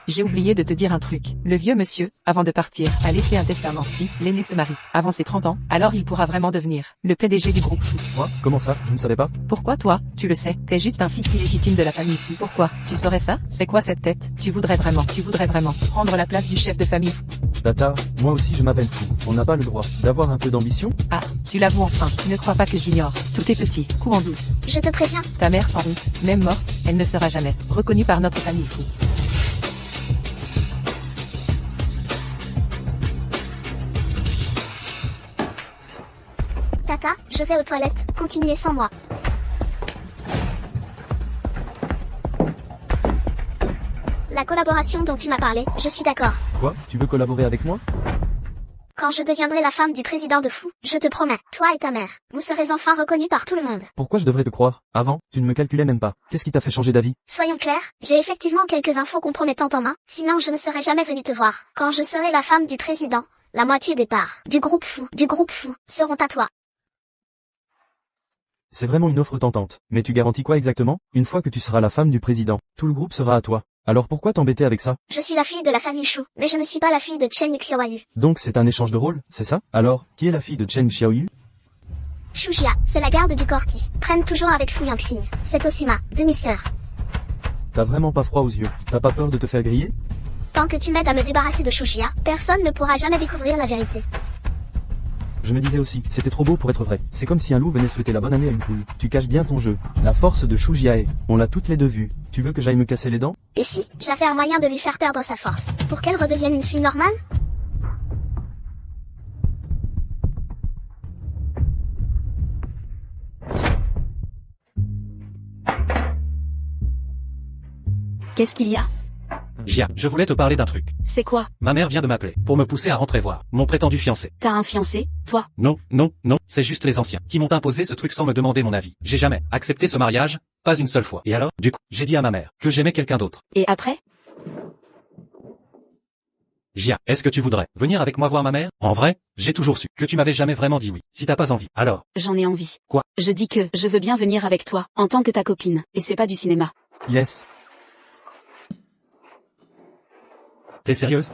[SPEAKER 6] J'ai oublié de te dire un truc. Le vieux monsieur, avant de partir, a laissé un testament. Si l'aîné se marie avant ses 30 ans, alors il pourra vraiment devenir le PDG du groupe Fu.
[SPEAKER 2] Quoi? Comment ça? Je ne savais pas.
[SPEAKER 6] Pourquoi toi? Tu le sais, t'es juste un fils illégitime de la famille Fu. Pourquoi? Tu saurais ça? C'est quoi cette tête? Tu voudrais vraiment prendre la place du chef de famille Fu.
[SPEAKER 2] Tata, moi aussi je m'appelle Fou. On n'a pas le droit d'avoir un peu d'ambition?
[SPEAKER 6] Ah, tu l'avoues enfin. Ne crois pas que j'ignore. Tout est petit, coup en douce.
[SPEAKER 4] je te préviens.
[SPEAKER 6] Ta mère sans honte, même morte, elle ne sera jamais reconnue par notre famille Fu.
[SPEAKER 4] Tata, je vais aux toilettes. Continuez sans moi. La collaboration dont tu m'as parlé, je suis d'accord.
[SPEAKER 2] Quoi? Tu veux collaborer avec moi?
[SPEAKER 4] Quand je deviendrai la femme du président de Fu, je te promets, toi et ta mère, vous serez enfin reconnus par tout le monde.
[SPEAKER 2] Pourquoi je devrais te croire? Avant, tu ne me calculais même pas. Qu'est-ce qui t'a fait changer d'avis?
[SPEAKER 4] Soyons clairs, j'ai effectivement quelques infos compromettantes en main, sinon je ne serais jamais venue te voir. Quand je serai la femme du président, la moitié des parts du groupe Fu seront à toi.
[SPEAKER 2] C'est vraiment une offre tentante. Mais tu garantis quoi exactement? Une fois que tu seras la femme du président, tout le groupe sera à toi. Alors pourquoi t'embêter avec ça?
[SPEAKER 4] Je suis la fille de la famille Shu, mais je ne suis pas la fille de Chen Xiaoyu.
[SPEAKER 2] Donc c'est un échange de rôle, c'est ça? Alors, qui est la fille de Chen Xiaoyu?
[SPEAKER 4] Shujia, c'est la garde du corps qui traîne toujours avec Fu Yangxing. C'est aussi ma demi-sœur.
[SPEAKER 2] T'as vraiment pas froid aux yeux? T'as pas peur de te faire griller?
[SPEAKER 4] Tant que tu m'aides à me débarrasser de Shujia, personne ne pourra jamais découvrir la vérité.
[SPEAKER 2] Je me disais aussi, c'était trop beau pour être vrai. C'est comme si un loup venait souhaiter la bonne année à une poule. Tu caches bien ton jeu. La force de Shujiae, on l'a toutes les deux vue. Tu veux que j'aille me casser les dents?
[SPEAKER 4] Et si j'avais un moyen de lui faire perdre sa force, pour qu'elle redevienne une fille normale?
[SPEAKER 1] Qu'est-ce qu'il y a?
[SPEAKER 3] Gia, je voulais te parler d'un truc.
[SPEAKER 1] C'est quoi?
[SPEAKER 3] Ma mère vient de m'appeler, pour me pousser à rentrer voir mon prétendu fiancé.
[SPEAKER 1] T'as un fiancé, toi?
[SPEAKER 3] Non, c'est juste les anciens, qui m'ont imposé ce truc sans me demander mon avis. J'ai jamais accepté ce mariage, pas une seule fois. Et alors, du coup, j'ai dit à ma mère, que j'aimais quelqu'un d'autre.
[SPEAKER 1] Et après?
[SPEAKER 3] Gia, est-ce que tu voudrais venir avec moi voir ma mère? En vrai, j'ai toujours su que tu m'avais jamais vraiment dit oui. Si t'as pas envie, alors.
[SPEAKER 1] J'en ai envie.
[SPEAKER 3] Quoi?
[SPEAKER 1] Je dis que je veux bien venir avec toi, en tant que ta copine, et c'est pas du cinéma.
[SPEAKER 2] Yes.
[SPEAKER 3] T'es sérieuse?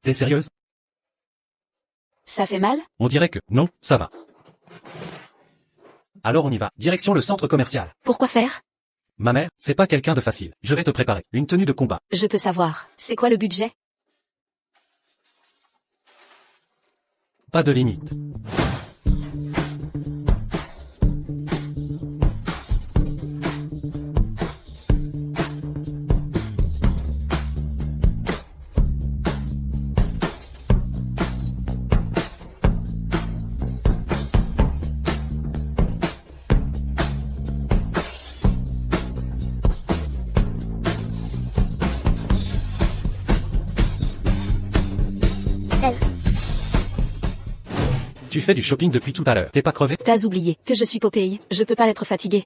[SPEAKER 3] T'es sérieuse?
[SPEAKER 1] Ça fait mal?
[SPEAKER 3] On dirait que, non, ça va. Alors on y va, direction le centre commercial.
[SPEAKER 1] Pourquoi faire?
[SPEAKER 3] Ma mère, c'est pas quelqu'un de facile. Je vais te préparer une tenue de combat.
[SPEAKER 1] Je peux savoir. C'est quoi le budget?
[SPEAKER 3] Pas de limite.
[SPEAKER 4] Elle.
[SPEAKER 3] Tu fais du shopping depuis tout à l'heure. T'es pas crevé?
[SPEAKER 1] T'as oublié que je suis Popeye, je peux pas être fatiguée.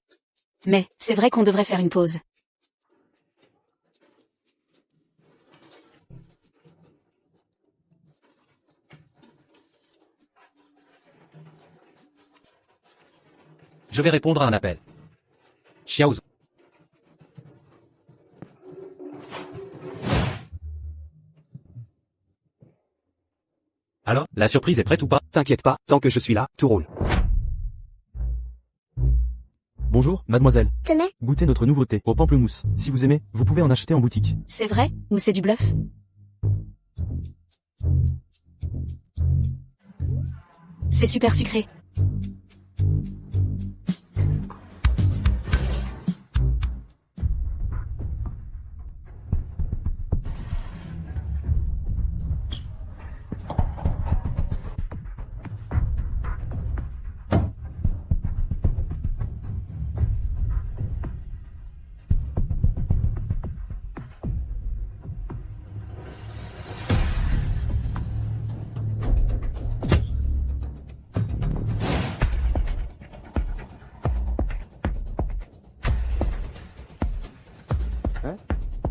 [SPEAKER 1] Mais, c'est vrai qu'on devrait faire une pause.
[SPEAKER 3] Je vais répondre à un appel. Xiaozu. Alors, la surprise est prête ou pas?
[SPEAKER 7] T'inquiète pas, tant que je suis là, tout roule.
[SPEAKER 2] Bonjour, mademoiselle.
[SPEAKER 4] Tenez,
[SPEAKER 2] Goûtez notre nouveauté, au pamplemousse. Si vous aimez, vous pouvez en acheter en boutique.
[SPEAKER 1] C'est vrai, ou c'est du bluff? C'est super sucré.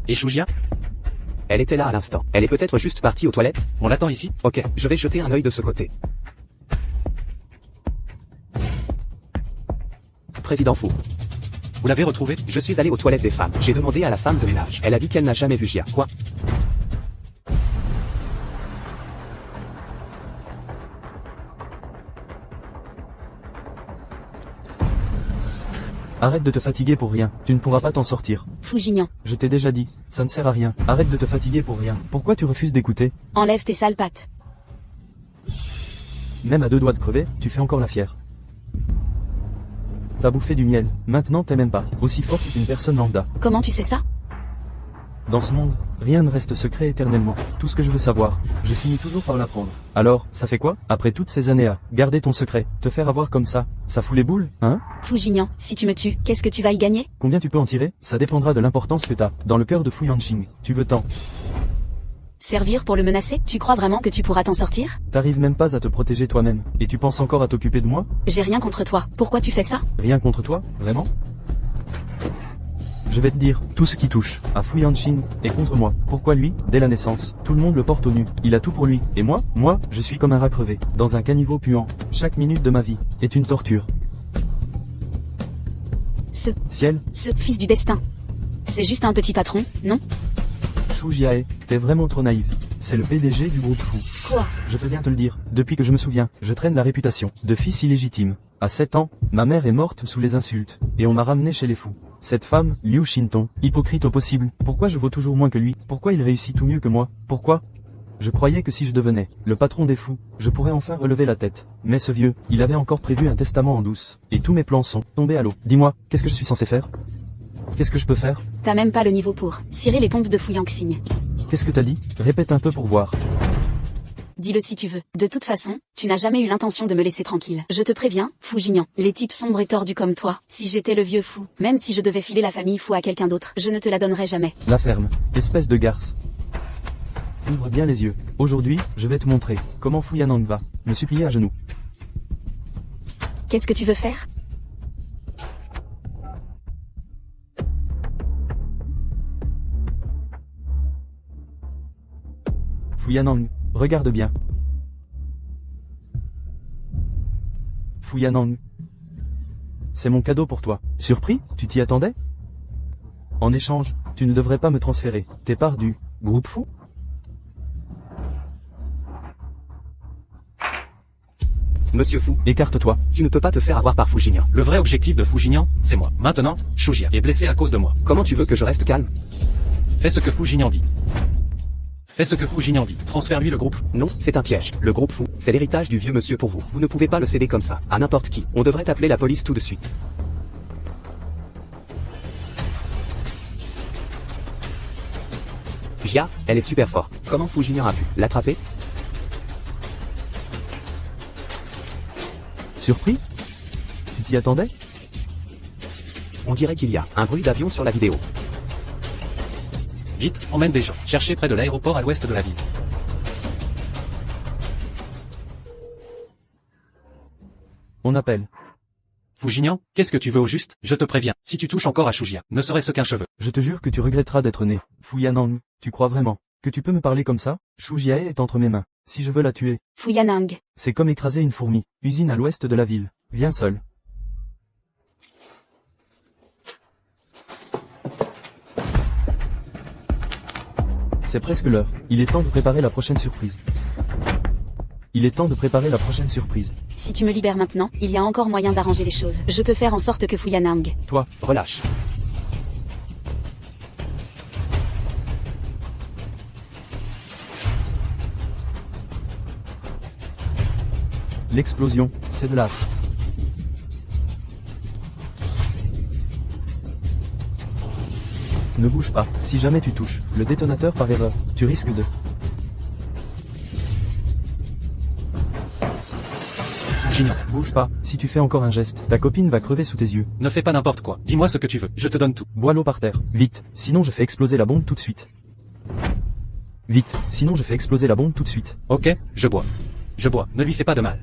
[SPEAKER 3] Et Shuja?
[SPEAKER 7] Elle était là à l'instant. Elle est peut-être juste partie aux toilettes?
[SPEAKER 3] On l'attend ici?
[SPEAKER 7] Ok, je vais jeter un œil de ce côté. Président Fou.
[SPEAKER 3] Vous l'avez retrouvé?
[SPEAKER 7] Je suis allé aux toilettes des femmes. J'ai demandé à la femme de ménage. Elle a dit qu'elle n'a jamais vu Gia. Quoi?
[SPEAKER 2] Arrête de te fatiguer pour rien, tu ne pourras pas t'en sortir.
[SPEAKER 1] Fougignan.
[SPEAKER 2] Je t'ai déjà dit, ça ne sert à rien. Arrête de te fatiguer pour rien. Pourquoi tu refuses d'écouter?
[SPEAKER 1] Enlève tes sales pattes.
[SPEAKER 2] Même à 2 doigts de crever, tu fais encore la fière. T'as bouffé du miel, maintenant t'es même pas aussi forte qu'une personne lambda.
[SPEAKER 1] Comment tu sais ça?
[SPEAKER 2] Dans ce monde, rien ne reste secret éternellement. Tout ce que je veux savoir, je finis toujours par l'apprendre. Alors, ça fait quoi? Après toutes ces années à garder ton secret, te faire avoir comme ça fout les boules, hein?
[SPEAKER 1] Fougignan, si tu me tues, qu'est-ce que tu vas y gagner?
[SPEAKER 2] Combien tu peux en tirer? Ça dépendra de l'importance que t'as dans le cœur de Fu Yanqing. Tu veux tant.
[SPEAKER 1] Servir pour le menacer? Tu crois vraiment que tu pourras t'en sortir?
[SPEAKER 2] T'arrives même pas à te protéger toi-même, et tu penses encore à t'occuper de moi?
[SPEAKER 1] J'ai rien contre toi. Pourquoi tu fais ça?
[SPEAKER 2] Rien contre toi, vraiment? Je vais te dire, tout ce qui touche à Fu Yanqing est contre moi. Pourquoi lui? Dès la naissance, tout le monde le porte au nu. Il a tout pour lui. Et moi, je suis comme un rat crevé, dans un caniveau puant. Chaque minute de ma vie est une torture.
[SPEAKER 1] Ce fils du destin. C'est juste un petit patron, non?
[SPEAKER 2] Shu Jiae, t'es vraiment trop naïve. C'est le PDG du groupe Fu.
[SPEAKER 1] Quoi?
[SPEAKER 2] Je peux bien te le dire, depuis que je me souviens, je traîne la réputation de fils illégitime. À 7 ans, ma mère est morte sous les insultes, et on m'a ramené chez les fous. Cette femme, Liu Xintong, hypocrite au possible, pourquoi je vaux toujours moins que lui? Pourquoi il réussit tout mieux que moi? Pourquoi? Je croyais que si je devenais le patron des fous, je pourrais enfin relever la tête. Mais ce vieux, il avait encore prévu un testament en douce, et tous mes plans sont tombés à l'eau. Dis-moi, qu'est-ce que je suis censé faire? Qu'est-ce que je peux faire?
[SPEAKER 1] T'as même pas le niveau pour cirer les pompes de Fu Yanqing.
[SPEAKER 2] Qu'est-ce que t'as dit? Répète un peu pour voir.
[SPEAKER 1] dis-le si tu veux. De toute façon, tu n'as jamais eu l'intention de me laisser tranquille. Je te préviens, fou Gignan. Les types sombres et tordus comme toi, si j'étais le vieux fou, même si je devais filer la famille fou à quelqu'un d'autre, je ne te la donnerais jamais.
[SPEAKER 2] La ferme, espèce de garce. Ouvre bien les yeux. Aujourd'hui, je vais te montrer comment Fu Yanang va me supplier à genoux.
[SPEAKER 1] Qu'est-ce que tu veux faire?
[SPEAKER 2] Fu Yanang, regarde bien. Fu Yanang. C'est mon cadeau pour toi. Surpris? Tu t'y attendais? En échange, tu ne devrais pas me transférer tes parts du groupe fou?
[SPEAKER 7] Monsieur Fou,
[SPEAKER 2] Écarte-toi.
[SPEAKER 7] tu ne peux pas te faire avoir par Fu Jinian.
[SPEAKER 3] Le vrai objectif de Fu Jinian, c'est moi. Maintenant, Shujia est blessé à cause de moi.
[SPEAKER 7] Comment tu veux que je reste calme?
[SPEAKER 3] Fais ce que Fu Jinian dit. Fais ce que Fu Jinian dit. Transfère-lui le groupe.
[SPEAKER 7] Non, c'est un piège. Le groupe Fou, c'est l'héritage du vieux monsieur pour vous. Vous ne pouvez pas le céder comme ça, à n'importe qui. On devrait appeler la police tout de suite. Jia, elle est super forte. Comment Fu Jinian a pu l'attraper?
[SPEAKER 2] Surpris? Tu t'y attendais?
[SPEAKER 7] On dirait qu'il y a un bruit d'avion sur la vidéo.
[SPEAKER 3] Vite, emmène des gens. Cherchez près de l'aéroport à l'ouest de la ville.
[SPEAKER 2] On appelle.
[SPEAKER 3] Fu Jinian, qu'est-ce que tu veux au juste? Je te préviens, si tu touches encore à Shujia, ne serait-ce qu'un cheveu.
[SPEAKER 2] Je te jure que tu regretteras d'être né. Fu Yanang, tu crois vraiment que tu peux me parler comme ça? Shu Jiae est entre mes mains. Si je veux la tuer,
[SPEAKER 1] Fu Yanang.
[SPEAKER 2] c'est comme écraser une fourmi. Usine à l'ouest de la ville. Viens seul. C'est presque l'heure. Il est temps de préparer la prochaine surprise. Il est temps de préparer la prochaine surprise.
[SPEAKER 1] Si tu me libères maintenant, il y a encore moyen d'arranger les choses. Je peux faire en sorte que Fu Yanang.
[SPEAKER 2] Toi,
[SPEAKER 7] Relâche.
[SPEAKER 2] l'explosion, c'est de l'art. Ne bouge pas, si jamais tu touches le détonateur par erreur, tu risques de...
[SPEAKER 3] Junior,
[SPEAKER 2] Bouge pas, si tu fais encore un geste, ta copine va crever sous tes yeux.
[SPEAKER 3] ne fais pas n'importe quoi. Dis-moi ce que tu veux, je te donne tout.
[SPEAKER 2] Bois l'eau par terre, vite, sinon je fais exploser la bombe tout de suite. Vite, sinon je fais exploser la bombe tout de suite.
[SPEAKER 3] Ok, je bois. Je bois, ne lui fais pas de mal.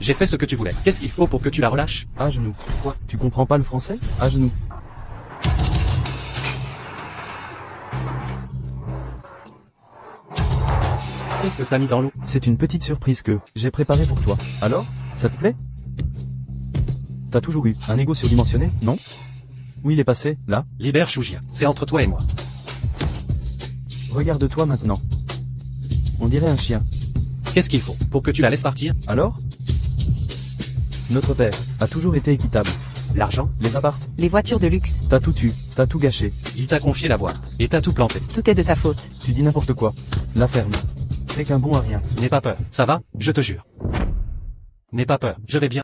[SPEAKER 3] J'ai fait ce que tu voulais. Qu'est-ce qu'il faut pour que tu la relâches?
[SPEAKER 2] À genoux.
[SPEAKER 3] Quoi?
[SPEAKER 2] Tu comprends pas le français? À genoux.
[SPEAKER 3] Qu'est-ce que t'as mis dans l'eau?
[SPEAKER 2] C'est une petite surprise que j'ai préparée pour toi. Alors, ça te plaît? T'as toujours eu un ego surdimensionné, non? Où il est passé, là?
[SPEAKER 3] Libère Shujia, c'est entre toi et moi.
[SPEAKER 2] Regarde-toi maintenant. On dirait un chien.
[SPEAKER 3] Qu'est-ce qu'il faut pour que tu la laisses partir?
[SPEAKER 2] Alors? Notre père a toujours été équitable.
[SPEAKER 7] L'argent,
[SPEAKER 2] Les appartes,
[SPEAKER 6] Les voitures de luxe,
[SPEAKER 2] t'as tout eu, t'as tout gâché.
[SPEAKER 3] Il t'a confié la boîte, et t'as tout planté.
[SPEAKER 6] tout est de ta faute.
[SPEAKER 2] Tu dis n'importe quoi. La ferme. T'es qu'un bon à rien.
[SPEAKER 3] N'aie pas peur, ça va? Je te jure. N'aie pas peur, je vais bien.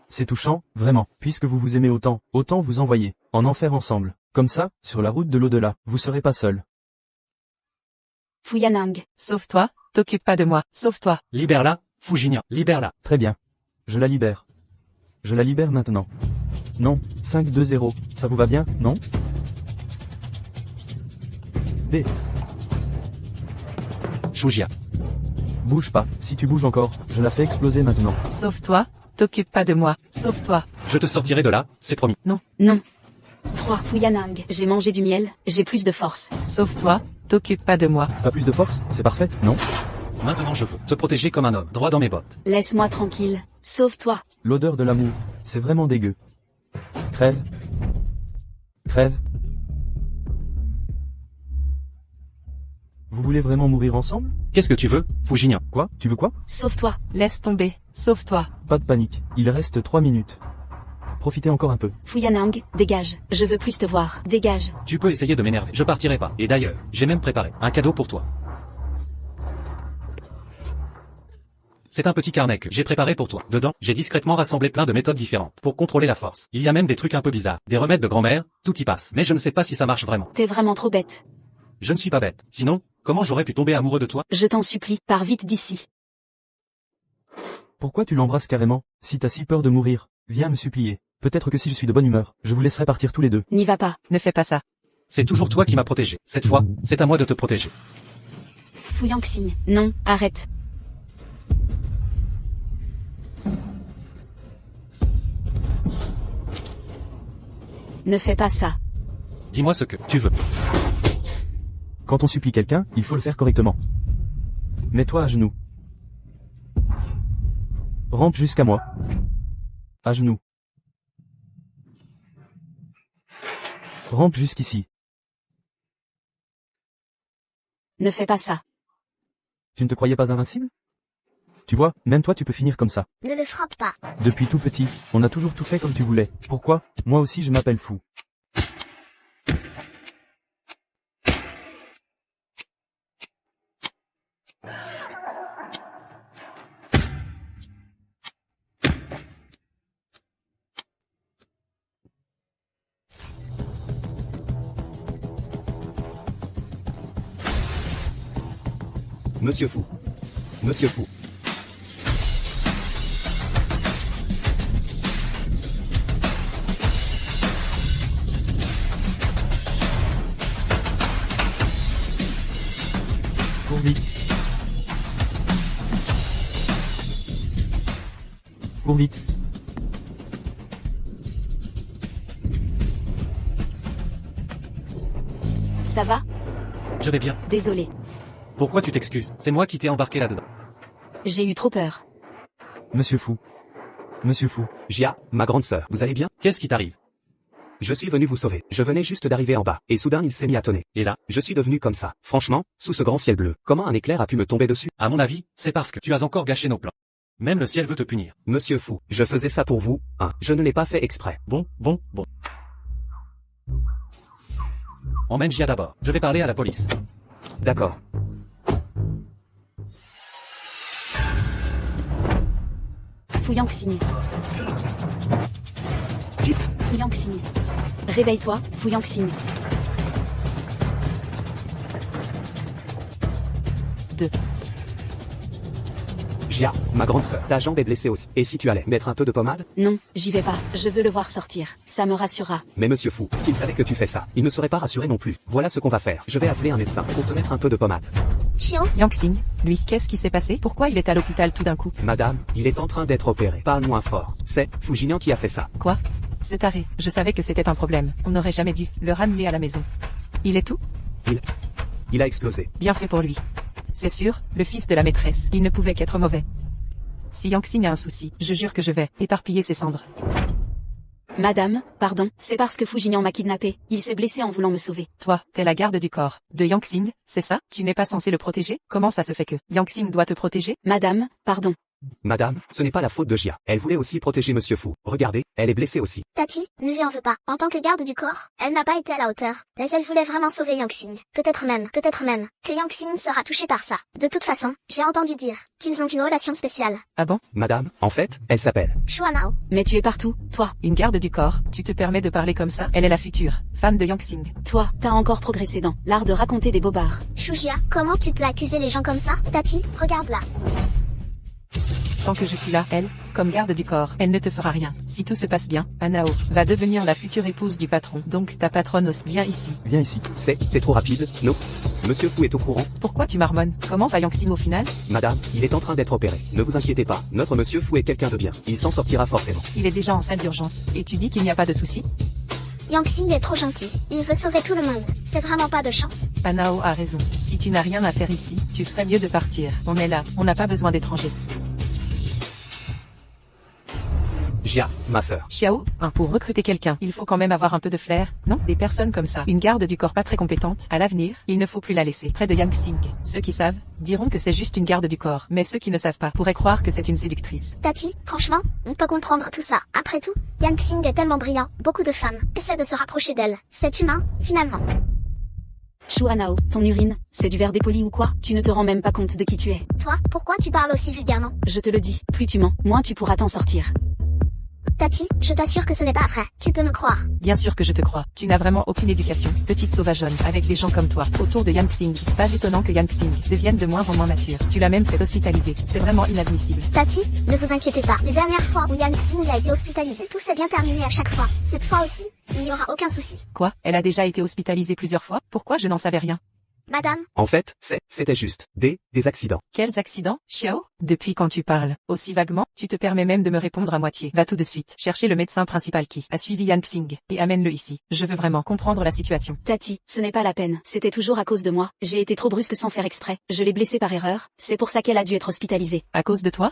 [SPEAKER 2] C'est touchant, vraiment. Puisque vous vous aimez autant, autant vous envoyer en enfer ensemble. Comme ça, sur la route de l'au-delà, vous serez pas seul.
[SPEAKER 1] Fu Yanang.
[SPEAKER 6] Sauve-toi, t'occupe pas de moi, sauve-toi.
[SPEAKER 3] Libère-la, Fujinian, libère-la.
[SPEAKER 2] Très bien. Je la libère. Je la libère maintenant. Non, 5-2-0, ça vous va bien, non? B.
[SPEAKER 3] Shujia,
[SPEAKER 2] Bouge pas, si tu bouges encore, je la fais exploser maintenant.
[SPEAKER 6] Sauve-toi, t'occupe pas de moi, sauve-toi.
[SPEAKER 3] je te sortirai de là, c'est promis.
[SPEAKER 1] Non. 3. Fu Yanang. J'ai mangé du miel, j'ai plus de force.
[SPEAKER 6] Sauve-toi, t'occupe pas de moi.
[SPEAKER 2] Pas plus de force, c'est parfait, non?
[SPEAKER 3] Maintenant je peux te protéger comme un homme, droit dans mes bottes.
[SPEAKER 1] Laisse-moi tranquille. Sauve-toi.
[SPEAKER 2] L'odeur de l'amour, c'est vraiment dégueu. Crève. Crève. Vous voulez vraiment mourir ensemble?
[SPEAKER 3] Qu'est-ce que tu veux, Fujinian?
[SPEAKER 2] Quoi? Tu veux quoi?
[SPEAKER 1] Sauve-toi.
[SPEAKER 6] Laisse tomber, sauve-toi.
[SPEAKER 2] Pas de panique, il reste 3 minutes. Profitez encore un peu.
[SPEAKER 1] Fu Yanang, dégage. Je veux plus te voir. Dégage.
[SPEAKER 3] Tu peux essayer de m'énerver, je partirai pas. Et d'ailleurs, j'ai même préparé un cadeau pour toi. c'est un petit carnet que j'ai préparé pour toi. Dedans, j'ai discrètement rassemblé plein de méthodes différentes pour contrôler la force. Il y a même des trucs un peu bizarres, des remèdes de grand-mère, tout y passe. Mais je ne sais pas si ça marche vraiment.
[SPEAKER 1] T'es vraiment trop bête.
[SPEAKER 3] Je ne suis pas bête. Sinon, comment j'aurais pu tomber amoureux de toi?
[SPEAKER 1] Je t'en supplie, pars vite d'ici.
[SPEAKER 2] Pourquoi tu l'embrasses carrément, si t'as si peur de mourir? Viens me supplier. Peut-être que si je suis de bonne humeur, je vous laisserai partir tous les deux.
[SPEAKER 1] N'y va pas.
[SPEAKER 6] Ne fais pas ça.
[SPEAKER 3] C'est toujours toi qui m'as protégé. Cette fois, c'est à moi de te protéger.
[SPEAKER 1] Fu Yangxing. Non, arrête. Ne fais pas ça.
[SPEAKER 3] Dis-moi ce que tu veux.
[SPEAKER 2] Quand on supplie quelqu'un, il faut le faire correctement. Mets-toi à genoux. Rampe jusqu'à moi. À genoux. Rampe jusqu'ici.
[SPEAKER 1] Ne fais pas ça.
[SPEAKER 2] Tu ne te croyais pas invincible? Tu vois, même toi tu peux finir comme ça.
[SPEAKER 4] Ne le frappe pas.
[SPEAKER 2] Depuis tout petit, on a toujours tout fait comme tu voulais. Pourquoi? Moi aussi je m'appelle Fou.
[SPEAKER 7] Monsieur Fou. Monsieur Fou.
[SPEAKER 2] Cours vite. Cours vite.
[SPEAKER 1] Ça va?
[SPEAKER 3] Je vais bien.
[SPEAKER 1] Désolé.
[SPEAKER 3] Pourquoi tu t'excuses? C'est moi qui t'ai embarqué là-dedans.
[SPEAKER 1] J'ai eu trop peur.
[SPEAKER 2] Monsieur Fou. Monsieur Fou.
[SPEAKER 7] Jia, ma grande sœur, vous allez bien?
[SPEAKER 3] Qu'est-ce qui t'arrive?
[SPEAKER 7] Je suis venu vous sauver. Je venais juste d'arriver en bas, et soudain il s'est mis à tonner.
[SPEAKER 3] Et là,
[SPEAKER 7] Je suis devenu comme ça. Franchement, sous ce grand ciel bleu, comment un éclair a pu me tomber dessus?
[SPEAKER 3] à mon avis, c'est parce que tu as encore gâché nos plans. Même le ciel veut te punir.
[SPEAKER 7] Monsieur Fou, je faisais ça pour vous, hein. Je ne l'ai pas fait exprès.
[SPEAKER 3] Bon. Emmène Jia d'abord. Je vais parler à la police.
[SPEAKER 7] D'accord.
[SPEAKER 1] Fu Yangxing.
[SPEAKER 7] Vite.
[SPEAKER 1] Fu Yangxing. Réveille-toi, Fu Yangxing.
[SPEAKER 7] Jia, ma grande sœur, ta jambe est blessée aussi. Et si tu allais mettre un peu de pommade?
[SPEAKER 1] Non, j'y vais pas. Je veux le voir sortir. Ça me rassurera.
[SPEAKER 7] Mais monsieur Fou, s'il savait que tu fais ça, il ne serait pas rassuré non plus. Voilà ce qu'on va faire. Je vais appeler un médecin pour te mettre un peu de pommade.
[SPEAKER 4] Chiant.
[SPEAKER 6] Yangxing, lui, qu'est-ce qui s'est passé? Pourquoi il est à l'hôpital tout d'un coup?
[SPEAKER 7] Madame, il est en train d'être opéré. Parle moins fort. C'est Fujinian qui a fait ça.
[SPEAKER 6] Quoi? C'est taré. Je savais que c'était un problème. On n'aurait jamais dû le ramener à la maison. Il est tout?
[SPEAKER 7] Il a explosé.
[SPEAKER 6] Bien fait pour lui. C'est sûr, le fils de la maîtresse. Il ne pouvait qu'être mauvais. Si Yangxing a un souci, je jure que je vais éparpiller ses cendres.
[SPEAKER 1] Madame, pardon, c'est parce que Fujinian m'a kidnappé. Il s'est blessé en voulant me sauver.
[SPEAKER 6] Toi, t'es la garde du corps de Yangxing, c'est ça? Tu n'es pas censé le protéger? Comment ça se fait que Yangxing doit te protéger?
[SPEAKER 1] Madame, pardon.
[SPEAKER 7] Madame, ce n'est pas la faute de Jia. Elle voulait aussi protéger monsieur Fou. Regardez, elle est blessée aussi.
[SPEAKER 4] Tati, ne lui en veux pas. En tant que garde du corps, elle n'a pas été à la hauteur. Mais elle voulait vraiment sauver Yangxing. Peut-être même, que Yangxing sera touché par ça. De toute façon, j'ai entendu dire qu'ils ont une relation spéciale.
[SPEAKER 6] Ah bon?
[SPEAKER 7] Madame, en fait, elle s'appelle.
[SPEAKER 4] Shuanao.
[SPEAKER 1] Mais tu es partout, toi.
[SPEAKER 6] Une garde du corps, tu te permets de parler comme ça? Elle est la future fan de Yangxing.
[SPEAKER 1] Toi, t'as encore progressé dans l'art de raconter des bobards.
[SPEAKER 4] Shujia, comment tu peux accuser les gens comme ça? Tati, regarde là.
[SPEAKER 6] Tant que je suis là, elle, comme garde du corps, elle ne te fera rien. Si tout se passe bien, Anao va devenir la future épouse du patron. Donc ta patronne aussi. Viens ici.
[SPEAKER 2] Viens ici.
[SPEAKER 7] C'est trop rapide, non? Monsieur Fou est au courant.
[SPEAKER 6] Pourquoi tu marmonnes? Comment va Yangxing au final?
[SPEAKER 7] Madame, il est en train d'être opéré. Ne vous inquiétez pas, notre monsieur Fou est quelqu'un de bien. Il s'en sortira forcément.
[SPEAKER 6] Il est déjà en salle d'urgence. Et tu dis qu'il n'y a pas de souci?
[SPEAKER 4] Yangxing est trop gentil. Il veut sauver tout le monde. C'est vraiment pas de chance.
[SPEAKER 6] Anao a raison. Si tu n'as rien à faire ici, tu ferais mieux de partir. On est là, on n'a pas besoin d'étrangers.
[SPEAKER 7] Jia, ma sœur.
[SPEAKER 6] Xiao, pour recruter quelqu'un, il faut quand même avoir un peu de flair, non? Des personnes comme ça, une garde du corps pas très compétente, à l'avenir, il ne faut plus la laisser près de Yangxing. Ceux qui savent, diront que c'est juste une garde du corps, mais ceux qui ne savent pas pourraient croire que c'est une séductrice.
[SPEAKER 4] Tati, franchement, on peut comprendre tout ça. Après tout, Yangxing est tellement brillant, beaucoup de femmes essaient de se rapprocher d'elle. C'est humain, finalement.
[SPEAKER 1] Shuanao, ton urine, c'est du verre dépoli ou quoi? Tu ne te rends même pas compte de qui tu es.
[SPEAKER 4] Toi, pourquoi tu parles aussi vulgairement?
[SPEAKER 1] Je te le dis, plus tu mens, moins tu pourras t'en sortir.
[SPEAKER 4] Tati, je t'assure que ce n'est pas vrai. Tu peux me croire.
[SPEAKER 6] Bien sûr que je te crois. Tu n'as vraiment aucune éducation, petite sauvageonne, avec des gens comme toi, autour de Yang Xing. Pas étonnant que Yang Xing devienne de moins en moins mature. Tu l'as même fait hospitaliser. C'est vraiment inadmissible.
[SPEAKER 4] Tati, ne vous inquiétez pas. Les dernières fois où Yang Xing a été hospitalisé, tout s'est bien terminé à chaque fois. Cette fois aussi, il n'y aura aucun souci.
[SPEAKER 6] Quoi? Elle a déjà été hospitalisée plusieurs fois? Pourquoi je n'en savais rien?
[SPEAKER 4] Madame,
[SPEAKER 7] En fait, c'était juste des accidents.
[SPEAKER 6] Quels accidents, Xiao? Depuis quand tu parles aussi vaguement, tu te permets même de me répondre à moitié. Va tout de suite chercher le médecin principal qui a suivi Yang Xing et amène-le ici. Je veux vraiment comprendre la situation.
[SPEAKER 1] Tati, ce n'est pas la peine. C'était toujours à cause de moi. J'ai été trop brusque sans faire exprès. Je l'ai blessée par erreur. C'est pour ça qu'elle a dû être hospitalisée.
[SPEAKER 6] À cause de toi?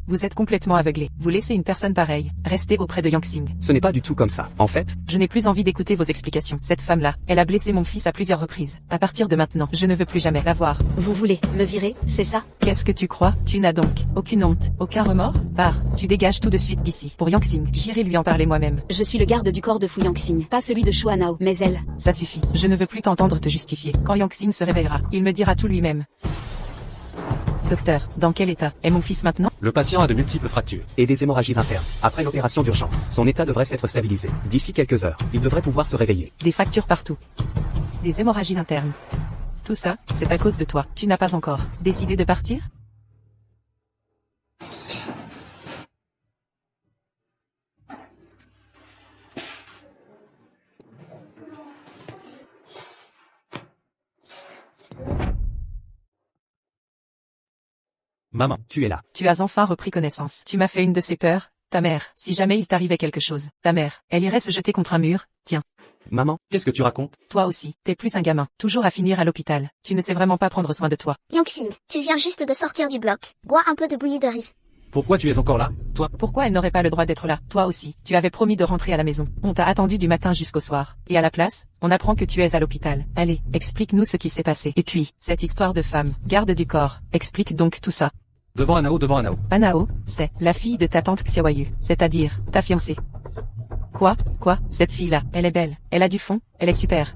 [SPEAKER 6] Vous êtes complètement aveuglé. Vous laissez une personne pareille rester auprès de Yang Xing.
[SPEAKER 7] Ce n'est pas du tout comme ça. En fait,
[SPEAKER 6] Je n'ai plus envie d'écouter vos explications. Cette femme-là, elle a blessé mon fils à plusieurs reprises. À partir de maintenant, je ne veux plus jamais la voir.
[SPEAKER 1] Vous voulez me virer, c'est ça?
[SPEAKER 6] Qu'est-ce que tu crois? Tu n'as donc aucune honte, aucun remords? Tu dégages tout de suite d'ici. Pour Yang Xing, j'irai lui en parler moi-même.
[SPEAKER 1] Je suis le garde du corps de Fu Yangxing, pas celui de Shuanao, mais elle.
[SPEAKER 6] Ça suffit. Je ne veux plus t'entendre te justifier. Quand Yang Xing se réveillera, il me dira tout lui-même. Docteur, dans quel état est mon fils maintenant?
[SPEAKER 3] Le patient a de multiples fractures.
[SPEAKER 7] et des hémorragies internes. Après l'opération d'urgence, son état devrait s'être stabilisé. D'ici quelques heures, il devrait pouvoir se réveiller.
[SPEAKER 6] Des fractures partout. Des hémorragies internes. Tout ça, c'est à cause de toi. Tu n'as pas encore décidé de partir?
[SPEAKER 3] Maman,
[SPEAKER 7] Tu es là.
[SPEAKER 6] Tu as enfin repris connaissance. Tu m'as fait une de ces peurs. Ta mère, si jamais il t'arrivait quelque chose, ta mère, elle irait se jeter contre un mur. Tiens,
[SPEAKER 7] Maman,
[SPEAKER 3] qu'est-ce que tu racontes?
[SPEAKER 6] toi aussi, t'es plus un gamin, toujours à finir à l'hôpital. Tu ne sais vraiment pas prendre soin de toi.
[SPEAKER 4] Yang Xing, tu viens juste de sortir du bloc. Bois un peu de bouillie de riz.
[SPEAKER 3] Pourquoi tu es encore là? Toi,
[SPEAKER 6] Pourquoi elle n'aurait pas le droit d'être là? Toi aussi, tu avais promis de rentrer à la maison. On t'a attendu du matin jusqu'au soir. Et à la place, on apprend que tu es à l'hôpital. Allez, explique-nous ce qui s'est passé. Et puis, cette histoire de femme, garde du corps, explique donc tout ça.
[SPEAKER 3] devant Anao.
[SPEAKER 6] Anao, c'est la fille de ta tante Xiaoyu, c'est-à-dire, ta fiancée. Quoi? Cette fille-là, elle est belle, elle a du fond, elle est super.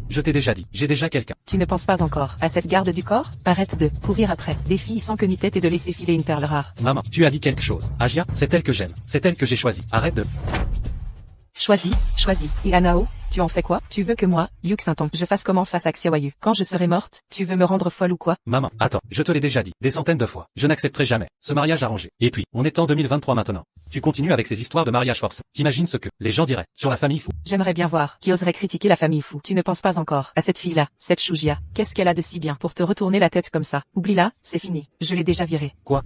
[SPEAKER 3] Je t'ai déjà dit, j'ai déjà quelqu'un.
[SPEAKER 6] Tu ne penses pas encore à cette garde du corps? Arrête de courir après des filles sans queue ni tête et de laisser filer une perle rare.
[SPEAKER 3] Maman, tu as dit quelque chose. Agia, c'est elle que j'aime. C'est elle que j'ai choisie. Arrête de...
[SPEAKER 6] Choisis. Et Anao, tu en fais quoi? Tu veux que moi, Liu Xintong, je fasse comment face à Xiaoyu? Quand je serai morte, tu veux me rendre folle ou quoi?
[SPEAKER 3] Maman, attends, je te l'ai déjà dit, des centaines de fois. Je n'accepterai jamais ce mariage arrangé. Et puis, on est en 2023 maintenant. Tu continues avec ces histoires de mariage forcé. T'imagines ce que les gens diraient sur la famille Fu?
[SPEAKER 6] J'aimerais bien voir qui oserait critiquer la famille Fu. Tu ne penses pas encore à cette fille-là, cette Shujia. Qu'est-ce qu'elle a de si bien pour te retourner la tête comme ça? Oublie-la, c'est fini. Je l'ai déjà virée.
[SPEAKER 3] Quoi?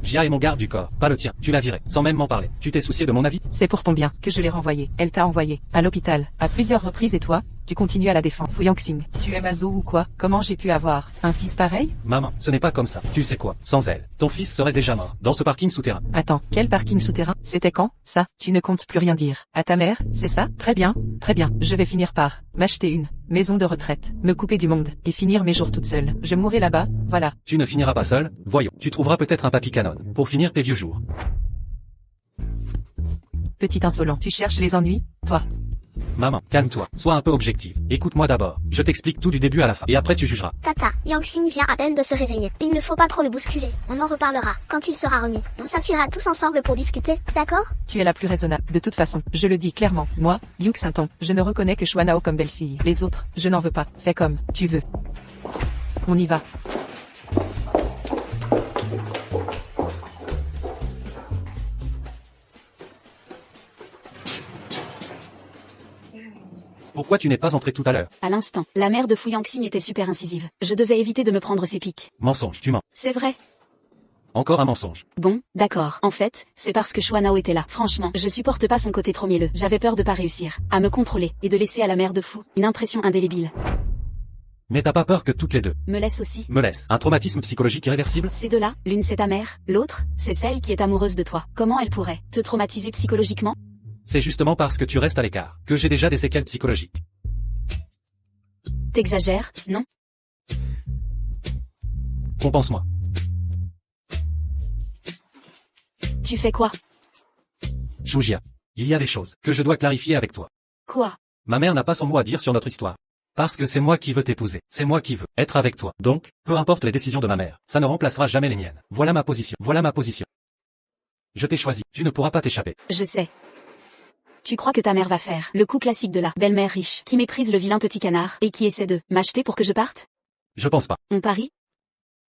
[SPEAKER 3] Jia est mon garde du corps, pas le tien. Tu l'as viré, sans même m'en parler. Tu t'es soucié de mon avis?
[SPEAKER 6] C'est pour ton bien que je l'ai renvoyée. Elle t'a envoyé à l'hôpital à plusieurs reprises et toi, tu continues à la défendre. Fu Yangxing, tu es maso ou quoi? Comment j'ai pu avoir un fils pareil?
[SPEAKER 3] Maman, ce n'est pas comme ça. Tu sais quoi? Sans elle, ton fils serait déjà mort, dans ce parking souterrain.
[SPEAKER 6] Attends, quel parking souterrain? C'était quand, ça? Tu ne comptes plus rien dire. À ta mère, c'est ça? Très bien. Je vais finir par m'acheter une maison de retraite, me couper du monde, et finir mes jours toute seule. Je mourrai là-bas, voilà.
[SPEAKER 3] Tu ne finiras pas seul, voyons. Tu trouveras peut-être un papy canon, pour finir tes vieux jours.
[SPEAKER 6] Petit insolent, tu cherches les ennuis, toi?
[SPEAKER 3] Maman, calme-toi, sois un peu objective. Écoute-moi d'abord, je t'explique tout du début à la fin, et après tu jugeras.
[SPEAKER 4] Tata, Yang Xing vient à peine de se réveiller. Il ne faut pas trop le bousculer. On en reparlera quand il sera remis. On s'assiera tous ensemble pour discuter, d'accord?
[SPEAKER 6] Tu es la plus raisonnable. De toute façon, je le dis clairement, moi, Liu Xintong, je ne reconnais que Shuanao comme belle-fille. Les autres, je n'en veux pas. Fais comme tu veux. On y va.
[SPEAKER 3] Pourquoi tu n'es pas entré tout à l'heure?
[SPEAKER 1] À l'instant, la mère de Fu Yangxing était super incisive. Je devais éviter de me prendre ses pics.
[SPEAKER 3] Mensonge, tu mens.
[SPEAKER 1] C'est vrai.
[SPEAKER 3] Encore un mensonge.
[SPEAKER 1] Bon, d'accord. En fait, c'est parce que Shuanao était là. Franchement, je supporte pas son côté trop mielleux. J'avais peur de pas réussir à me contrôler et de laisser à la mère de Fu une impression indélébile.
[SPEAKER 3] Mais t'as pas peur que toutes les deux
[SPEAKER 1] Me laisse aussi.
[SPEAKER 3] me laissent un traumatisme psychologique irréversible?
[SPEAKER 1] Ces deux-là, l'une c'est ta mère, l'autre, c'est celle qui est amoureuse de toi. Comment elle pourrait te traumatiser psychologiquement?
[SPEAKER 3] C'est justement parce que tu restes à l'écart, que j'ai déjà des séquelles psychologiques.
[SPEAKER 1] T'exagères, non?
[SPEAKER 3] Compense-moi.
[SPEAKER 1] Tu fais quoi?
[SPEAKER 3] Shujia. Il y a des choses que je dois clarifier avec toi.
[SPEAKER 1] Quoi?
[SPEAKER 3] Ma mère n'a pas son mot à dire sur notre histoire. Parce que c'est moi qui veux t'épouser. C'est moi qui veux être avec toi. Donc, peu importe les décisions de ma mère, ça ne remplacera jamais les miennes. Voilà ma position. Voilà ma position. Je t'ai choisi. Tu ne pourras pas t'échapper.
[SPEAKER 1] Je sais. Tu crois que ta mère va faire le coup classique de la belle-mère riche, qui méprise le vilain petit canard, et qui essaie de m'acheter pour que je parte?
[SPEAKER 3] Je pense pas.
[SPEAKER 1] On parie?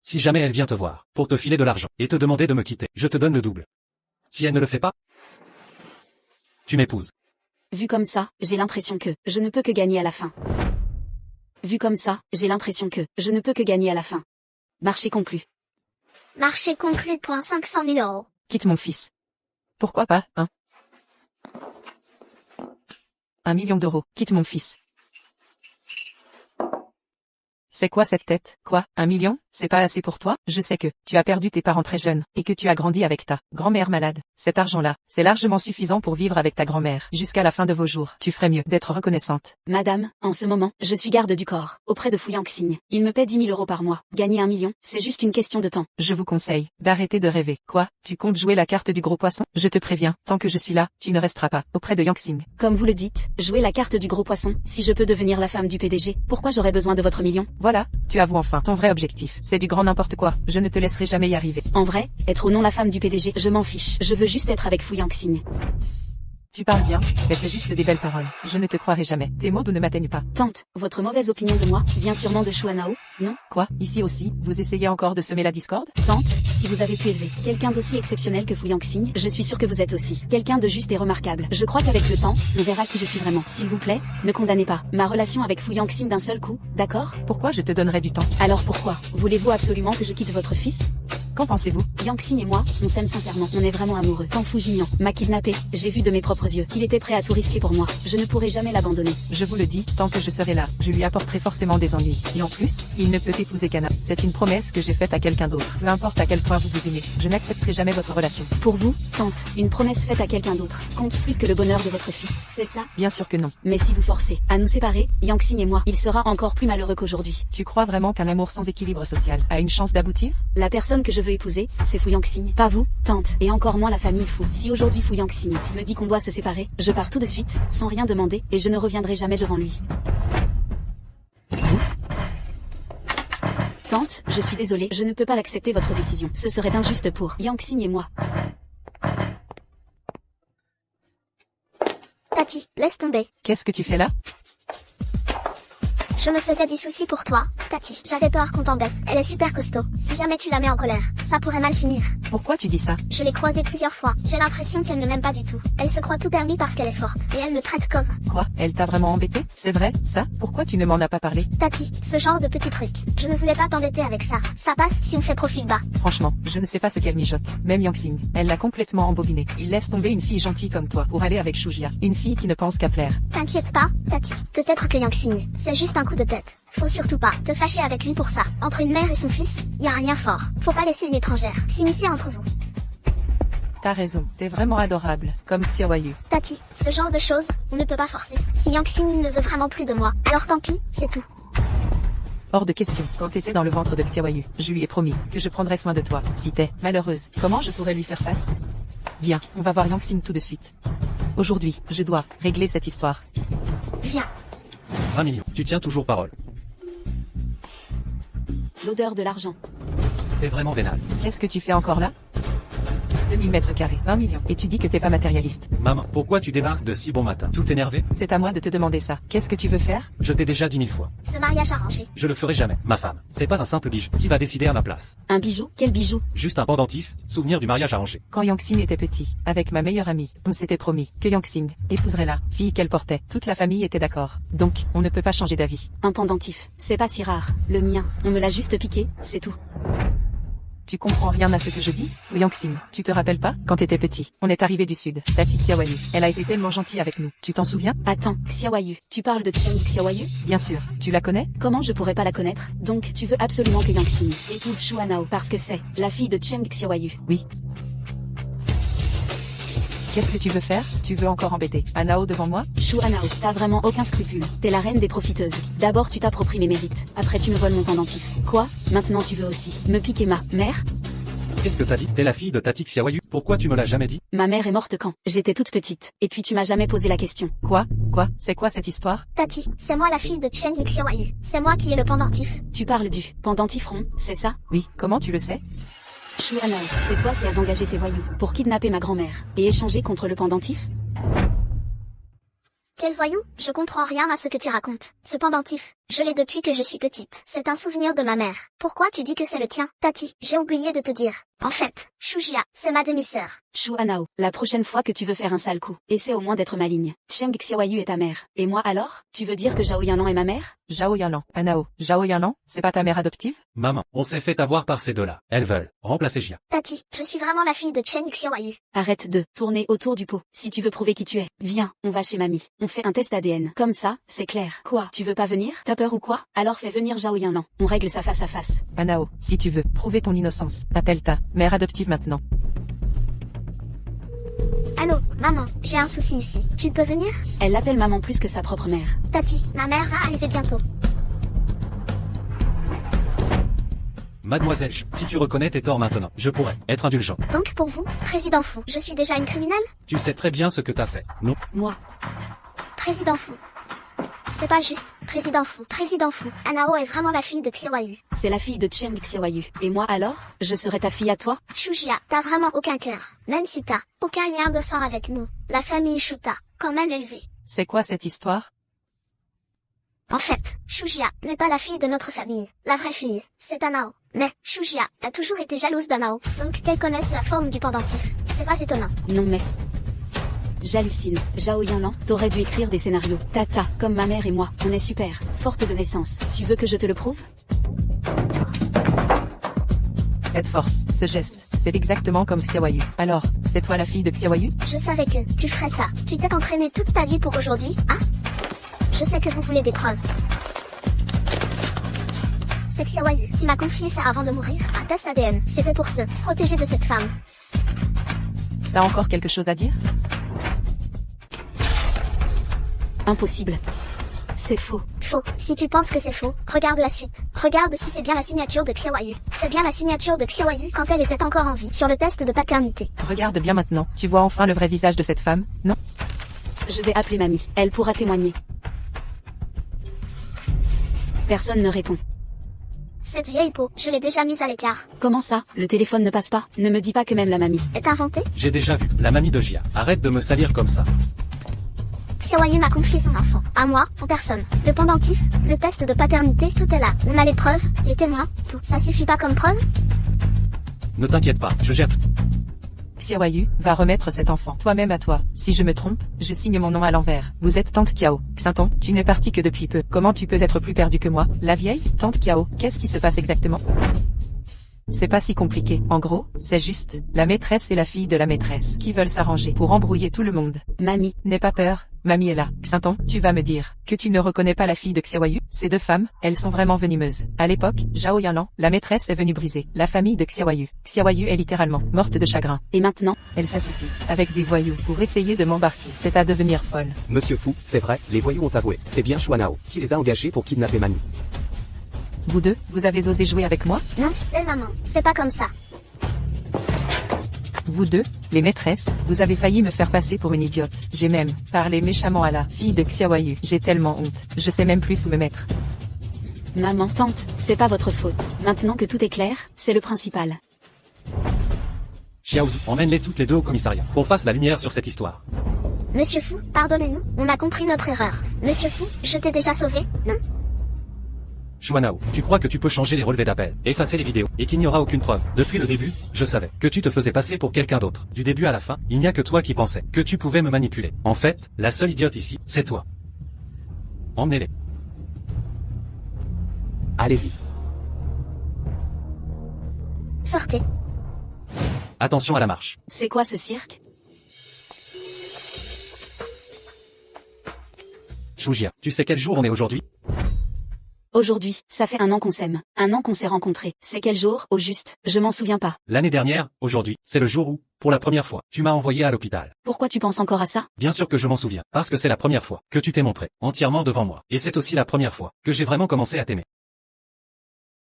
[SPEAKER 3] Si jamais elle vient te voir, pour te filer de l'argent, et te demander de me quitter, je te donne le double. Si elle ne le fait pas, tu m'épouses.
[SPEAKER 1] Vu comme ça, j'ai l'impression que je ne peux que gagner à la fin. Vu comme ça, j'ai l'impression que je ne peux que gagner à la fin. Marché conclu.
[SPEAKER 4] Marché conclu pour 500 000 euros.
[SPEAKER 6] Quitte mon fils. Pourquoi pas, hein? 1 million d'euros. Quitte mon fils. C'est quoi cette tête? Quoi? 1 million? C'est pas assez pour toi? Je sais que tu as perdu tes parents très jeunes, et que tu as grandi avec ta grand-mère malade. Cet argent-là, c'est largement suffisant pour vivre avec ta grand-mère, jusqu'à la fin de vos jours. Tu ferais mieux d'être reconnaissante.
[SPEAKER 1] Madame, en ce moment, je suis garde du corps, auprès de Fu Yangxing. Il me paie 10 000 euros par mois. Gagner 1 million, c'est juste une question de temps.
[SPEAKER 6] Je vous conseille d'arrêter de rêver. Quoi? Tu comptes jouer la carte du gros poisson? Je te préviens, tant que je suis là, tu ne resteras pas auprès de Yangxing.
[SPEAKER 1] Comme vous le dites, jouer la carte du gros poisson, si je peux devenir la femme du PDG, pourquoi j'aurais besoin de votre million?
[SPEAKER 6] Voilà, tu avoues enfin ton vrai objectif. C'est du grand n'importe quoi. Je ne te laisserai jamais y arriver.
[SPEAKER 1] En vrai, être ou non la femme du PDG, je m'en fiche. Je veux juste être avec Fu Yangxing.
[SPEAKER 6] Tu parles bien, mais c'est juste des belles paroles. Je ne te croirai jamais. Tes mots ne m'atteignent pas.
[SPEAKER 1] Tante, votre mauvaise opinion de moi vient sûrement de Shuanao, non?
[SPEAKER 6] Quoi? Ici aussi, vous essayez encore de semer la discorde?
[SPEAKER 1] Tante, si vous avez pu élever quelqu'un d'aussi exceptionnel que Fu Yangxing, je suis sûre que vous êtes aussi quelqu'un de juste et remarquable. Je crois qu'avec le temps, on verra qui je suis vraiment. S'il vous plaît, ne condamnez pas ma relation avec Fu Yangxing d'un seul coup, d'accord?
[SPEAKER 6] Pourquoi je te donnerai du temps?
[SPEAKER 1] Alors pourquoi? Voulez-vous absolument que je quitte votre fils?
[SPEAKER 6] Qu'en pensez-vous?
[SPEAKER 1] Yangxing et moi, on s'aime sincèrement. On est vraiment amoureux. Quand Fu Jinian m'a kidnappé, j'ai vu de mes propres yeux qu'il était prêt à tout risquer pour moi. Je ne pourrai jamais l'abandonner.
[SPEAKER 6] Je vous le dis, tant que je serai là, je lui apporterai forcément des ennuis. Et en plus, il ne peut épouser qu'Anna. C'est une promesse que j'ai faite à quelqu'un d'autre. Peu importe à quel point vous vous aimez, je n'accepterai jamais votre relation.
[SPEAKER 1] Pour vous, tante, une promesse faite à quelqu'un d'autre compte plus que le bonheur de votre fils, c'est ça?
[SPEAKER 6] Bien sûr que non.
[SPEAKER 1] Mais si vous forcez à nous séparer, Yangxing et moi, il sera encore plus malheureux qu'aujourd'hui.
[SPEAKER 6] Tu crois vraiment qu'un amour sans équilibre social a une chance d'aboutir?
[SPEAKER 1] La personne que je veux épouser, c'est Fu Yangxing. Pas vous, tante, et encore moins la famille Fu. Si aujourd'hui Fu Yangxing me dit qu'on doit se séparer, je pars tout de suite, sans rien demander, et je ne reviendrai jamais devant lui. Tante, je suis désolée, je ne peux pas l'accepter votre décision. Ce serait injuste pour Yangxing et moi.
[SPEAKER 4] Tati, laisse tomber.
[SPEAKER 6] Qu'est-ce que tu fais là?
[SPEAKER 4] Je me faisais du souci pour toi, Tati. J'avais peur qu'on t'embête. Elle est super costaud. Si jamais tu la mets en colère, ça pourrait mal finir.
[SPEAKER 6] Pourquoi tu dis ça?
[SPEAKER 4] Je l'ai croisée plusieurs fois. J'ai l'impression qu'elle ne m'aime pas du tout. Elle se croit tout permis parce qu'elle est forte. Et elle me traite comme...
[SPEAKER 6] Quoi? Elle t'a vraiment embêté? C'est vrai, ça? Pourquoi tu ne m'en as pas parlé?
[SPEAKER 4] Tati, ce genre de petit truc. Je ne voulais pas t'embêter avec ça. Ça passe si on fait profil bas.
[SPEAKER 6] Franchement, je ne sais pas ce qu'elle mijote. Même Yangxing, elle l'a complètement embobiné. Il laisse tomber une fille gentille comme toi pour aller avec Shujia. Une fille qui ne pense qu'à plaire.
[SPEAKER 4] T'inquiète pas, Tati. Peut-être que Yangxing, c'est juste un coup de tête. Faut surtout pas te fâcher avec lui pour ça. Entre une mère et son fils, y a un lien fort. Faut pas laisser une étrangère s'immiscer entre vous.
[SPEAKER 6] T'as raison, t'es vraiment adorable, comme Xiaoyu.
[SPEAKER 4] Tati, ce genre de choses, on ne peut pas forcer. Si Yangxing ne veut vraiment plus de moi, alors tant pis, c'est tout.
[SPEAKER 6] Hors de question, quand t'étais dans le ventre de Xiaoyu, je lui ai promis que je prendrais soin de toi. Si t'es malheureuse, comment je pourrais lui faire face? Viens, on va voir Yangxing tout de suite. Aujourd'hui, je dois régler cette histoire.
[SPEAKER 4] Viens.
[SPEAKER 3] 20 millions. Tu tiens toujours parole.
[SPEAKER 1] L'odeur de l'argent.
[SPEAKER 3] T'es vraiment vénal.
[SPEAKER 6] Qu'est-ce que tu fais encore là? 2000 mètres carrés, 20 millions. Et tu dis que t'es pas matérialiste.
[SPEAKER 3] Maman, pourquoi tu débarques de si bon matin? Tout énervé?
[SPEAKER 6] C'est à moi de te demander ça. Qu'est-ce que tu veux faire?
[SPEAKER 3] Je t'ai déjà dit 1000 fois.
[SPEAKER 4] Ce mariage arrangé.
[SPEAKER 3] Je le ferai jamais, ma femme. C'est pas un simple bijou qui va décider à ma place.
[SPEAKER 1] Un bijou? Quel bijou?
[SPEAKER 3] Juste un pendentif, souvenir du mariage arrangé.
[SPEAKER 6] Quand Yangxing était petit, avec ma meilleure amie, on s'était promis que Yangxing épouserait la fille qu'elle portait. Toute la famille était d'accord. Donc, on ne peut pas changer d'avis.
[SPEAKER 1] Un pendentif. C'est pas si rare. Le mien, on me l'a juste piqué, c'est tout.
[SPEAKER 6] Tu comprends rien à ce que je dis? Fu Yangxing, tu te rappelles pas? Quand t'étais petit, on est arrivé du sud. Tati Xiaoyu, elle a été tellement gentille avec nous. Tu t'en souviens?
[SPEAKER 1] Attends, Xiaoyu, tu parles de Cheng Xiaoyu?
[SPEAKER 6] Bien sûr, tu la connais?
[SPEAKER 1] Comment je pourrais pas la connaître? Donc tu veux absolument que Yangxing épouse Shuanao parce que c'est la fille de Cheng Xiaoyu.
[SPEAKER 6] Oui. Qu'est-ce que tu veux faire? Tu veux encore embêter Anao devant moi?
[SPEAKER 1] Shuanao, t'as vraiment aucun scrupule. T'es la reine des profiteuses. D'abord tu t'appropries mes mérites. Après tu me voles mon pendentif. Quoi? Maintenant tu veux aussi me piquer ma mère?
[SPEAKER 3] Qu'est-ce que t'as dit? T'es la fille de Tati Xiaoyu. Pourquoi tu me l'as jamais dit?
[SPEAKER 1] Ma mère est morte quand j'étais toute petite. Et puis tu m'as jamais posé la question.
[SPEAKER 6] Quoi? C'est quoi cette histoire?
[SPEAKER 4] Tati, c'est moi la fille de Chen Xiaoyu. C'est moi qui ai le pendentif.
[SPEAKER 1] Tu parles du pendentif rond, c'est ça?
[SPEAKER 6] Oui, comment tu le sais?
[SPEAKER 1] Shu Hanao, c'est toi qui as engagé ces voyous pour kidnapper ma grand-mère et échanger contre le pendentif?
[SPEAKER 4] Quel voyou? Je comprends rien à ce que tu racontes. Ce pendentif, je l'ai depuis que je suis petite. C'est un souvenir de ma mère. Pourquoi tu dis que c'est le tien? Tati, j'ai oublié de te dire. En fait, Shujia, c'est ma demi-sœur.
[SPEAKER 1] Shu Hanao, la prochaine fois que tu veux faire un sale coup, essaie au moins d'être maligne. Cheng Xiaoyu est ta mère. Et moi alors? Tu veux dire que Zhao Yanlan est ma mère?
[SPEAKER 6] Zhao Yanlan, Hanao. Zhao Yanlan, c'est pas ta mère adoptive?
[SPEAKER 3] Maman, on s'est fait avoir par ces deux-là. Elles veulent remplacer Jia.
[SPEAKER 4] Tati, je suis vraiment la fille de Chen Xiaoyu.
[SPEAKER 1] Arrête de tourner autour du pot. Si tu veux prouver qui tu es, viens, on va chez mamie. On fait un test ADN. Comme ça, c'est clair. Quoi? Tu veux pas venir? T'as peur ou quoi? Alors fais venir Zhao Yanlan. On règle ça face à face.
[SPEAKER 6] Hanao, si tu veux prouver ton innocence, appelle ta mère adoptive maintenant.
[SPEAKER 4] Allô, maman, j'ai un souci ici. Tu peux venir?
[SPEAKER 1] Elle l'appelle maman plus que sa propre mère.
[SPEAKER 4] Tati, ma mère va arriver bientôt.
[SPEAKER 3] Mademoiselle, si tu reconnais tes torts maintenant, je pourrais être indulgent.
[SPEAKER 4] Donc pour vous, président fou, je suis déjà une criminelle?
[SPEAKER 3] Tu sais très bien ce que t'as fait. Non.
[SPEAKER 1] Moi.
[SPEAKER 4] Président fou. C'est pas juste. Président fou. Président fou. Hanao est vraiment la fille de Xiaoyu.
[SPEAKER 1] C'est la fille de Chen Xiaoyu. Et moi alors? Je serai ta fille à toi?
[SPEAKER 4] Shujia, t'as vraiment aucun cœur. Même si t'as aucun lien de sang avec nous. La famille Shuta, quand même élevée.
[SPEAKER 6] C'est quoi cette histoire?
[SPEAKER 4] En fait, Shujia n'est pas la fille de notre famille. La vraie fille, c'est Hanao. Mais, Shujia a toujours été jalouse d'Hanao. Donc qu'elle connaisse la forme du pendentif. C'est pas étonnant.
[SPEAKER 1] Non mais... J'hallucine. Zhao Yanlan, t'aurais dû écrire des scénarios. Tata, comme ma mère et moi, on est super, forte de naissance. Tu veux que je te le prouve?
[SPEAKER 6] Cette force, ce geste, c'est exactement comme Xiaoyu. Alors, c'est toi la fille de Xiaoyu?
[SPEAKER 4] Je savais que tu ferais ça. Tu t'es entraîné toute ta vie pour aujourd'hui, hein? Je sais que vous voulez des preuves. C'est Xiaoyu qui m'a confié ça avant de mourir. Un test ADN, c'était pour se protéger de cette femme.
[SPEAKER 6] T'as encore quelque chose à dire?
[SPEAKER 1] Impossible. C'est faux.
[SPEAKER 4] Faux. Si tu penses que c'est faux, regarde la suite. Regarde si c'est bien la signature de Xiaoyu. C'est bien la signature de Xiaoyu quand elle était encore en vie sur le test de paternité.
[SPEAKER 6] Regarde bien maintenant. Tu vois enfin le vrai visage de cette femme, non?
[SPEAKER 1] Je vais appeler mamie. Elle pourra témoigner. Personne ne répond.
[SPEAKER 4] Cette vieille peau, je l'ai déjà mise à l'écart.
[SPEAKER 1] Comment ça? Le téléphone ne passe pas? Ne me dis pas que même la mamie
[SPEAKER 4] est inventée?
[SPEAKER 3] J'ai déjà vu la mamie de Jia. Arrête de me salir comme ça.
[SPEAKER 4] Xiaoyu m'a confié son enfant. À moi, pour personne. Le pendentif, le test de paternité, tout est là. On a les preuves, les témoins, tout. Ça suffit pas comme preuve?
[SPEAKER 3] Ne t'inquiète pas, je gère tout.
[SPEAKER 6] Xiaoyu va remettre cet enfant toi-même à toi. Si je me trompe, je signe mon nom à l'envers. Vous êtes Tante Kiao. Xinton, tu n'es parti que depuis peu. Comment tu peux être plus perdu que moi? La vieille, Tante Kiao, qu'est-ce qui se passe exactement? C'est pas si compliqué. En gros, c'est juste, la maîtresse et la fille de la maîtresse qui veulent s'arranger pour embrouiller tout le monde.
[SPEAKER 1] Mamie.
[SPEAKER 6] N'aie pas peur, mamie est là. Xinton, tu vas me dire que tu ne reconnais pas la fille de Xiaoyu? Ces deux femmes, elles sont vraiment venimeuses. À l'époque, Zhao Yanlan, la maîtresse est venue briser la famille de Xiaoyu. Xiaoyu est littéralement morte de chagrin.
[SPEAKER 1] Et maintenant?
[SPEAKER 6] Elle s'associe avec des voyous pour essayer de m'embarquer. C'est à devenir folle.
[SPEAKER 7] Monsieur Fou, c'est vrai, les voyous ont avoué. C'est bien Shuanao qui les a engagés pour kidnapper Mamie.
[SPEAKER 6] Vous deux, vous avez osé jouer avec moi?
[SPEAKER 4] Non, maman, c'est pas comme ça.
[SPEAKER 6] Vous deux, les maîtresses, vous avez failli me faire passer pour une idiote. J'ai même parlé méchamment à la fille de Xiaoyu. J'ai tellement honte. Je sais même plus où me mettre.
[SPEAKER 1] Maman, tante, c'est pas votre faute. Maintenant que tout est clair, c'est le principal.
[SPEAKER 3] Xiaozu, emmène-les toutes les deux au commissariat. Qu'on fasse la lumière sur cette histoire.
[SPEAKER 4] Monsieur Fou, pardonnez-nous, on a compris notre erreur. Monsieur Fou, je t'ai déjà sauvé, non?
[SPEAKER 3] Shuanao, tu crois que tu peux changer les relevés d'appel, effacer les vidéos, et qu'il n'y aura aucune preuve? Depuis le début, je savais que tu te faisais passer pour quelqu'un d'autre. Du début à la fin, il n'y a que toi qui pensais que tu pouvais me manipuler. En fait, la seule idiote ici, c'est toi. Emmenez-les.
[SPEAKER 7] Allez-y.
[SPEAKER 4] Sortez.
[SPEAKER 3] Attention à la marche.
[SPEAKER 1] C'est quoi ce cirque?
[SPEAKER 3] Shujia, tu sais quel jour on est aujourd'hui?
[SPEAKER 1] Aujourd'hui, ça fait 1 an qu'on s'aime. 1 an qu'on s'est rencontrés. C'est quel jour, au juste? Je m'en souviens pas.
[SPEAKER 3] L'année dernière, aujourd'hui, c'est le jour où, pour la première fois, tu m'as envoyé à l'hôpital.
[SPEAKER 1] Pourquoi tu penses encore à ça?
[SPEAKER 3] Bien sûr que je m'en souviens, parce que c'est la première fois que tu t'es montré, entièrement devant moi. Et c'est aussi la première fois que j'ai vraiment commencé à t'aimer.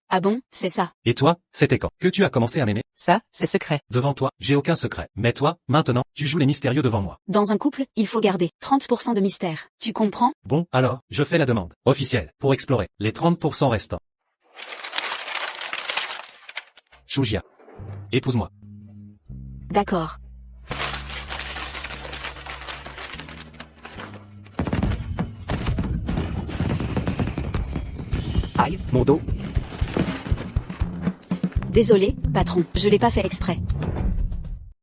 [SPEAKER 1] Ah bon, c'est ça.
[SPEAKER 3] Et toi, c'était quand que tu as commencé à m'aimer?
[SPEAKER 6] Ça, c'est secret.
[SPEAKER 3] Devant toi, j'ai aucun secret. Mais toi, maintenant, tu joues les mystérieux devant moi.
[SPEAKER 1] Dans un couple, il faut garder 30% de mystère. Tu comprends?
[SPEAKER 3] Bon, alors, je fais la demande officielle pour explorer les 30% restants. Shujia. Épouse-moi.
[SPEAKER 1] D'accord.
[SPEAKER 7] Aïe, mon dos.
[SPEAKER 1] Désolé, patron, je l'ai pas fait exprès.